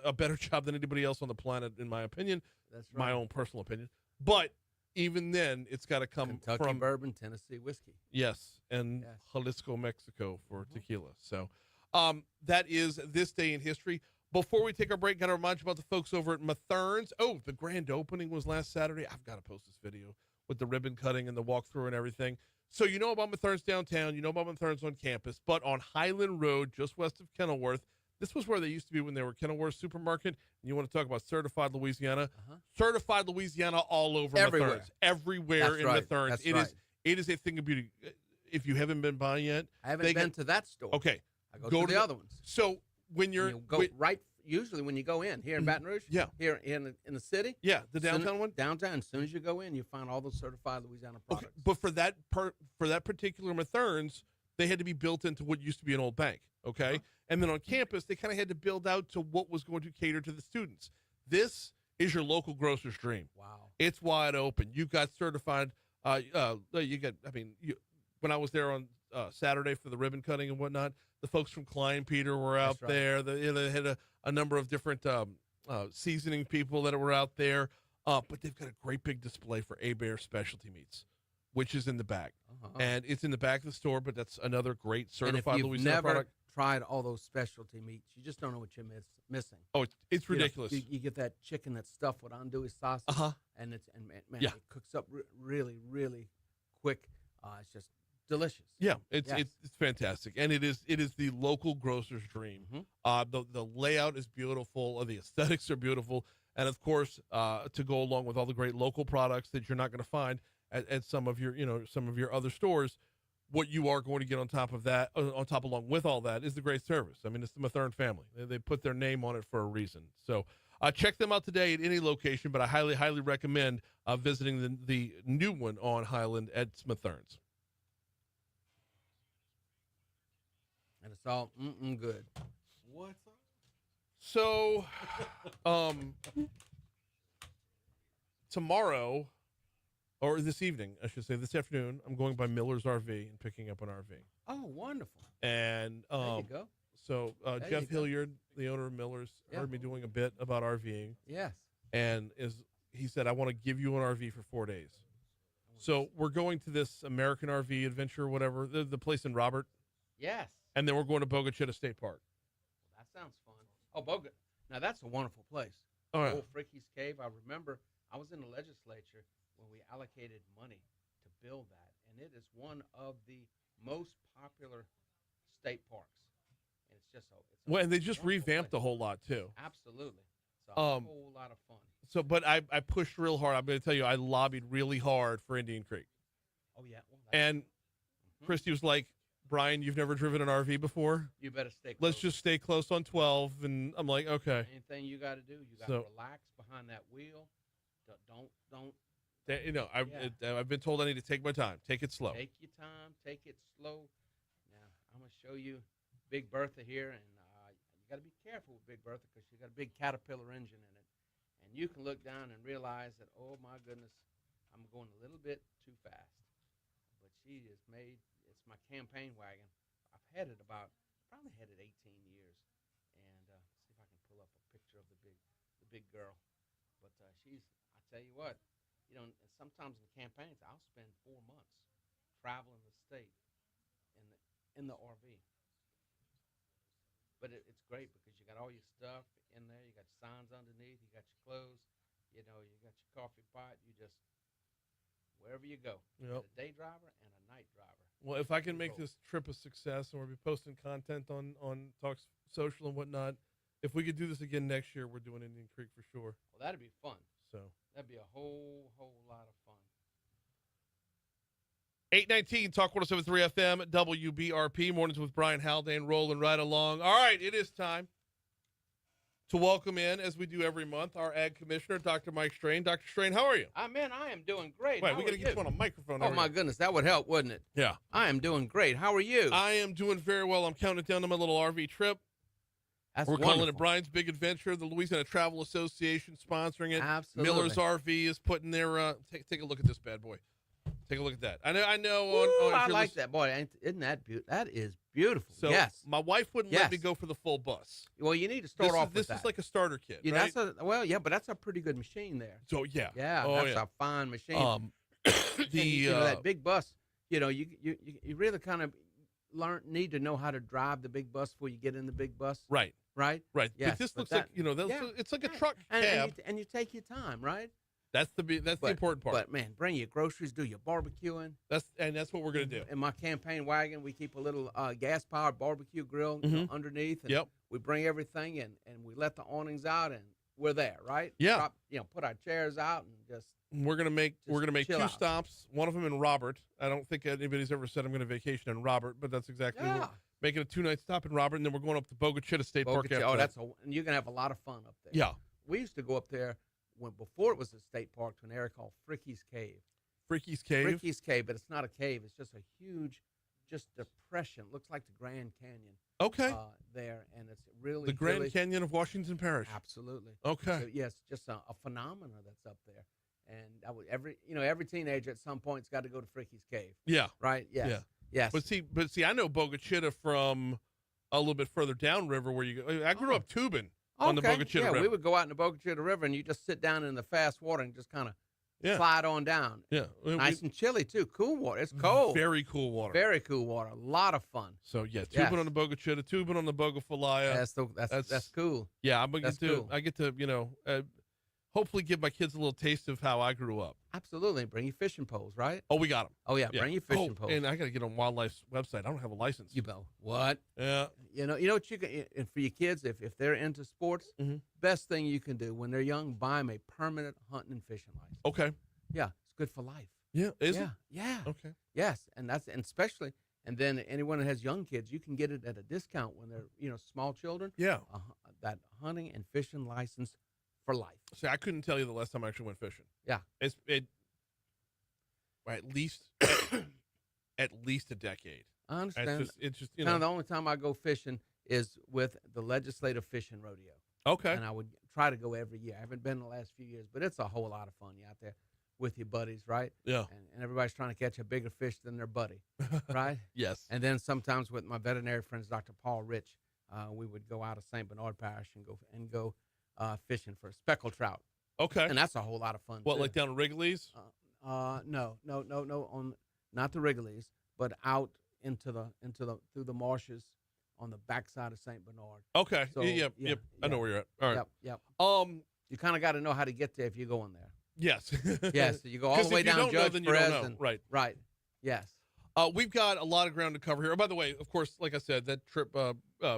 a better job than anybody else on the planet, in my opinion. That's right. My own personal opinion. But even then, it's got to come Kentucky from bourbon, Tennessee whiskey. Yes, and Jalisco, Mexico for tequila. So that is this day in history. Before we take our break, got to remind you about the folks over at Mathern's. Oh, the grand opening was last Saturday. I've got to post this video with the ribbon cutting and the walkthrough and everything. So you know about Mathern's downtown. You know about Mathern's on campus. But on Highland Road, just west of Kenilworth, this was where they used to be when they were Kenilworth Supermarket. And you want to talk about certified Louisiana? Certified Louisiana all over Everywhere. Mathern's. Everywhere That's in right. Mathern's. That's It is a thing of beauty. If you haven't been by yet. I haven't been to that store. Okay. I go to the other ones. So when you're usually when you go in here in Baton Rouge, here in the city, the downtown one, downtown. As soon as you go in, you find all those certified Louisiana products. Okay, but for that particular Mathern's, they had to be built into what used to be an old bank. Okay, and then on campus, they kind of had to build out to what was going to cater to the students. This is your local grocer's dream. Wow, it's wide open. You've got certified. When I was there on Saturday for the ribbon cutting and whatnot, the folks from Klein Peter were out there. They had a number of different seasoning people that were out there. But they've got a great big display for A-Bear specialty meats, which is in the back. And it's in the back of the store, but that's another great certified Louisiana product. Tried all those specialty meats, you just don't know what you're missing. Oh, it's ridiculous. You get that chicken that's stuffed with andouille sausage, and it cooks up really, really quick. It's just delicious. Yeah, it's Yes. it's fantastic, and it is the local grocer's dream. The layout is beautiful, the aesthetics are beautiful, and of course, to go along with all the great local products that you're not going to find at some of your other stores, what you are going to get on top of that, along with all that, is the great service. I mean, it's the Mathern family. They put their name on it for a reason. So check them out today at any location, but I highly, highly recommend visiting the new one on Highland at Mathern's. And it's all good. What's up? So, tomorrow, or this evening, I should say, this afternoon, I'm going by Miller's RV and picking up an RV. Oh, wonderful. And There you go. so There Jeff you go. Hilliard, the owner of Miller's, Yeah. heard me doing a bit about RVing, Yes. and he said, I want to give you an RV for 4 days. So we're going to this American RV adventure, whatever, the place in Robert, Yes. and then we're going to Boga Chita State Park. That sounds fun. Oh, Boga. Now, that's a wonderful place. Oh, yeah. Old Fricky's Cave. I remember I was in the legislature when we allocated money to build that, and it is one of the most popular state parks. And it's just Well, and they just wonderful revamped place. a whole lot too. Absolutely. It's a whole lot of fun. So, but I pushed real hard. I'm going to tell you, I lobbied really hard for Indian Creek. Oh, yeah. Well, And Christy was like, Brian, you've never driven an RV before? you better stay close. Let's just stay close on 12. And I'm like, okay. Anything you got to do, you got to relax behind that wheel. Don't. I've been told I need to take my time. Take it slow. Take your time. Take it slow. Now, I'm going to show you Big Bertha here, and you got to be careful with Big Bertha because she got a big Caterpillar engine in it. And you can look down and realize that, oh, my goodness, I'm going a little bit too fast. But she is it's my campaign wagon. I've had it probably had it 18 years. And see if I can pull up a picture of the big girl. But I tell you what, sometimes in campaigns, I'll spend 4 months traveling the state in the RV. But it's great because you got all your stuff in there. You got your signs underneath. You got your clothes. You got your coffee pot. You just, wherever you go. You got a day driver and a night driver. Well, if I can make this trip a success and we'll be posting content on Talks Social and whatnot, if we could do this again next year, we're doing Indian Creek for sure. Well, that'd be fun. So that'd be a whole lot of fun. 819 Talk 107.3 FM WBRP mornings with Brian Haldane rolling right along. All right, it is time to welcome in, as we do every month, our Ag Commissioner, Dr. Mike Strain. Dr. Strain, how are you? Man, I am doing great. Wait, How we got to are get you on a microphone. Oh, my goodness, that would help, wouldn't it? Yeah. I am doing great. How are you? I am doing very well. I'm counting down to my little RV trip. That's We're calling wonderful. it Brian's Big Adventure. The Louisiana Travel Association sponsoring it. Absolutely. Miller's RV is putting their take a look at this bad boy. Take a look at that. I know. Ooh, I if you're like that, boy. Isn't that beautiful? That is beautiful. So yes. my wife wouldn't let me go for the full bus. Well, you need to start off with this that. is like a starter kit, Yeah, right? but that's a pretty good machine there. So yeah, Yeah, Oh, that's yeah. a fine machine. The that big bus, you really kind of need to know how to drive the big bus before you get in the big bus. Right. Right. Yes, but this looks like it's like a truck cab, and you take your time, right? That's the important part. But man, bring your groceries, do your barbecuing. That's what we're gonna do. In my campaign wagon, we keep a little gas-powered barbecue grill underneath. And we bring everything in, and we let the awnings out, and we're there, right? Yeah. Put our chairs out and just. We're gonna make chill two out. stops. One of them in Robert. I don't think anybody's ever said I'm going to vacation in Robert, but that's exactly what we're making a 2-night stop in Robert, and then we're going up to Boga Chita State Park after that. And you're gonna have a lot of fun up there. Yeah. We used to go up there before it was a state park to an area called Fricky's Cave. Fricky's Cave. Fricky's Cave, but it's not a cave. It's just a huge, depression. Looks like the Grand Canyon. Okay. There, and it's really The Grand Canyon of Washington Parish. Absolutely. Okay. So, yes, just a phenomena that's up there, and every teenager at some point's got to go to Fricky's Cave. Yeah. Right. Yes. Yeah. Yes. But see, I know Boga Chita from a little bit further downriver where you go. I grew up tubing on the Boga Chita River. We would go out in the Boga Chita River, and you just sit down in the fast water and just kind of slide on down. Yeah. Nice and chilly too. Cool water. It's cold. Very cool water. Very cool water. A lot of fun. So yeah, tubing on the Boga Chita, tubing on the Boga Falaya. That's cool. Yeah, I get to hopefully give my kids a little taste of how I grew up. Absolutely. Bring your fishing poles, right? Oh, we got them. Oh, yeah. Bring your fishing poles. And I got to get on Wildlife's website. I don't have a license. You know what? Yeah. You know what you can, and for your kids, if they're into sports, best thing you can do when they're young, buy them a permanent hunting and fishing license. Okay. Yeah, it's good for life. Yeah, is yeah, it? Yeah. Okay. Yes, and especially, and then anyone that has young kids, you can get it at a discount when they're small children. Yeah. That hunting and fishing license for life. See, I couldn't tell you the last time I actually went fishing. Yeah. At least at least a decade. I understand. It's just kind of the only time I go fishing is with the legislative fishing rodeo. Okay. And I would try to go every year. I haven't been in the last few years, but it's a whole lot of fun. You out there with your buddies, right? Yeah. And everybody's trying to catch a bigger fish than their buddy, right? Yes. And then sometimes with my veterinary friends, Dr. Paul Rich, we would go out of St. Bernard Parish and go fishing for speckled trout. Okay. And that's a whole lot of fun. What, too. like down at Wrigley's? No, on not the Wrigley's, but out through the marshes on the backside of St. Bernard. Okay. So, yep. I know where you're at. All right. Yep. You kind of got to know how to get there if you're going there. Yes. Yes. So you go all the way down Judge Perez. Right. Yes. We've got a lot of ground to cover here. Oh, by the way, of course, like I said, that trip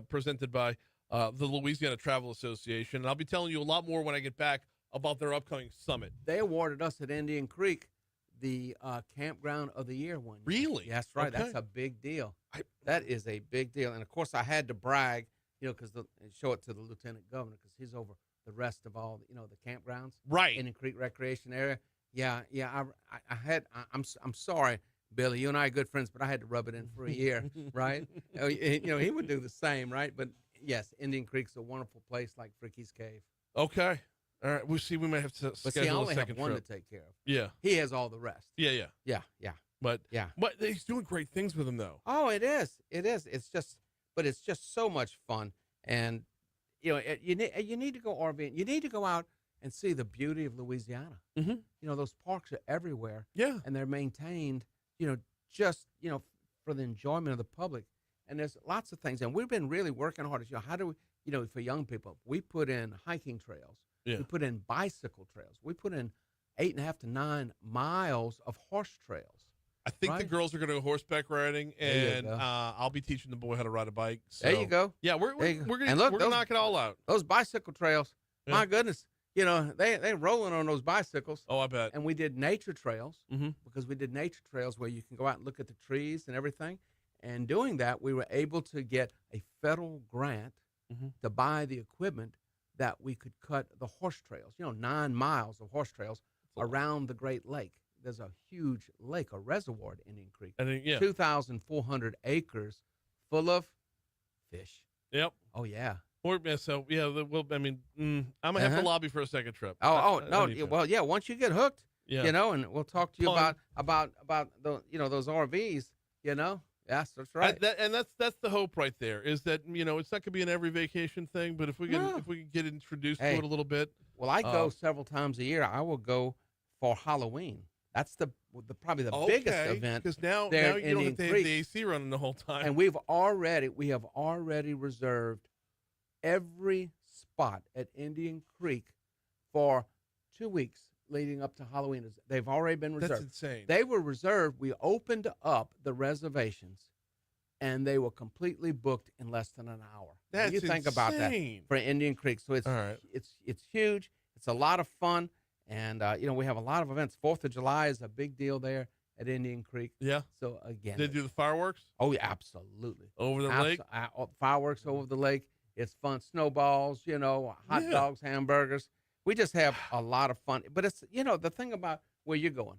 presented by the Louisiana Travel Association. And I'll be telling you a lot more when I get back about their upcoming summit. They awarded us at Indian Creek the campground of the year one year. Really? That's right. Okay. That's a big deal. That is a big deal. And of course, I had to brag, because show it to the lieutenant governor because he's over the rest of all, the campgrounds. Right. Indian Creek Recreation Area. Yeah. I'm sorry, Billy. You and I are good friends, but I had to rub it in for a year, right? He would do the same, right? But yes, Indian Creek's a wonderful place, like Fricky's Cave. Okay. All right. We'll see. We might have to schedule I only a second have one trip. to take care of. Yeah. He has all the rest. Yeah. But he's doing great things with them, though. Oh, it is. It's just so much fun, and you need to go RVing. You need to go out and see the beauty of Louisiana. Mm-hmm. Those parks are everywhere. Yeah, and they're maintained. Just for the enjoyment of the public. And there's lots of things, and we've been really working hard. How do we, for young people, we put in hiking trails. Yeah. We put in bicycle trails. We put in 8.5 to 9 miles of horse trails. I think the girls are going to go horseback riding, and I'll be teaching the boy how to ride a bike. So. There you go. Yeah, we're going to knock it all out. Those bicycle trails, my goodness, they rolling on those bicycles. Oh, I bet. And we did nature trails because we did nature trails where you can go out and look at the trees and everything. And doing that, we were able to get a federal grant to buy the equipment that we could cut the horse trails, 9 miles of horse trails around the Great Lake. There's a huge lake, a reservoir at Indian Creek. 2,400 acres full of fish. Yep. Oh, yeah. I'm going to have to lobby for a second trip. Well, once you get hooked, and we'll talk to you about the, those RVs, Yes, that's right. That's the hope right there. Is that it's not going to be an every vacation thing, but if we can get introduced to it a little bit. Well, I go several times a year. I will go for Halloween. That's probably the biggest event. Because now you don't have to have the AC running the whole time. And we have already reserved every spot at Indian Creek for 2 weeks leading up to Halloween. They've already been reserved. That's insane. They were reserved. We opened up the reservations, and they were completely booked in less than an hour. That's you think about that for Indian Creek. So it's huge. It's a lot of fun, and we have a lot of events. 4th of July is a big deal there at Indian Creek. Yeah. So again, they do the fireworks. Oh, yeah, absolutely. Over the lake. Fireworks over the lake. It's fun. Snowballs. Hot dogs, hamburgers. We just have a lot of fun. But it's, the thing about where you're going,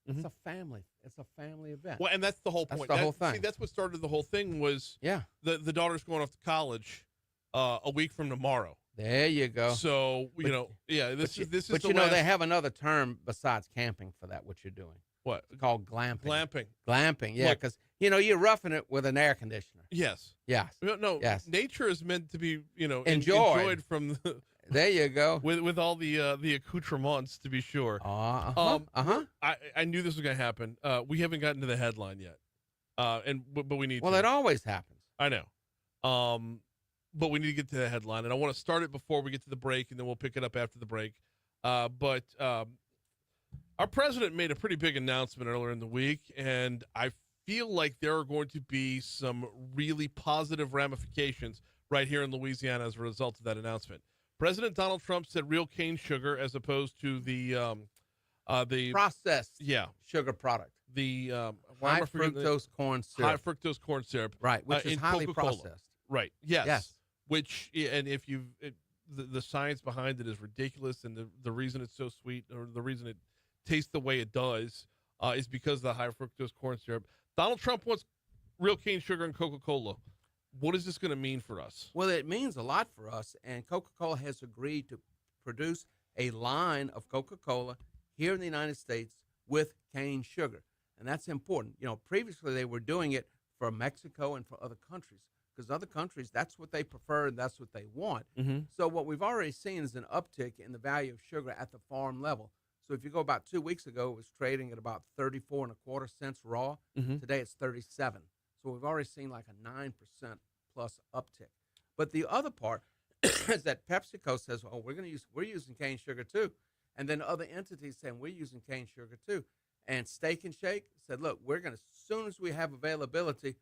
it's a family. It's a family event. Well, and that's the whole point. That's the whole thing. See, that's what started the whole thing was the daughter's going off to college a week from tomorrow. There you go. So, this is But they have another term besides camping for that, what you're doing. What? It's called glamping. Glamping, yeah, because, you're roughing it with an air conditioner. Yes. Yes. No, yes. Nature is meant to be, enjoyed from the... There you go. With all the accoutrements, to be sure. I knew this was going to happen. We haven't gotten to the headline yet, but we need. Well, it always happens. I know. But we need to get to the headline, and I want to start it before we get to the break, and then we'll pick it up after the break. But our president made a pretty big announcement earlier in the week, and I feel like there are going to be some really positive ramifications right here in Louisiana as a result of that announcement. President Donald Trump said real cane sugar as opposed to the processed yeah sugar product. The high fructose corn syrup. High fructose corn syrup. Right, which is highly Coca-Cola. processed. Right. Yes. Yes. Which, and if the science behind it is ridiculous, and the reason it's so sweet, or the reason it tastes the way it does, is because of the high fructose corn syrup. Donald Trump wants real cane sugar and Coca-Cola. What is this going to mean for us? Well, it means a lot for us, and Coca-Cola has agreed to produce a line of Coca-Cola here in the United States with cane sugar, and that's important. You know, previously they were doing it for Mexico and for other countries, because other countries, that's what they prefer and that's what they want. Mm-hmm. So what we've already seen is an uptick in the value of sugar at the farm level. So if you go about 2 weeks ago, it was trading at about 34 and a quarter cents raw. Mm-hmm. Today it's 37. So we've already seen like a 9% plus uptick. But the other part is that PepsiCo says, "Oh, we're using cane sugar too," and then other entities saying we're using cane sugar too. And Steak and Shake said, "Look, we're going to, as soon as we have availability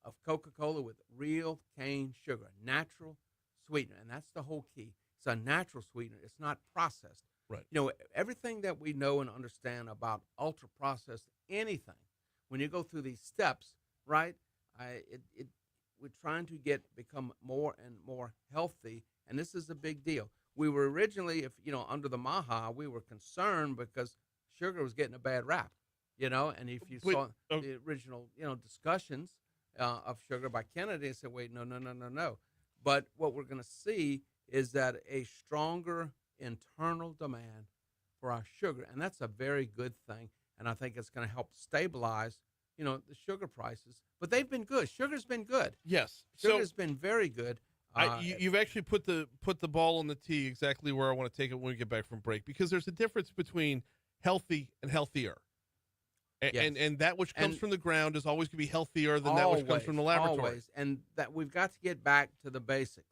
of Coca-Cola with real cane sugar, natural sweetener," and that's the whole key. It's a natural sweetener. It's not processed. Right. You know, everything that we know and understand about ultra-processed anything, when you go through these steps, right, we're trying to become more and more healthy, and this is a big deal. We were originally, under the MAHA, we were concerned because sugar was getting a bad rap, and if you saw the original, discussions of sugar by Kennedy, and said, wait, no. But what we're going to see is that a stronger internal demand for our sugar, and that's a very good thing, and I think it's going to help stabilize the sugar prices. But they've been good. Sugar's been good. Yes. Sugar's been very good. You've actually put the ball on the tee exactly where I want to take it when we get back from break, because there's a difference between healthy and healthier. And that which comes from the ground is always going to be healthier than that which comes from the laboratory. Always. And that we've got to get back to the basics.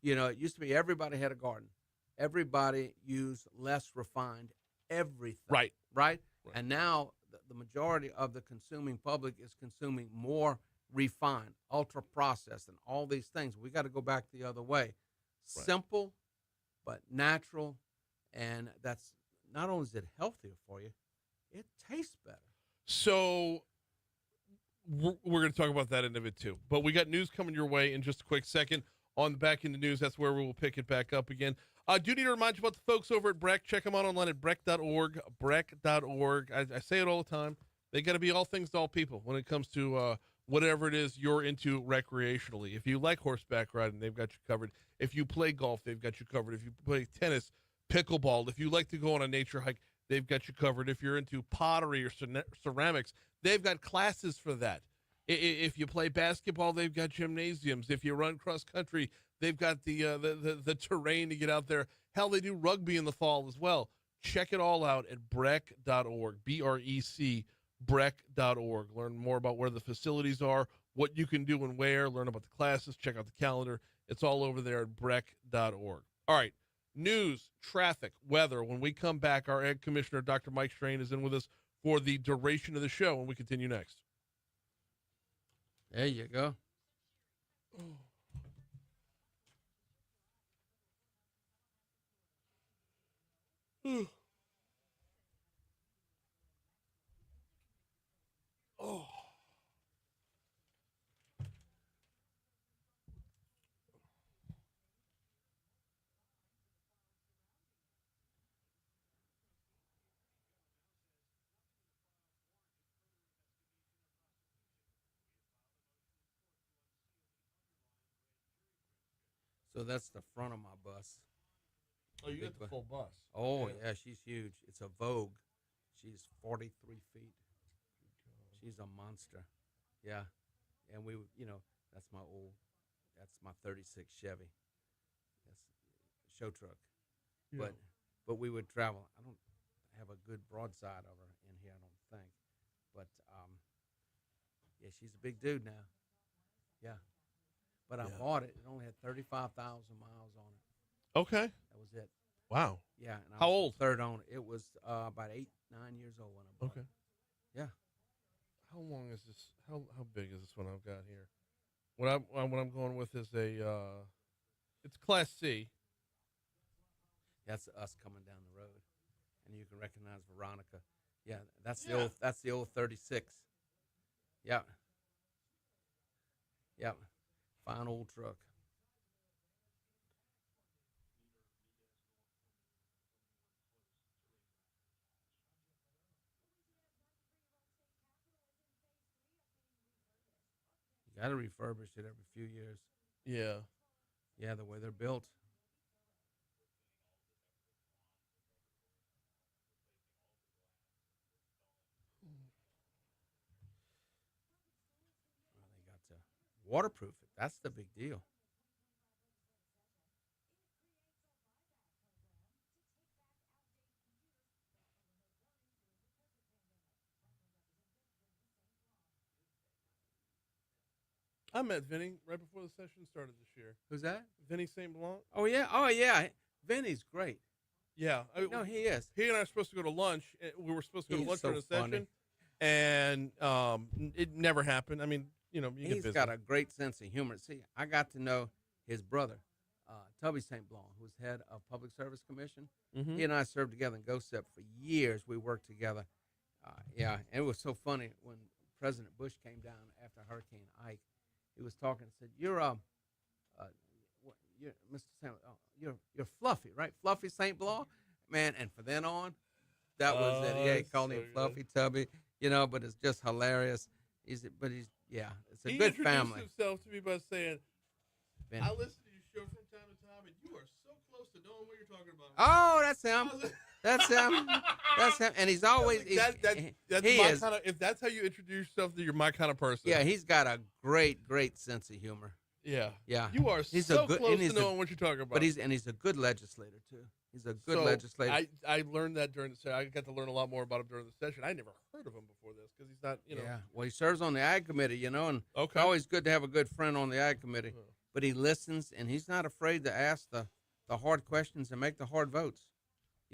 It used to be everybody had a garden. Everybody used less refined everything. Right. And now the majority of the consuming public is consuming more refined, ultra-processed, and all these things. We got to go back the other way. Right. Simple, but natural, and that's not only is it healthier for you, it tastes better. So we're going to talk about that end of it too. But we got news coming your way in just a quick second. On the back end of news, that's where we will pick it back up again. I do need to remind you about the folks over at Breck. Check them out online at breck.org, breck.org. I say it all the time. They got to be all things to all people when it comes to whatever it is you're into recreationally. If you like horseback riding, they've got you covered. If you play golf, they've got you covered. If you play tennis, pickleball, if you like to go on a nature hike, they've got you covered. If you're into pottery or ceramics, they've got classes for that. If you play basketball, they've got gymnasiums. If you run cross country, they've got the terrain to get out there. Hell, they do rugby in the fall as well. Check it all out at breck.org, B-R-E-C, breck.org. Learn more about where the facilities are, what you can do and where. Learn about the classes. Check out the calendar. It's all over there at breck.org. All right, news, traffic, weather. When we come back, our Ed Commissioner, Dr. Mike Strain, is in with us for the duration of the show, and we continue next. There you go. Oh. So that's the front of my bus. Oh, you got the full bus. Oh, yeah, she's huge. It's a Vogue. She's 43 feet. She's a monster. Yeah. And that's my 36 Chevy. That's a show truck. Yeah. But we would travel. I don't have a good broadside of her in here, I don't think. But, yeah, she's a big dude now. Yeah. But I bought it. It only had 35,000 miles on it. Okay. That was it. Wow. Yeah. And I How was the old? third owner. It was about 8, 9 years old when I bought Okay. it. Yeah. How long is this? How big is this one I've got here? What I'm going with is it's Class C. That's us coming down the road, and you can recognize Veronica. Yeah, that's Yeah. the old 36. Yeah. Yeah. Fine old truck. You got to refurbish it every few years. Yeah. Yeah, the way they're built. Well, they got to waterproof it. That's the big deal. I met Vinny right before the session started this year. Who's that? Vinny St. Blanc. Oh yeah. Oh yeah. Vinny's great. Yeah. No, he is. He and I were supposed to go to lunch. We were supposed to go to He's lunch so during the funny. session, and it never happened. I mean, you get He's busy. got a great sense of humor. See, I got to know his brother, Tubby St. Blanc, who's head of Public Service Commission. Mhm. He and I served together in GOSEP for years. We worked together. Yeah, and it was so funny when President Bush came down after Hurricane Ike. He was talking and said, "You're Mr. St. You're Fluffy, right? Fluffy St. Blanc, man." And from then on, that was it. Yeah, he that's called so him good. Fluffy Tubby. But it's just hilarious. It's a He good introduced family. himself to me by saying, Vinny. "I listen to your show from time to time, and you are so close to knowing what you're talking about." Oh, that's him. That's him. That's him. And he's always that's he my is. kind of. If that's how you introduce yourself, then you're my kind of person. Yeah, he's got a great sense of humor. Yeah. Yeah, You are he's so a good, close and to he's knowing what you're talking about. But he's a good legislator too. He's a good So, legislator. I learned that during the session. I got to learn a lot more about him during the session. I never heard of him before this because he's not, Yeah. Well, he serves on the Ag Committee, and Okay. it's always good to have a good friend on the Ag Committee. But he listens, and he's not afraid to ask the hard questions and make the hard votes.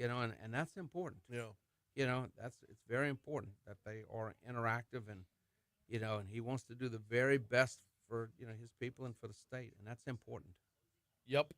And that's important. Yeah. It's very important that they are interactive, and and he wants to do the very best for his people and for the state, and that's important. Yep.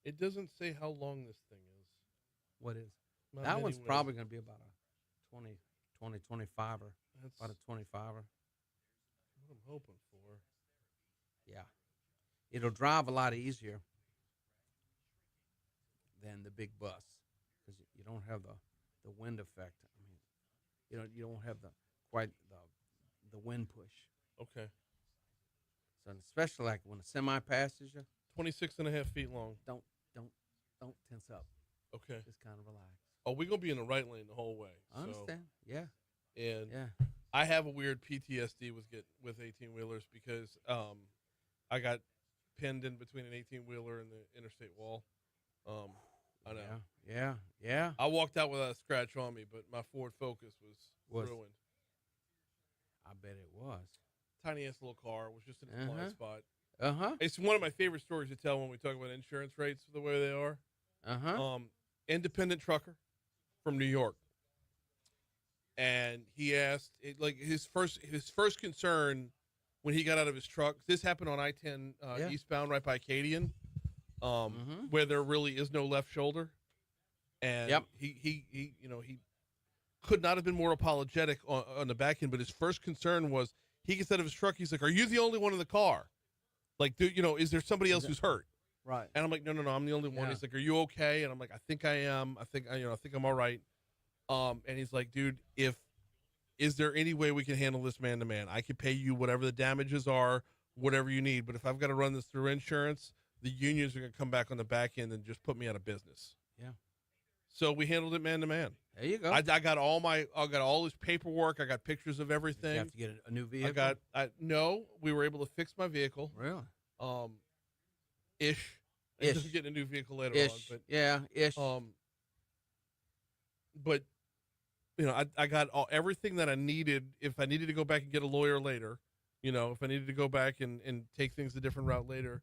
It doesn't say how long this thing is. What is? Not That many one's ways. probably going to be about a 25er. That's About a 25er. what I'm hoping for. Yeah. It'll drive a lot easier than the big bus because you don't have the wind effect. I mean, you don't have quite the wind push. Okay. So especially like when a semi passes you, 26 and a half feet long. don't tense up. Okay. Just kind of relax. Oh, we're going to be in the right lane the whole way. I understand. Yeah. And Yeah. I have a weird PTSD with 18-wheelers because I got pinned in between an 18-wheeler and the interstate wall. I know. Yeah. I walked out without a scratch on me, but my Ford Focus was ruined. I bet it was. Tiny ass little car. It was just in a blind spot. Uh-huh. It's one of my favorite stories to tell when we talk about insurance rates the way they are. Uh-huh. Independent trucker from New York. And he asked, his first concern when he got out of his truck, this happened on I-10 eastbound right by Acadian, where there really is no left shoulder. And he could not have been more apologetic on the back end, but his first concern was he gets out of his truck. He's like, "Are you the only one in the car? Like, is there somebody else who's hurt?" Right. And I'm like, no, I'm the only one. Yeah. He's like, "Are you okay?" And I'm like, "I think I am. I think I'm all right." And he's like, "Dude, is there any way we can handle this man to man? I can pay you whatever the damages are, whatever you need. But if I've got to run this through insurance, the unions are going to come back on the back end and just put me out of business." Yeah. So we handled it man to man. There you go. I got all his paperwork. I got pictures of everything. You have to get a new vehicle. No, we were able to fix my vehicle. Really? ish. And just getting a new vehicle later on. But, ish. But you know, I got everything that I needed. If I needed to go back and get a lawyer later, you know, if I needed to go back and take things a different route later,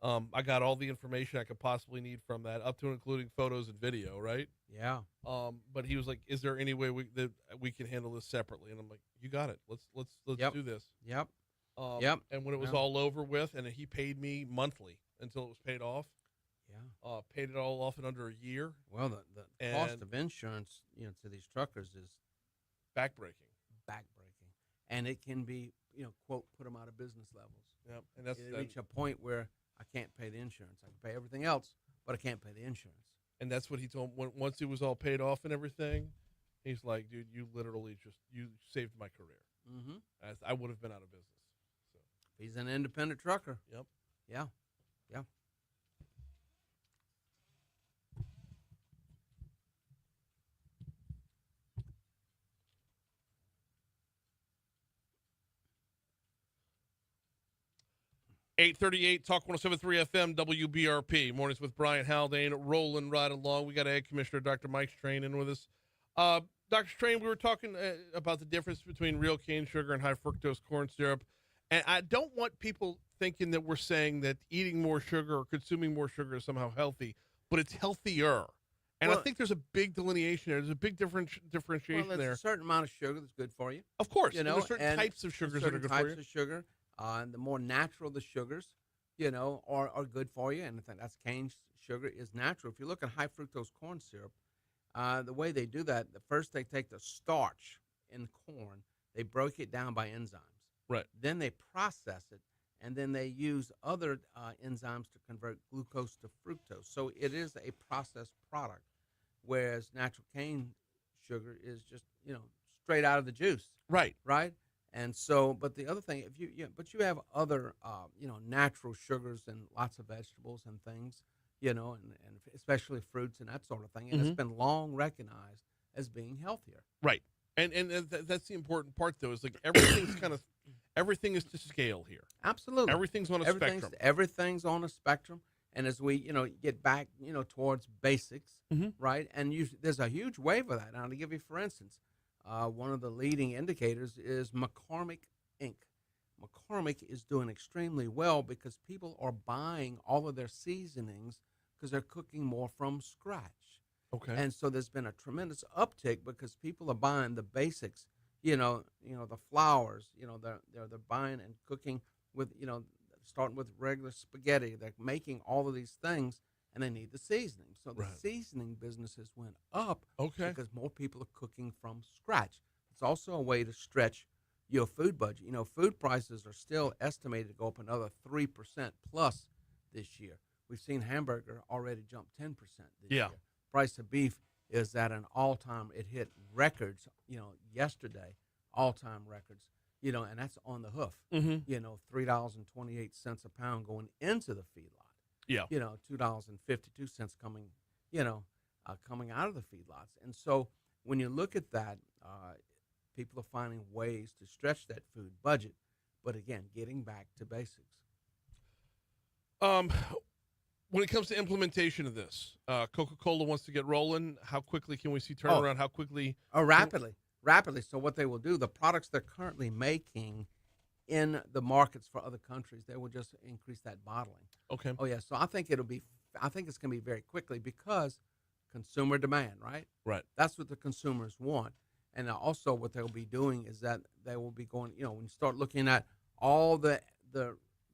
I got all the information I could possibly need from that, up to and including photos and video, right? Yeah. But he was like, "Is there any way that we can handle this separately?" And I'm like, "You got it. Let's do this." Yep. And when it was all over with, and he paid me monthly until it was paid off. Yeah. Paid it all off in under a year. Well, the cost of insurance, you know, to these truckers is backbreaking. And it can be, you know, quote, put them out of business levels. Yep. And that's they reach a point where I can't pay the insurance. I can pay everything else, but I can't pay the insurance. And that's what he told me. Once it was all paid off and everything, he's like, "Dude, you literally you saved my career. Mm-hmm. I would have been out of business." So he's an independent trucker. Yep. Yeah. Yeah. 838 Talk 107.3 FM WBRP. Mornings with Brian Haldane, rolling right along. We got Ag Commissioner Dr. Mike Strain in with us. Dr. Strain, we were talking about the difference between real cane sugar and high fructose corn syrup. And I don't want people thinking that we're saying that eating more sugar or consuming more sugar is somehow healthy, but it's healthier. And I think there's a big delineation there. There's a big differentiation there's there. A certain amount of sugar that's good for you. Of course. You know, there's certain types of sugars that are good for you. Certain types of sugar. And the more natural the sugars, you know, are good for you. And I think that's cane sugar is natural. If you look at high fructose corn syrup, the way they do that, first they take the starch in corn, they break it down by enzymes. Right. Then they process it, and then they use other enzymes to convert glucose to fructose. So it is a processed product, whereas natural cane sugar is just, you know, straight out of the juice. Right. Right. And so, but the other thing, you have other, you know, natural sugars and lots of vegetables and things, you know, and especially fruits and that sort of thing. And it's been long recognized as being healthier. Right. And that's the important part, though, is like everything is to scale here. Absolutely. Everything's on a spectrum. Everything's on a spectrum. And as we, you know, get back, you know, towards basics, right? And there's a huge wave of that. Now, to give you, for instance, one of the leading indicators is McCormick Inc. McCormick is doing extremely well because people are buying all of their seasonings because they're cooking more from scratch. Okay. And so there's been a tremendous uptick because people are buying the basics, you know, the flours, you know, they're buying and cooking with, you know, starting with regular spaghetti. They're making all of these things, and they need the seasoning. So the seasoning businesses went up because more people are cooking from scratch. It's also a way to stretch your food budget. You know, food prices are still estimated to go up another 3% plus this year. We've seen hamburger already jump 10% this year. Price of beef is at an all-time. It hit records, you know, yesterday, all-time records, you know, and that's on the hoof. You know, $3.28 a pound going into the feedlot. Yeah. You know, $2.52 coming, you know, coming out of the feedlots. And so when you look at that, people are finding ways to stretch that food budget. But again, getting back to basics. When it comes to implementation of this, Coca-Cola wants to get rolling. How quickly can we see turnaround? How quickly? Rapidly. So what they will do, the products they're currently making in the markets for other countries, they will just increase that bottling. Okay. Oh, yeah. So I think it's going to be very quickly because consumer demand, right? Right. That's what the consumers want. And also what they'll be doing is that they will be going, you know, when you start looking at all the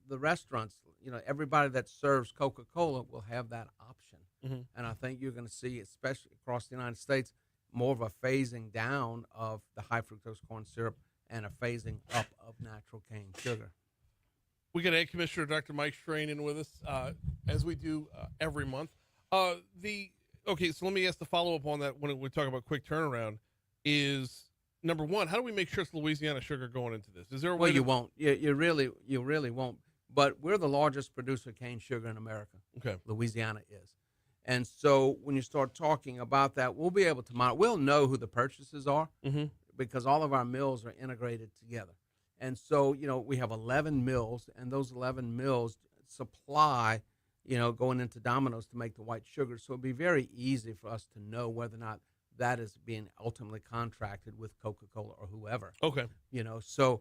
restaurants, you know, everybody that serves Coca-Cola will have that option. And I think you're going to see, especially across the United States, more of a phasing down of the high fructose corn syrup and a phasing up of natural cane sugar. We got Ag Commissioner Dr. Mike Strain in with us, as we do every month. So let me ask the follow-up on that when we talk about quick turnaround is, number one, how do we make sure it's Louisiana sugar going into this? Is there a way you won't. You really won't. But we're the largest producer of cane sugar in America. Okay. Louisiana is. And so when you start talking about that, we'll be able to monitor. We'll know who the purchasers are because all of our mills are integrated together. And so, you know, we have 11 mills, and those 11 mills supply, going into Domino's to make the white sugar. So it'd be very easy for us to know whether or not that is being ultimately contracted with Coca-Cola or whoever. Okay. So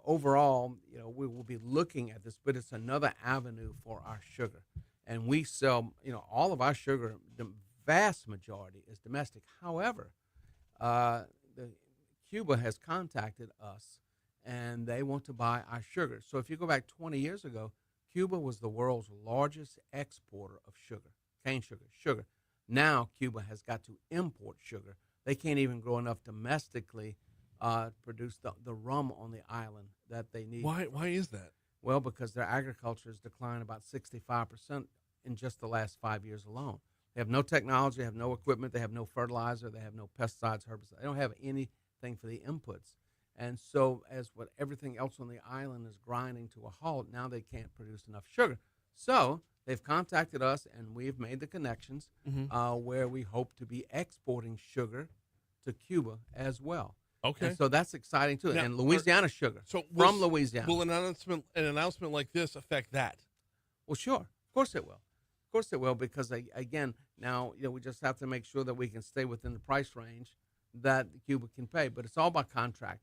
overall, we will be looking at this, but it's another avenue for our sugar. And we sell, all of our sugar, the vast majority is domestic. However, Cuba has contacted us, and they want to buy our sugar. So if you go back 20 years ago, Cuba was the world's largest exporter of sugar, cane sugar. Now Cuba has got to import sugar. They can't even grow enough domestically to produce the rum on the island that they need. Why is that? Well, because their agriculture has declined about 65% in just the last 5 years alone. They have no technology, they have no equipment, they have no fertilizer, they have no pesticides, herbicides. They don't have anything for the inputs. And so as what everything else on the island is grinding to a halt, now they can't produce enough sugar. So they've contacted us, and we've made the connections where we hope to be exporting sugar to Cuba as well. Okay. And so that's exciting, too. Now, and Louisiana sugar So from Louisiana. Will an announcement like this affect that? Well, sure. Of course it will. Of course it will, because, again, now we just have to make sure that we can stay within the price range that Cuba can pay. But it's all by contract.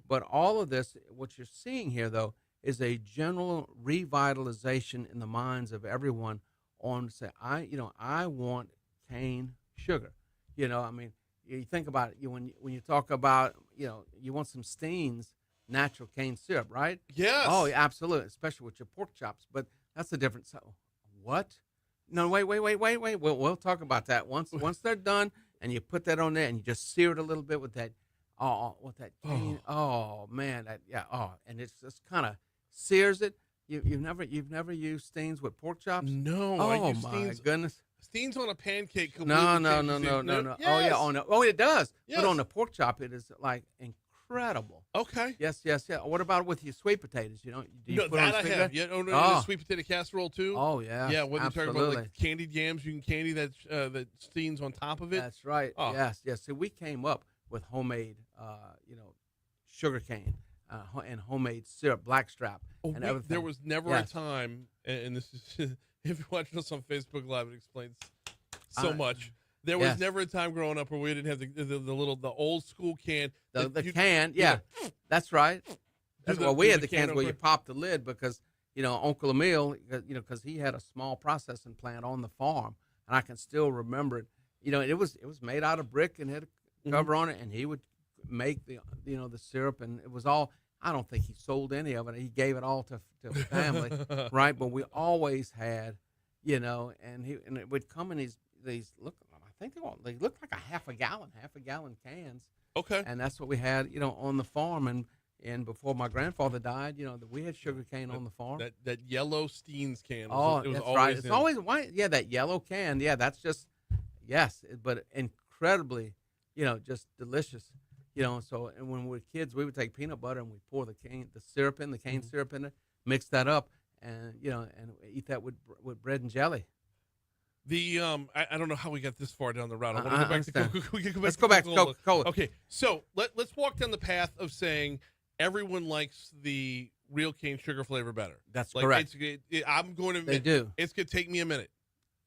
But all of this, what you're seeing here, though, is a general revitalization in the minds of everyone on, say, I want cane sugar. You think about it, when you talk about, you want some Steen's natural cane syrup, right? Yes. Oh, absolutely, especially with your pork chops. But that's a different. So, what? No, wait. We'll talk about that once they're done, and you put that on there, and you just sear it a little bit with that cane. Oh man, and it's just kind of sears it. You've never used Steen's with pork chops? No. Oh my goodness. Steen's on a pancake. No. Yes. Oh yeah. Oh, it does. Yes. But on the pork chop, it is like incredible. Okay. Yes. What about with your sweet potatoes? Do you put that on I sweet have. potatoes? The sweet potato casserole too. Oh yeah. Yeah. When you're talking about absolutely. like candied yams, you can candy that Steen's on top of it. That's right. Oh. Yes. So we came up with homemade, sugar cane and homemade syrup, blackstrap, and everything. There was never a time, and this is if you're watching us on Facebook Live, it explains so much. There was never a time growing up where we didn't have the old school can. The can, yeah. That's right. We had the cans where you pop the lid because, Uncle Emil, because he had a small processing plant on the farm, and I can still remember it. It was made out of brick and had a cover on it, and he would make the syrup, and it was all. I don't think he sold any of it. He gave it all to the family, right? But we always had, and it would come in these look. I think they look like a half a gallon cans. Okay. And that's what we had, on the farm, and before my grandfather died, we had sugar cane on the farm. That yellow Steen's can. It was always right. It's always white. Yeah, that yellow can. Yeah, that's just but incredibly, just delicious. So and when we were kids, we would take peanut butter and we pour the cane syrup in it, mix that up, and and eat that with bread and jelly. I don't know how we got this far down the route. I want to go back to Coca-Cola. Let's go back to Coca-Cola. Okay, so let's walk down the path of saying everyone likes the real cane sugar flavor better. That's correct. I'm going to admit, they do. It's going to take me a minute.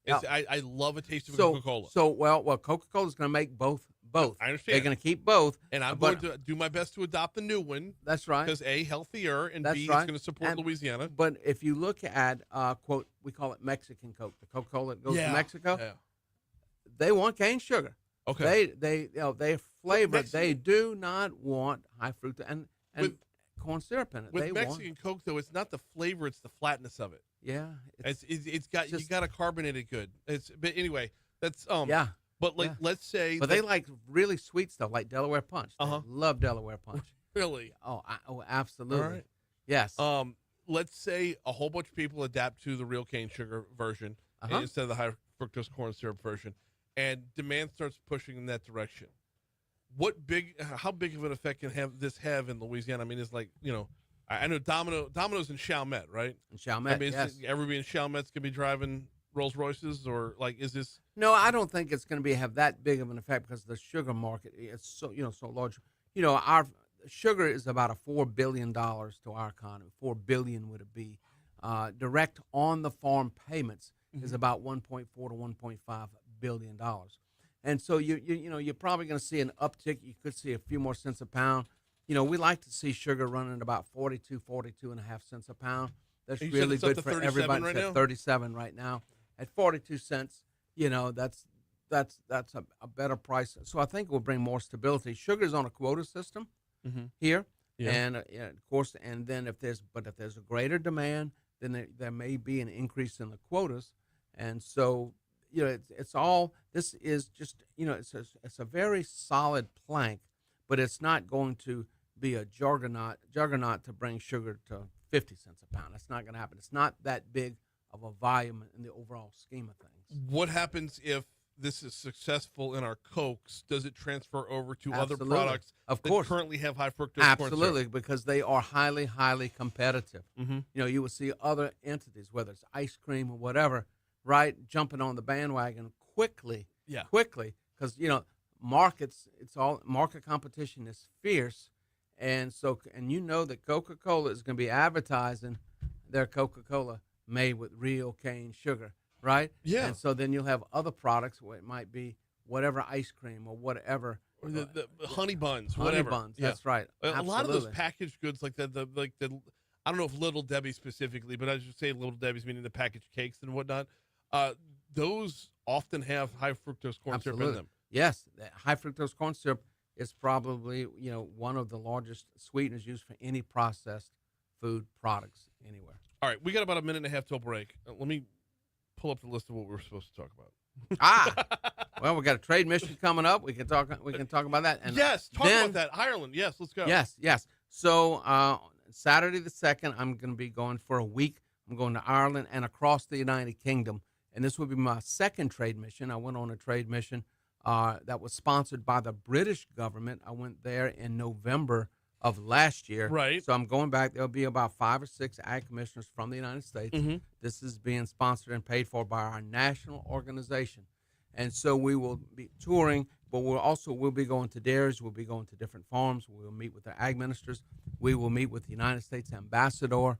I love a taste of so, Coca-Cola. So well, Coca-Cola is going to make both. I understand. They're going to keep both. And I'm going to do my best to adopt the new one. That's right. Because A, healthier, and That's B, right. it's going to support Louisiana. But if you look at, quote, we call it Mexican Coke, the Coca-Cola that goes to Mexico, they want cane sugar. Okay. They flavor. They do not want high fructose and corn syrup in it. With Mexican Coke, though, it's not the flavor; it's the flatness of it. Yeah, it's got you got to carbonate it good. But anyway, that's yeah. But let's say, but they like really sweet stuff like Delaware Punch. They love Delaware Punch. Really? Oh, absolutely. All right. Yes. Let's say a whole bunch of people adapt to the real cane sugar version instead of the high fructose corn syrup version, and demand starts pushing in that direction. How big of an effect can this have in Louisiana? I mean, it's like, I know Domino's in Chalmette, right? In Chalmette, yes. Everybody in Chalmette's going to be driving Rolls Royces, or is this? No, I don't think it's going to have that big of an effect because the sugar market is so large. Our sugar is about $4 billion to our economy. $4 billion would it be? direct on the farm payments is about 1.4 to 1.5 billion dollars. And so you're probably going to see an uptick. You could see a few more cents a pound. We like to see sugar running at about 42 and a half cents a pound. That's You said really it's up good to for 37 everybody. right It's now? at 37 right now. At 42 cents, that's a better price. So I think it will bring more stability. Sugar's on a quota system here, Yeah. and of course, and then if there's a greater demand, then there may be an increase in the quotas, and so it's all. This is just it's a very solid plank, but it's not going to be a juggernaut to bring sugar to 50 cents a pound. That's not going to happen. It's not that big of a volume in the overall scheme of things. What happens if this is successful in our Cokes? Does it transfer over to other Absolutely. products Of that course. currently have high fructose corn syrup? Absolutely, because they are highly, highly competitive. Mhm. You will see other entities, whether it's ice cream or whatever, right, jumping on the bandwagon quickly. Yeah. Quickly, because markets. It's all market competition is fierce, and so that Coca-Cola is going to be advertising their Coca-Cola made with real cane sugar, right? Yeah. And so then you'll have other products where it might be whatever ice cream or whatever. Or the honey buns, Honey whatever. buns, Yeah. that's right. A lot of those Absolutely. packaged goods like that, I don't know if Little Debbie specifically, but I should say Little Debbie's, meaning the packaged cakes and whatnot. Those often have high fructose corn syrup in them. Yes, that high fructose corn syrup is probably one of the largest sweeteners used for any processed food products anywhere. All right, we got about a minute and a half till break. Let me pull up the list of what we're supposed to talk about. Well, we got a trade mission coming up. We can talk about that. And yes, talk then- about that. Ireland. Yes, let's go. Yes. So Saturday the 2nd, I'm going to be going for a week. I'm going to Ireland and across the United Kingdom, and this will be my second trade mission. I went on a trade mission that was sponsored by the British government. I went there in November of last year. Right. So I'm going back. There'll be about 5 or 6 ag commissioners from the United States. Mhm. This is being sponsored and paid for by our national organization. And so we will be touring, but we'll be going to dairies. We'll be going to different farms. We'll meet with the ag ministers. We will meet with the United States ambassador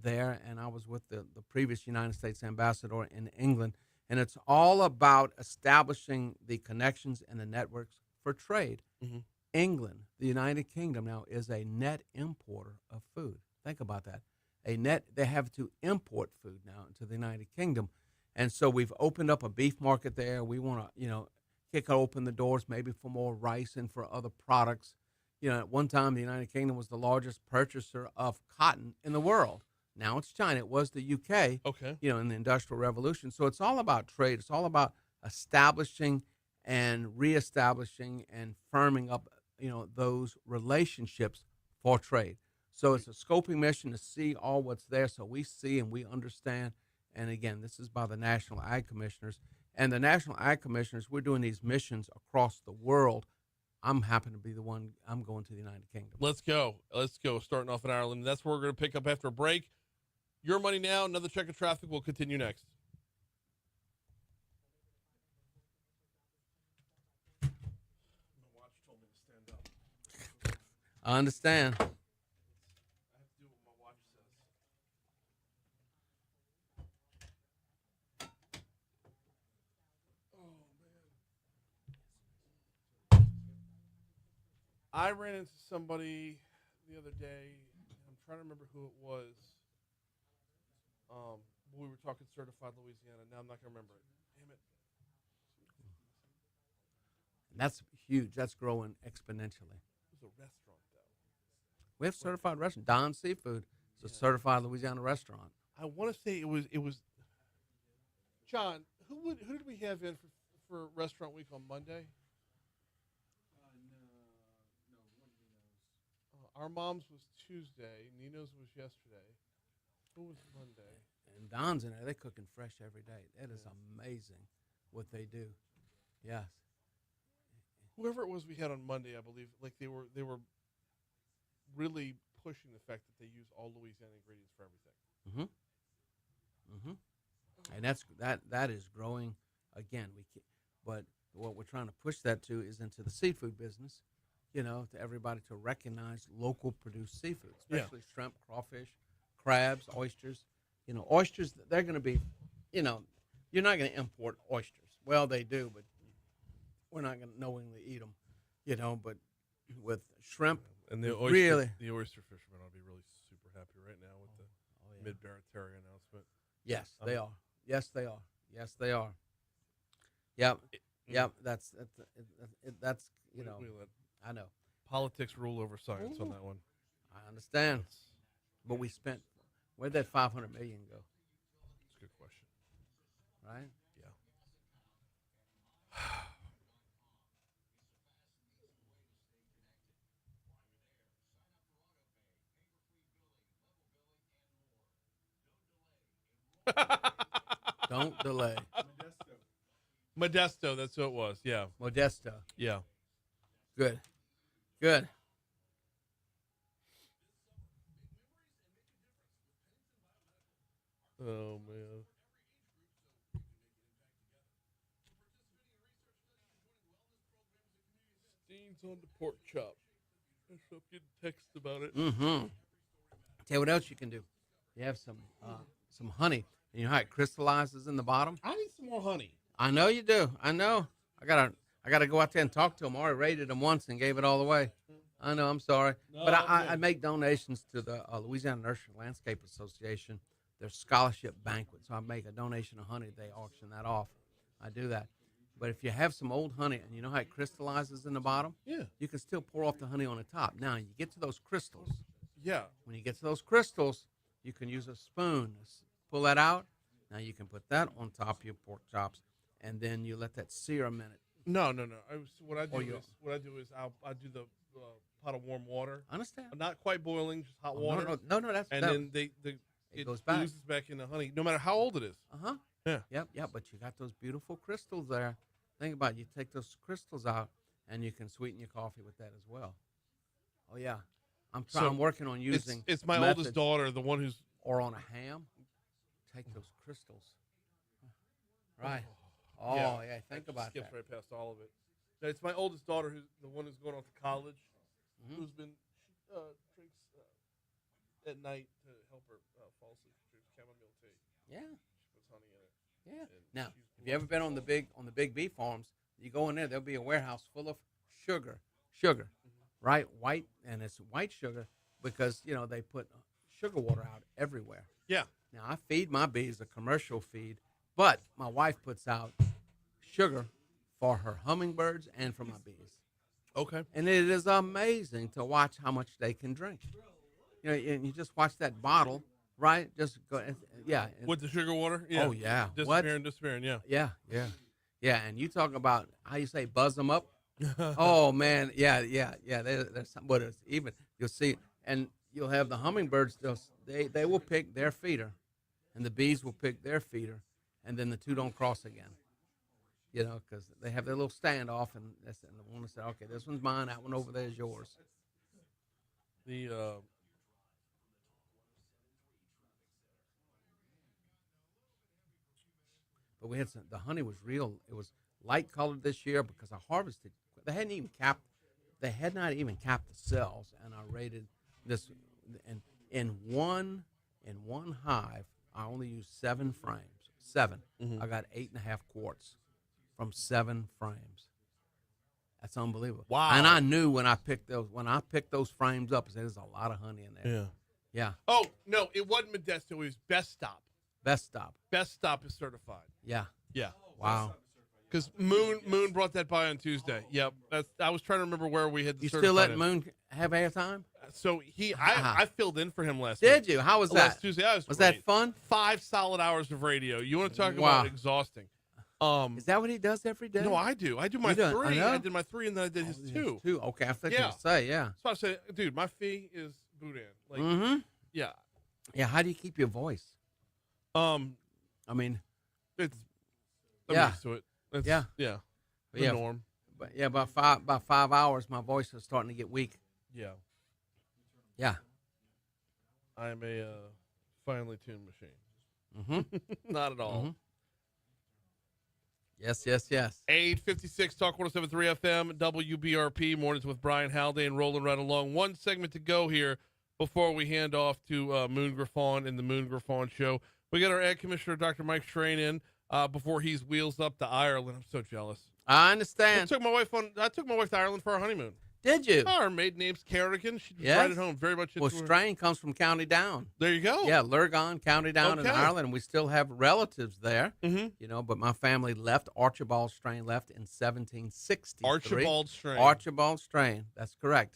there. And I was with the previous United States ambassador in England. And it's all about establishing the connections and the networks for trade. Mhm. England, the United Kingdom now, is a net importer of food. Think about that. They have to import food now into the United Kingdom. And so we've opened up a beef market there. We want to, kick open the doors maybe for more rice and for other products. At one time, the United Kingdom was the largest purchaser of cotton in the world. Now it's China. It was the UK, Okay. in the Industrial Revolution. So it's all about trade. It's all about establishing and reestablishing and firming up, those relationships for trade. So it's a scoping mission to see all what's there so we see and we understand. And again, this is by the National Ag Commissioners. And the National Ag Commissioners, we're doing these missions across the world. I'm happy to be the one. I'm going to the United Kingdom. Let's go. Starting off in Ireland. That's where we're going to pick up after a break. Your money now. Another check of traffic. We'll continue next. My watch told me to stand up. I understand. I have to do what my watch says. Oh, man. I ran into somebody the other day. I'm trying to remember who it was. We were talking certified Louisiana. Now I'm not going to remember it. Damn it. That's huge. That's growing exponentially. It was a restaurant, though. We have certified restaurant. Don Seafood is a certified Louisiana restaurant. I want to say it was John. Who did we have in for Restaurant Week on Monday? Our mom's was Tuesday. Nino's was yesterday. Who was Monday? And Don's in there. They're cooking fresh every day. That is amazing what they do. Yes. Whoever it was we had on Monday, I believe, like they were really pushing the fact that they use all Louisiana ingredients for everything. And that is growing again. But what we're trying to push that to is into the seafood business. To everybody to recognize local produced seafood, especially shrimp, crawfish, crabs, oysters. Oysters, they're going to be, you're not going to import oysters. Well, they do, but we're not going to knowingly eat them, but with shrimp, and the oyster fishermen ought to be really super happy right now with the mid-Barataria announcement. Yes, they are. Yes, they are. Yes, they are. Yep. Yep. That's I know. Politics rule over science on that one. I understand. But where'd that $500 million go? That's a good question. Right? Yeah. Don't delay. Modesto, that's who it was. Yeah. Modesto. Yeah. Good. Oh, man. Steam's on the pork chop. I'm getting text about it. Mm-hmm. Tell you what else you can do. You have some honey, and you know how it crystallizes in the bottom? I need some more honey. I know you do. I know. I gotta go out there and talk to them. I already rated them once and gave it all away. I know. I'm sorry, but I make donations to the Louisiana Nursery Landscape Association. Their scholarship banquet. So I make a donation of honey. They auction that off. I do that. But if you have some old honey and you know how it crystallizes in the bottom, you can still pour off the honey on the top. Now you get to those crystals. Yeah. When you get to those crystals, you can use a spoon to pull that out. Now you can put that on top of your pork chops, and then you let that sear a minute. No. What I do is I do the pot of warm water. I understand. Not quite boiling, just hot water. No. Then it goes back. oozes back into honey, no matter how old it is. Uh-huh. Yeah. Yep. But you got those beautiful crystals there. Think about it. You take those crystals out, and you can sweeten your coffee with that as well. Oh, yeah. I'm working on using It's my oldest daughter, the one who's... Or on a ham. Take those crystals. Right. Oh, yeah. Think about that. Skips right past all of it. Now, it's my oldest daughter, who's the one who's going off to college, who's been... She drinks at night to help her fall asleep. She drinks chamomile tea. Yeah. She puts honey in it. Yeah. Now, if you ever been on the big bee farms, you go in there'll be a warehouse full of sugar, right? White, and it's white sugar because, they put sugar water out everywhere. Yeah. Now, I feed my bees a commercial feed, but my wife puts out sugar for her hummingbirds and for my bees. Okay. And it is amazing to watch how much they can drink. And you just watch that bottle, right? Just go, yeah. With the sugar water? Yeah. Oh, yeah. Disappearing, yeah. Yeah, and you talk about how you say buzz them up. Oh, man. Yeah. There's some, but it's even, you'll see, and you'll have the hummingbirds, they will pick their feeder, and the bees will pick their feeder, and then the two don't cross again. Because they have their little standoff, and the one will say, okay, this one's mine, that one over there is yours. But we had the honey was real. It was light colored this year because I harvested. They had not even capped the cells, and I rated this. And in one hive, I only used 7 frames. 7. I got 8.5 quarts from 7 frames. That's unbelievable. Wow! And I knew when I picked those frames up, I said, "There's a lot of honey in there." Yeah. Oh no, it wasn't Modesto. It was Best Stop. Best Stop. Best Stop is certified. Yeah. Yeah. Wow. Because Moon brought that by on Tuesday. Yep. I was trying to remember where we had the You still let Moon have airtime? So I filled in for him last Did week. you? How was that? Last Tuesday. Was that fun? 5 solid hours of radio. You want to talk about exhausting? Is that what he does every day? No, I do. I do my 3. I did my 3, and then I did his 2. 2. Okay, I think you say, yeah. So I said, dude, my fee is boudin. Yeah. Yeah. How do you keep your voice? I mean, I'm used to it. Yeah. The norm. But yeah, about 5 hours, my voice is starting to get weak. Yeah. Yeah. I'm a finely tuned machine. Not at all. Yes. 856 Talk 107.3 FM, WBRP, Mornings with Brian Haldane, rolling right along. One segment to go here before we hand off to Moon Griffon and the Moon Griffon Show. We got our Ag Commissioner, Dr. Mike Strain, in before he's wheels up to Ireland. I'm so jealous. I I understand. took my wife to Ireland for our honeymoon. Did you? Oh, our maiden name's Kerrigan. She was Yes. right at home, very much into Well, her. Strain comes from County Down. There you go. Yeah, Lurgan, County Down in Okay. Ireland, and we still have relatives there. Mm-hmm. You know, but my family left. Archibald Strain left in 1763. Archibald Strain. Archibald Strain. That's correct.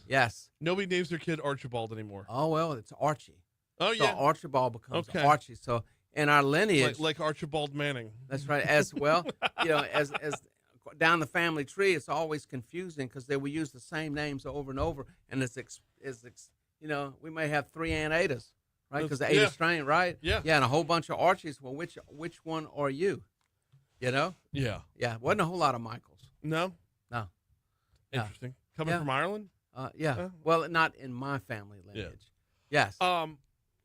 Yes. Nobody names their kid Archibald anymore. Oh well, it's Archie. Oh So yeah. Archibald becomes Okay. Archie. So in our lineage, Like Archibald Manning. that's right. As well, you know, as down the family tree, it's always confusing because they will use the same names over and over, and you know, we may have 3 Aunt Adas, right? Because the Ada Yeah. Strain, right? Yeah. Yeah, and a whole bunch of Archies. Well, which one are you? You know? Yeah. Yeah, wasn't a whole lot of Michaels. No. No. Interesting. Coming Yeah. from Ireland. Yeah. Well, not in my family lineage. Yes.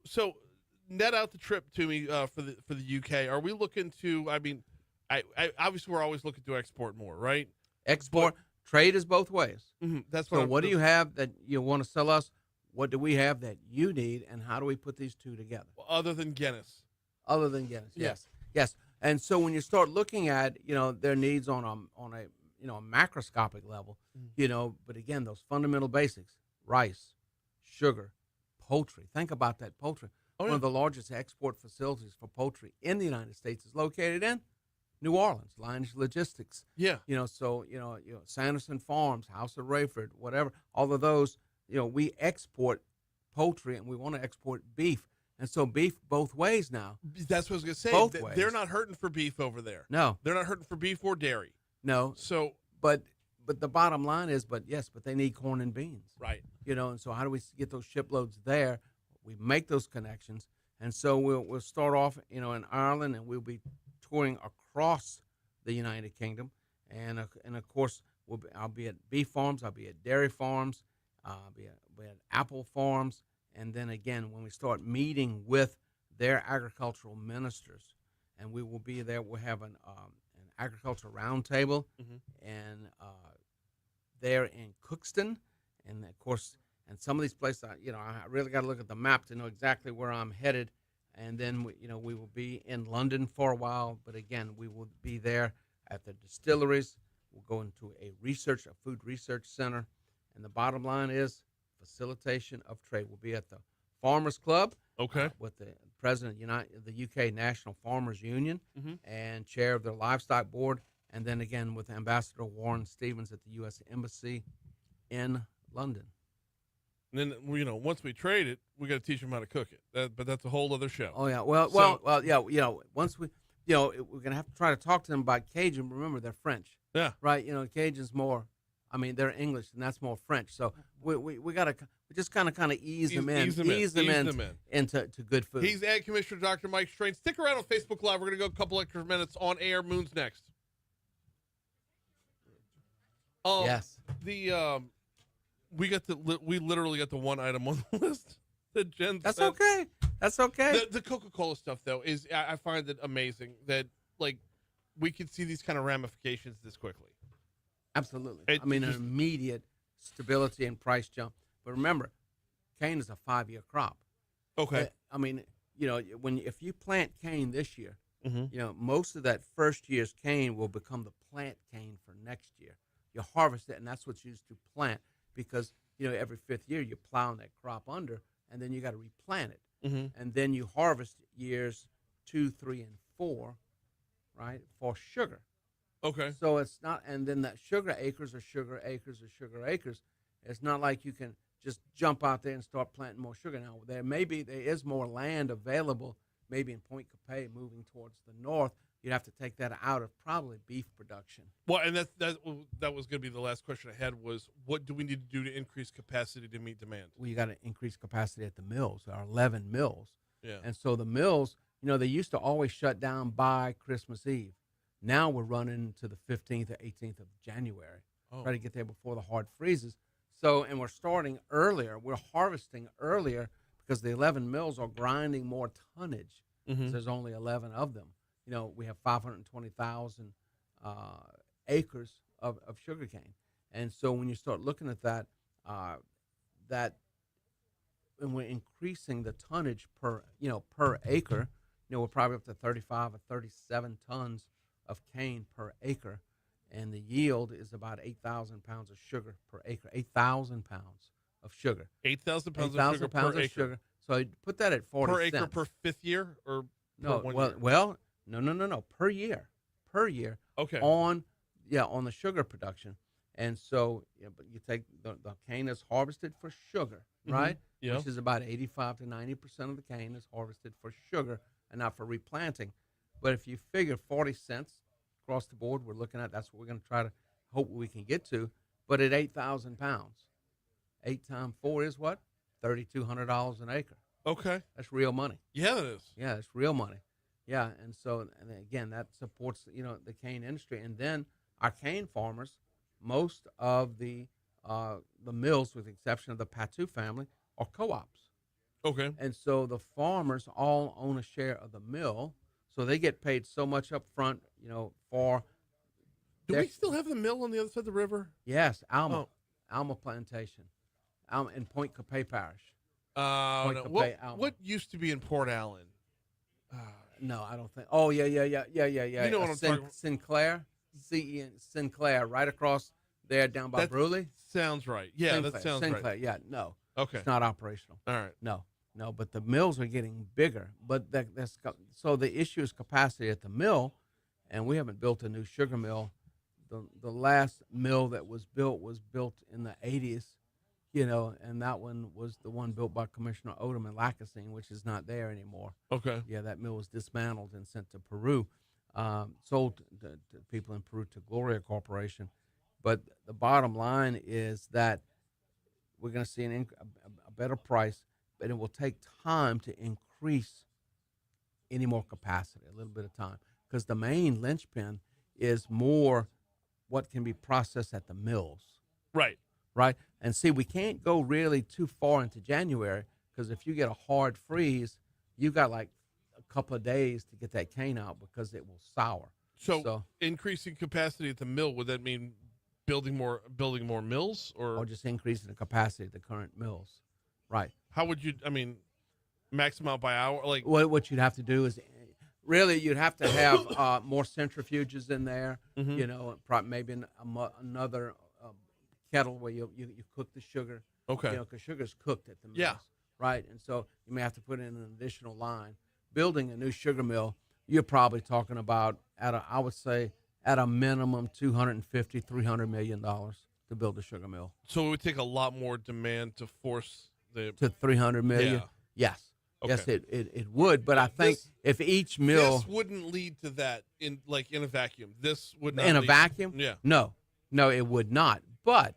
So net out the trip to me for the UK. Are we looking to? I mean, I obviously we're always looking to export more, right? Export trade is both ways. That's So what do you have that you want to sell us? What do we have that you need, and how do we put these two together? Other than Guinness. Other than Guinness, Yeah. yes. And so when you start looking at their needs on a a macroscopic level, but again, those fundamental basics: rice, sugar, poultry. Think about that poultry. One of the largest export facilities for poultry in the United States is located in New Orleans, Lineage Logistics. Yeah. Sanderson Farms, House of Rayford, whatever. All of those, we export poultry and we want to export beef. And so beef both ways now. That's what I was going to say. Both ways. They're not hurting for beef over there. No. They're not hurting for beef or dairy. No. So, but the bottom line is, but they need corn and beans. Right. And so how do we get those shiploads there? We make those connections. And so we'll start off, in Ireland, and we'll be touring across the United Kingdom. And of course, I'll be at beef farms, I'll be at dairy farms, I'll be at apple farms. And then again, when we start meeting with their agricultural ministers, and we will be there, we'll have an agricultural roundtable, and there in Cookston, and of course, and some of these places, I really got to look at the map to know exactly where I'm headed. And then we will be in London for a while, but again, we will be there at the distilleries. We'll go into a food research center, and the bottom line is facilitation of trade. We'll be at the Farmers Club, with the president of the UK National Farmers Union and chair of their livestock board, and then again with Ambassador Warren Stevens at the U.S. Embassy in London. And then once we trade it, we got to teach them how to cook it. But that's a whole other show. Oh yeah, yeah. Once we, we're gonna have to try to talk to them about Cajun. Remember, they're French. Yeah. Right. Cajun's more. I mean, they're English, and that's more French. So we gotta just kind of ease them in into good food. He's Ag Commissioner Dr. Mike Strain. Stick around on Facebook Live. We're gonna go a couple extra minutes on air. Moon's next. Yes. We literally got the one item on the list that Jen That's said. okay. That's okay. The Coca-Cola stuff, though, is I find it amazing that we can see these kind of ramifications this quickly. Absolutely. An immediate stability and price jump. But remember, cane is a 5-year crop. Okay. If you plant cane this year, most of that first year's cane will become the plant cane for next year. You harvest it, and that's what's used to plant. Because every 5th year you're plowing that crop under, and then you got to replant it, and then you harvest years 2, 3, and 4, right, for sugar. Okay. So it's not, and then that sugar acres are sugar acres are sugar acres. It's not like you can just jump out there and start planting more sugar. Now there is more land available, maybe in Point Capay, moving towards the north. You'd have to take that out of probably beef production. Well, and that was going to be the last question I had was, what do we need to do to increase capacity to meet demand? Well, you got to increase capacity at the mills, our 11 mills. Yeah. And so the mills, they used to always shut down by Christmas Eve. Now we're running to the 15th or 18th of January. Try to get there before the hard freezes. So, and we're starting earlier. We're harvesting earlier because the 11 mills are grinding more tonnage. There's only 11 of them. We have 520,000 acres of sugarcane. And so when you start looking at that, and we're increasing the tonnage per acre, we're probably up to 35 or 37 tons of cane per acre, and the yield is about 8,000 pounds of sugar per acre. 8,000 pounds of sugar. 8,000 pounds 8,000 of sugar pounds per of acre. sugar. So I put that at 40 per acre cents. per fifth year or no, per 1 well, year? well, no, per year. Okay. On the sugar production, and so but you take the cane is harvested for sugar, right? Yeah. Which is about 85 to 90% of the cane is harvested for sugar and not for replanting. But if you figure 40 cents across the board, we're looking at that's what we're going to try to hope we can get to. But at 8,000 pounds, 8 times 4 is what? $3,200 an acre. Okay. That's real money. Yeah, it is. Yeah, it's real money. Yeah, and so and again, that supports the cane industry, and then our cane farmers, most of the mills, with the exception of the Patu family, are co-ops. Okay. And so the farmers all own a share of the mill, so they get paid so much up front, for. Do we still have the mill on the other side of the river? Yes, Alma Plantation, Alma in Point Capay Parish. Point No. Capay, Alma. What used to be in Port Allen? No, I don't think. Oh, yeah. You know what I'm talking about? Sinclair, Sinclair, right across there down by Bruley. Sounds right. Yeah, Sinclair, that sounds Sinclair, right. yeah, no. Okay. It's not operational. All right. No, but the mills are getting bigger. But so the issue is capacity at the mill, and we haven't built a new sugar mill. The last mill that was built in the 80s, and that one was the one built by Commissioner Odom in Lacassine, which is not there anymore. Okay. Yeah, that mill was dismantled and sent to Peru, sold to people in Peru to Gloria Corporation. But the bottom line is that we're going to see a better price, but it will take time to increase any more capacity, a little bit of time, because the main linchpin is more what can be processed at the mills. Right. Right. And see, we can't go really too far into January, because if you get a hard freeze, you got like a couple of days to get that cane out because it will sour. So increasing capacity at the mill, would that mean building more mills or just increasing the capacity of the current mills? Right. How would you, max them out by hour? Like what you'd have to do is really you'd have to have more centrifuges in there, maybe another kettle where you cook the sugar. Okay. Because sugar's cooked at the mills. Yeah. Right. And so you may have to put in an additional line. Building a new sugar mill, you're probably talking about I would say at a minimum $250, $300 million to build a sugar mill. So it would take a lot more demand to force to $300 million. Yeah. Yes. Okay. Yes, it would. But I think if each mill this wouldn't lead to that in a vacuum. This would not in a lead- vacuum. Yeah. No, it would not. But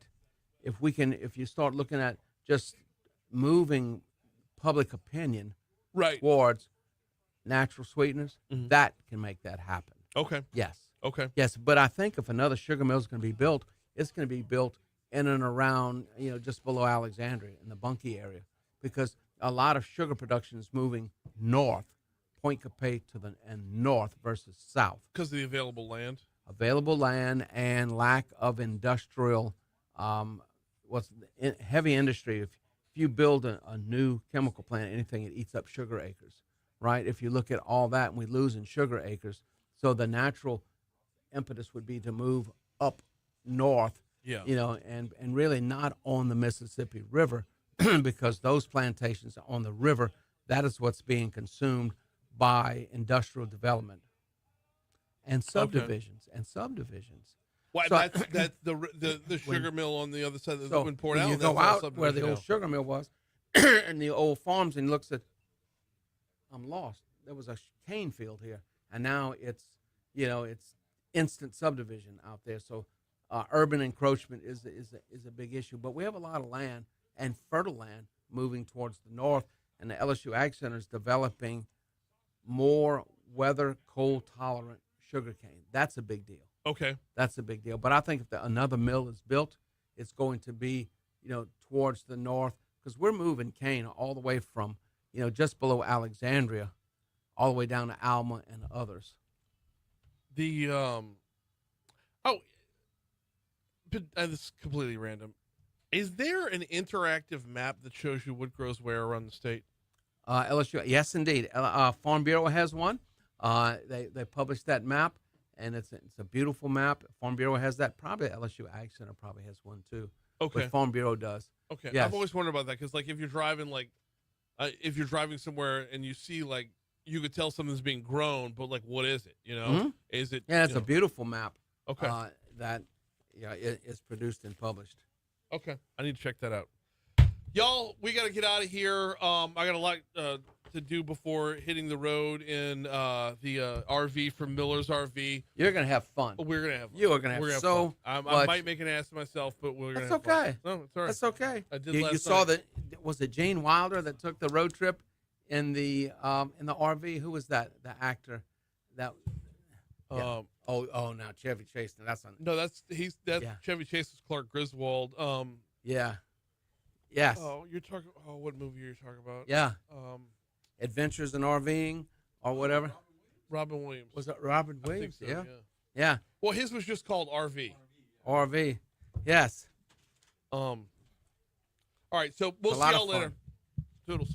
if you start looking at just moving public opinion right towards natural sweeteners, that can make that happen. Okay. Yes. Okay. Yes, but I think if another sugar mill is going to be built, it's going to be built in and around, just below Alexandria in the Bunkie area, because a lot of sugar production is moving north, Point Capay and north versus south. Because of the available land? Available land and lack of industrial, heavy industry. If you build a new chemical plant, anything, it eats up sugar acres, right? If you look at all that, and we lose in sugar acres, so the natural impetus would be to move up north, and really not on the Mississippi River, because those plantations on the river, that is what's being consumed by industrial development and subdivisions. Why? So that's the sugar mill on the other side of so when Port when Allen. you go that's all out where the old subdivision sugar mill was, and the old farms, and looks at, I'm lost. There was a cane field here, and now it's instant subdivision out there. So urban encroachment is a big issue. But we have a lot of land and fertile land moving towards the north, and the LSU Ag Center is developing more weather cold tolerant sugar cane. That's a big deal. Okay. That's a big deal. But I think if another mill is built, it's going to be, towards the north, because we're moving cane all the way from, just below Alexandria, all the way down to Alma and others. The but this is completely random. Is there an interactive map that shows you what grows where around the state? LSU, yes, indeed. Farm Bureau has one. They published that map, and it's a beautiful map. Farm Bureau has that. Probably LSU Ag Center probably has one too. Okay. But Farm Bureau does. Okay. Yes. I've always wondered about that because, like, if you're driving somewhere and you see, like, you could tell something's being grown, but, like, what is it? You know, Mhm. is it? Yeah, it's a beautul map. Okay. That is produced and published. Okay, I need to check that out. Y'all, we got to get out of here. I got a lot to do before hitting the road in the RV from Miller's RV. You're gonna have fun. We're gonna have fun. You are gonna have so fun. I much. might make an ass of myself, but we're gonna. That's have okay. Fun. No, it's all right. That's okay. I did You last saw night. was it Gene Wilder that took the road trip in the RV? Who was that? The actor that. Yeah. Now Chevy Chase. That's on. No, Chevy Chase is Clark Griswold. Yeah. Yes. Oh, you're talking. Oh, what movie are you talking about? Yeah. Adventures in RVing or whatever. Robin Williams. Was it Robin Williams? I think so, Yeah. Yeah. Well, his was just called RV. RV. Yes. All right. So we'll see y'all later. Toodles.